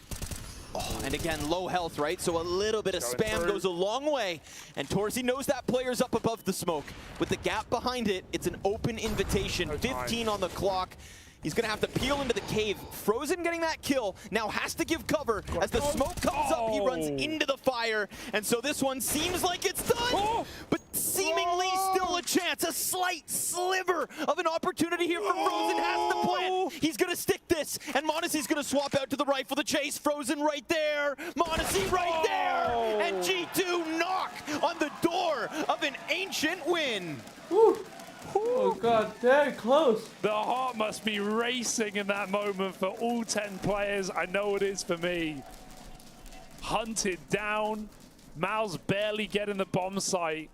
[SPEAKER 16] Oh, and again, low health, right? So a little bit of spam goes a long way. And Torzy knows that player's up above the smoke. With the gap behind it, it's an open invitation. 15 on the clock. He's going to have to peel into the cave. Frozen getting that kill, now has to give cover. As the smoke comes up, he runs into the fire. And so this one seems like it's done, but seemingly still a chance. A slight sliver of an opportunity here for Frozen has to plant. He's going to stick this, and m0NESY's going to swap out to the rifle to chase. Frozen right there, m0NESY right there, and G2 knock on the door of an ancient win.
[SPEAKER 4] Oh god, that close.
[SPEAKER 6] The heart must be racing in that moment for all 10 players. I know it is for me. Hunted down, Mal's barely getting the bomb site,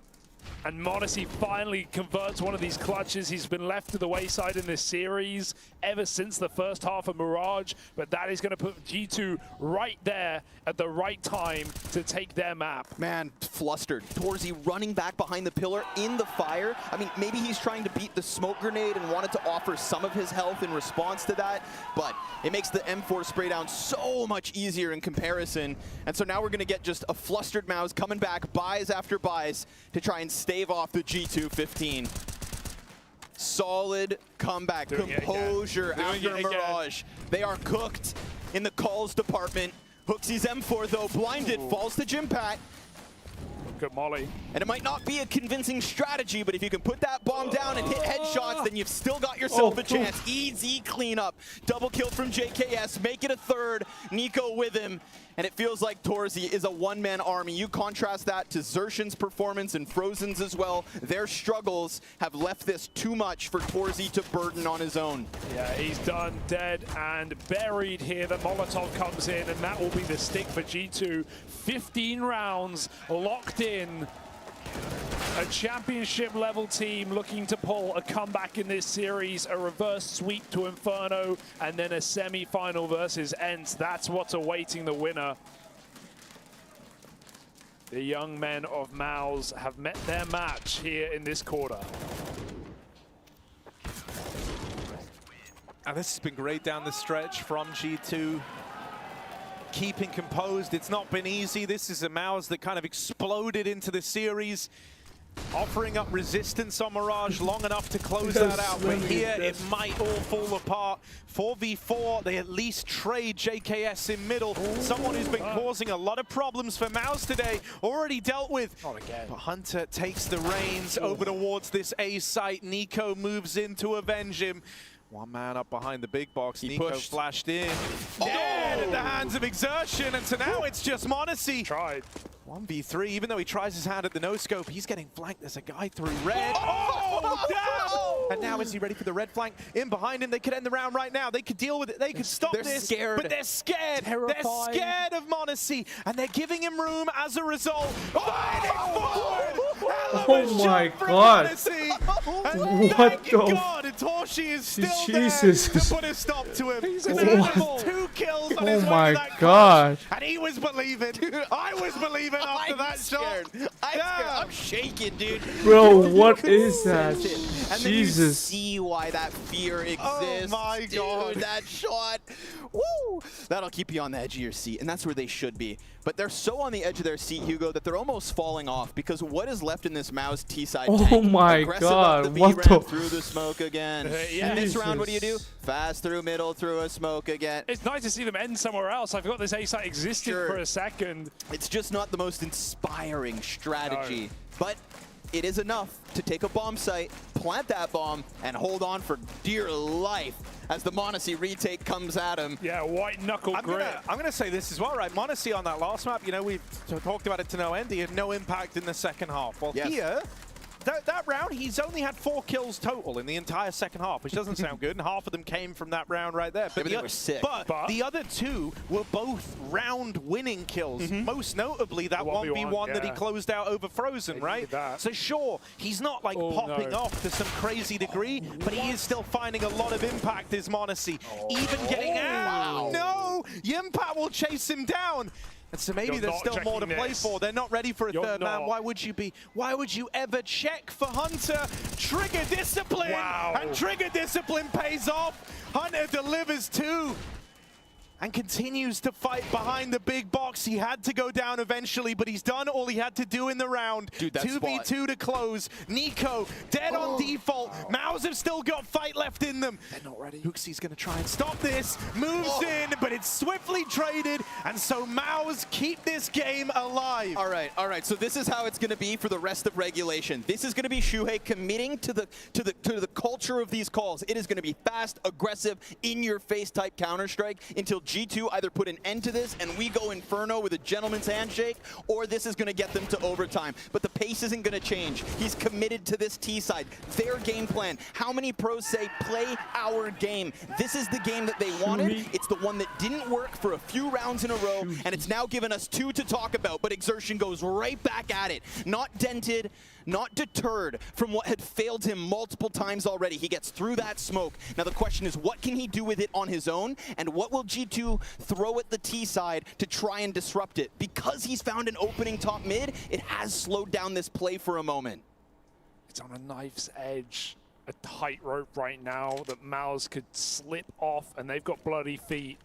[SPEAKER 6] and m0NESY finally converts one of these clutches. He's been left to the wayside in this series ever since the first half of Mirage, but that is going to put G2 right there at the right time to take their map.
[SPEAKER 16] Man, flustered. Torzy running back behind the pillar in the fire. I mean, maybe he's trying to beat the smoke grenade and wanted to offer some of his health in response to that, but it makes the M4 spray down so much easier in comparison. And so now we're going to get just a flustered Mouse coming back, buys after buys, to try and stave off the G2 15. Solid comeback, composure after Mirage. They are cooked in the calls department. Hooksy's M4 though, blinded, falls to Jimpat.
[SPEAKER 6] Good molly.
[SPEAKER 16] And it might not be a convincing strategy, but if you can put that bomb down and hit headshots, then you've still got yourself a chance. Easy cleanup. Double kill from JKS, make it a third. Nico with him. And it feels like Torzy is a one-man army. You contrast that to Xertion's performance and Frozen's as well. Their struggles have left this too much for Torzy to burden on his own.
[SPEAKER 6] Yeah, he's done, dead and buried here. The Molotov comes in, and that will be the stick for G2. 15 rounds locked in. A championship level team looking to pull a comeback in this series, a reverse sweep to Inferno, and then a semi-final versus ENCE. That's what's awaiting the winner. The young men of MOUZ have met their match here in this quarter.
[SPEAKER 2] And this has been great down the stretch from G2. Keeping composed, it's not been easy. This is a MOUZ that kind of exploded into the series, offering up resistance on Mirage long enough to close that out. But here it might all fall apart. 4v4, they at least trade JKS in middle. Someone who's been causing a lot of problems for MOUZ today, already dealt with.
[SPEAKER 6] Not again.
[SPEAKER 2] But Hunter takes the reins over towards this A site. Nico moves in to avenge him. One man up behind the big box. Nico flashed in. Dead at the hands of Exertion, and so now it's just m0NESY.
[SPEAKER 6] Tried.
[SPEAKER 2] 1v3, even though he tries his hand at the no-scope, he's getting flanked. There's a guy through red. Oh, damn! And now is he ready for the red flank? In behind him, they could end the round right now. They could deal with it. They could stop this.
[SPEAKER 16] Scared.
[SPEAKER 2] But they're scared.
[SPEAKER 6] Terrifying.
[SPEAKER 2] They're scared of m0NESY, and they're giving him room as a result. Fighting forward!
[SPEAKER 4] Oh my god. What the?
[SPEAKER 2] God, and Torshi is still
[SPEAKER 4] Jesus.
[SPEAKER 2] there to put a stop to him.
[SPEAKER 6] He's
[SPEAKER 2] an
[SPEAKER 6] an animal.
[SPEAKER 2] 2 kills on his way
[SPEAKER 4] my
[SPEAKER 2] to that
[SPEAKER 4] god.
[SPEAKER 2] clutch. And he was believing. I was believing after that shot.
[SPEAKER 16] I'm shaking, dude.
[SPEAKER 4] Bro, what is that?
[SPEAKER 16] And
[SPEAKER 4] Jesus.
[SPEAKER 16] then you see why that fear exists.
[SPEAKER 2] Oh my god.
[SPEAKER 16] Dude, that shot. Woo! That'll keep you on the edge of your seat, and that's where they should be. But they're so on the edge of their seat, Hugo, that they're almost falling off, because what is left in this MOUZ T-side tank?
[SPEAKER 4] Oh my
[SPEAKER 16] Aggressive
[SPEAKER 4] god,
[SPEAKER 16] up the
[SPEAKER 4] what
[SPEAKER 16] B-ramp
[SPEAKER 4] the?
[SPEAKER 16] through the smoke again.
[SPEAKER 6] Yeah.
[SPEAKER 16] And this round, what do?
[SPEAKER 4] Jesus.
[SPEAKER 16] Fast through middle, through a smoke again.
[SPEAKER 6] It's nice to see them end somewhere else. I forgot this A site existed for a second.
[SPEAKER 16] It's just not the most inspiring strategy, but it is enough to take a bomb site, plant that bomb, and hold on for dear life as the m0NESY retake comes at him.
[SPEAKER 6] Yeah, white knuckle grip.
[SPEAKER 2] I'm gonna say this as well, right? m0NESY on that last map, you know, we've talked about it to no end. He had no impact in the second half. Well, here, that round, he's only had 4 kills total in the entire second half, which doesn't sound good, and half of them came from that round right there. But,
[SPEAKER 16] they were sick.
[SPEAKER 2] But the other 2 were both round-winning kills, most notably that 1v1 that he closed out over Frozen, right? So sure, he's not like popping off to some crazy degree, but he is still finding a lot of impact, is m0NESY. Even getting out. No! Yimpat will chase him down. And so maybe there's still more to play for. They're not ready for a third man. Why would you be? Why would you ever check for Hunter? Trigger discipline! And trigger discipline pays off. Hunter delivers 2. And continues to fight behind the big box. He had to go down eventually, but he's done all he had to do in the round.
[SPEAKER 16] Dude, that
[SPEAKER 2] 2v2 to close. Nico dead on default. Maus have still got fight left in them. They're not ready. Huxey's going to try and stop this. Moves in, but it's swiftly traded. And so Maus keep this game alive.
[SPEAKER 16] All right. So this is how it's going to be for the rest of regulation. This is going to be Shuhei committing to the culture of these calls. It is going to be fast, aggressive, in-your-face type Counter-Strike until G2 either put an end to this and we go Inferno with a gentleman's handshake, or this is going to get them to overtime. But the pace isn't going to change. He's committed to this T side. Their game plan. How many pros say play our game? This is the game that they wanted. It's the one that didn't work for a few rounds in a row, and it's now given us 2 to talk about. But Exertion goes right back at it. Not dented, not deterred from what had failed him multiple times already. He gets through that smoke. Now the question is, what can he do with it on his own? And what will G2 throw at the T side to try and disrupt it? Because he's found an opening top mid, it has slowed down this play for a moment.
[SPEAKER 6] It's on a knife's edge, a tightrope right now that Maus could slip off, and they've got bloody feet.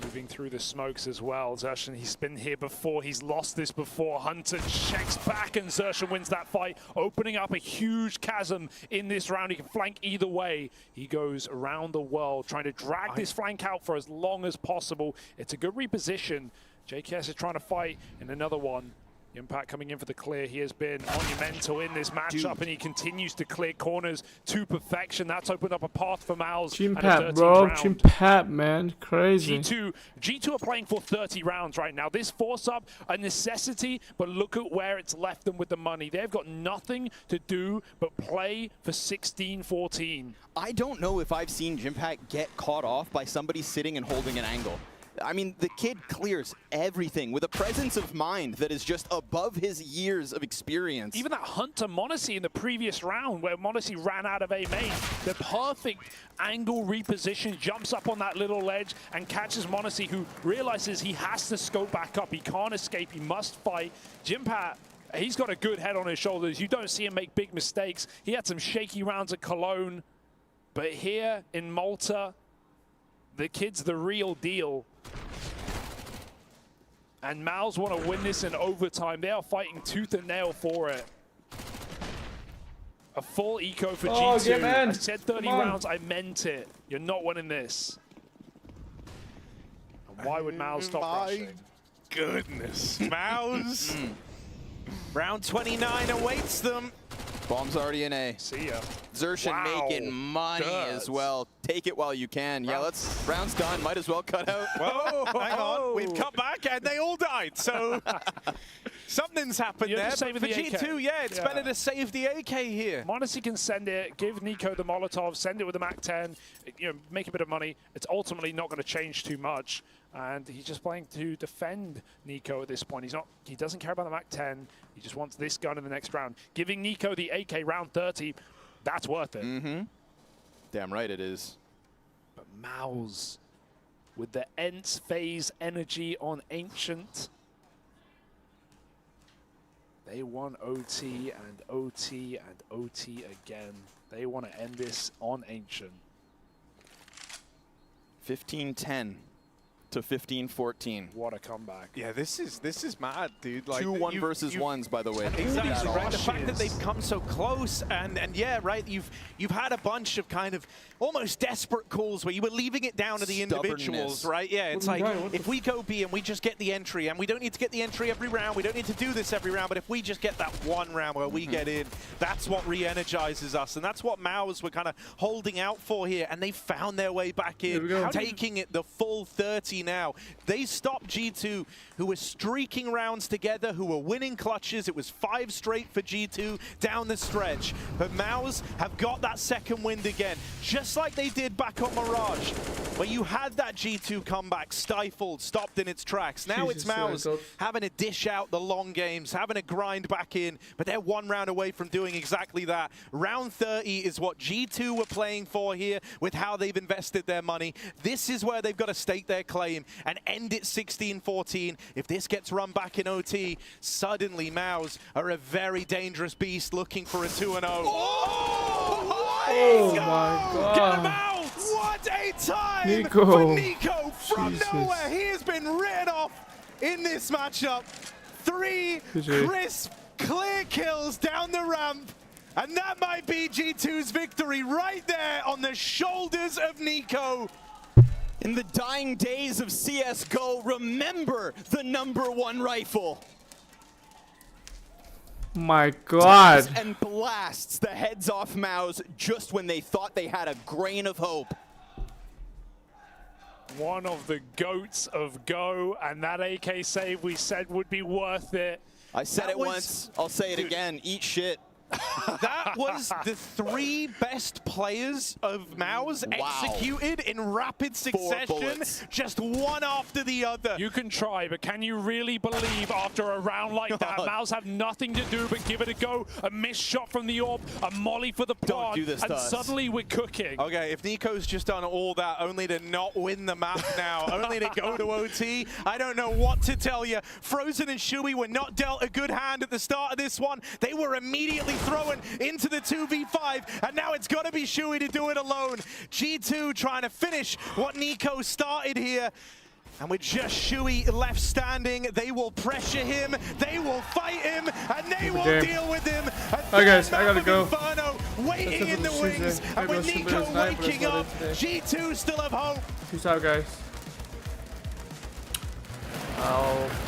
[SPEAKER 6] Moving through the smokes as well. Xerxon, he's been here before. He's lost this before. Hunter checks back and Xerxon wins that fight, opening up a huge chasm in this round. He can flank either way. He goes around the world trying to drag this flank out for as long as possible. It's a good reposition. JKS is trying to fight in another one. Impact coming in for the clear. He has been monumental in this matchup, and he continues to clear corners to perfection. That's opened up a path for Maus.
[SPEAKER 4] Jimpat, bro. Jimpat, man. Crazy.
[SPEAKER 6] G2 are playing for 30 rounds right now. This force-up, a necessity, but look at where it's left them with the money. They've got nothing to do but play for 16-14.
[SPEAKER 16] I don't know if I've seen Jimpat get caught off by somebody sitting and holding an angle. I mean, the kid clears everything with a presence of mind that is just above his years of experience.
[SPEAKER 6] Even that Hunter m0NESY in the previous round where m0NESY ran out of A main, the perfect angle reposition, jumps up on that little ledge and catches m0NESY, who realizes he has to scope back up. He can't escape, he must fight. Jimpat, he's got a good head on his shoulders. You don't see him make big mistakes. He had some shaky rounds at Cologne, but here in Malta, the kid's the real deal. And Maus want to win this in overtime. They are fighting tooth and nail for it. A full eco for G2. I said 30 rounds, I meant it. You're not winning this. And why would Maus stop rushing?
[SPEAKER 2] Goodness. Maus. Round 29 awaits them.
[SPEAKER 16] Bomb's already in A.
[SPEAKER 6] See ya.
[SPEAKER 16] Xerxon making money as well. Take it while you can. Yeah, round's done. Might as well cut out.
[SPEAKER 2] Whoa, hang on. We've cut back and they all died. So something's happened there. But for G2, yeah, it's better to save the AK here.
[SPEAKER 6] m0NESY can send it, give Nico the Molotov, send it with the MAC-10, make a bit of money. It's ultimately not going to change too much. And he's just playing to defend Nico at this point. He doesn't care about the MAC-10. He just wants this gun in the next round. Giving Nico the AK round 30, that's worth it.
[SPEAKER 16] Damn right it is.
[SPEAKER 6] But Maus with the Ents phase energy on Ancient. They won OT and OT and OT again. They want to end this on Ancient.
[SPEAKER 16] 15-10. To 15-14.
[SPEAKER 6] What a comeback.
[SPEAKER 2] Yeah, this is mad, dude. Like
[SPEAKER 16] 2-1 versus 1s, by the way.
[SPEAKER 2] Exactly, right? The fact that they've come so close, and yeah, right, you've had a bunch of kind of almost desperate calls where you were leaving it down to the individuals, right? Yeah, it's like, if we go B and we just get the entry, and we don't need to get the entry every round, we don't need to do this every round, but if we just get that one round where we get in, that's what re-energizes us, and that's what Maus were kind of holding out for here, and they found their way back in, taking it the full 30 OT now. They stopped G2, who were streaking rounds together, who were winning clutches. It was 5 straight for G2 down the stretch. But MOUZ have got that second wind again, just like they did back on Mirage, where you had that G2 comeback stifled, stopped in its tracks. Now it's MOUZ having to dish out the long games, having to grind back in, but they're 1 round away from doing exactly that. Round 30 is what G2 were playing for here with how they've invested their money. This is where they've got to stake their claim and end it 16-14. If this gets run back in OT, suddenly MOUZ are a very dangerous beast looking for a 2-0.
[SPEAKER 4] Oh my god.
[SPEAKER 2] Get him out! What a time
[SPEAKER 4] Nico.
[SPEAKER 2] for Nico from
[SPEAKER 4] Jesus.
[SPEAKER 2] nowhere. He has been written off in this matchup. 3 crisp, clear kills down the ramp. And that might be G2's victory right there on the shoulders of Nico.
[SPEAKER 16] In the dying days of CSGO, remember the #1 rifle.
[SPEAKER 4] My god.
[SPEAKER 16] Taps and blasts the heads off MOUZ just when they thought they had a grain of hope.
[SPEAKER 6] One of the goats of Go, and that AK save we said would be worth it.
[SPEAKER 16] I said it once, I'll say it again, eat shit.
[SPEAKER 2] That was the 3 best players of MOUZ executed in rapid succession, just one after the other.
[SPEAKER 6] You can try, but can you really believe after a round like that, MOUZ have nothing to do but give it a go, a missed shot from the AWP, a molly for the plant, and suddenly we're cooking.
[SPEAKER 2] Okay, if Nico's just done all that only to not win the map now, only to go to OT, I don't know what to tell you. Frozen and Shui were not dealt a good hand at the start of this one. They were immediately thrown into the 2v5, and now it's got to be Shui to do it alone. G2 trying to finish what Nico started here. And with just Shui left standing, they will pressure him, they will fight him, and they will deal with him.
[SPEAKER 4] Alright guys, I gotta go.
[SPEAKER 2] Inferno waiting in the wings, and with Nico waking up, G2 still have hope.
[SPEAKER 4] Peace out guys.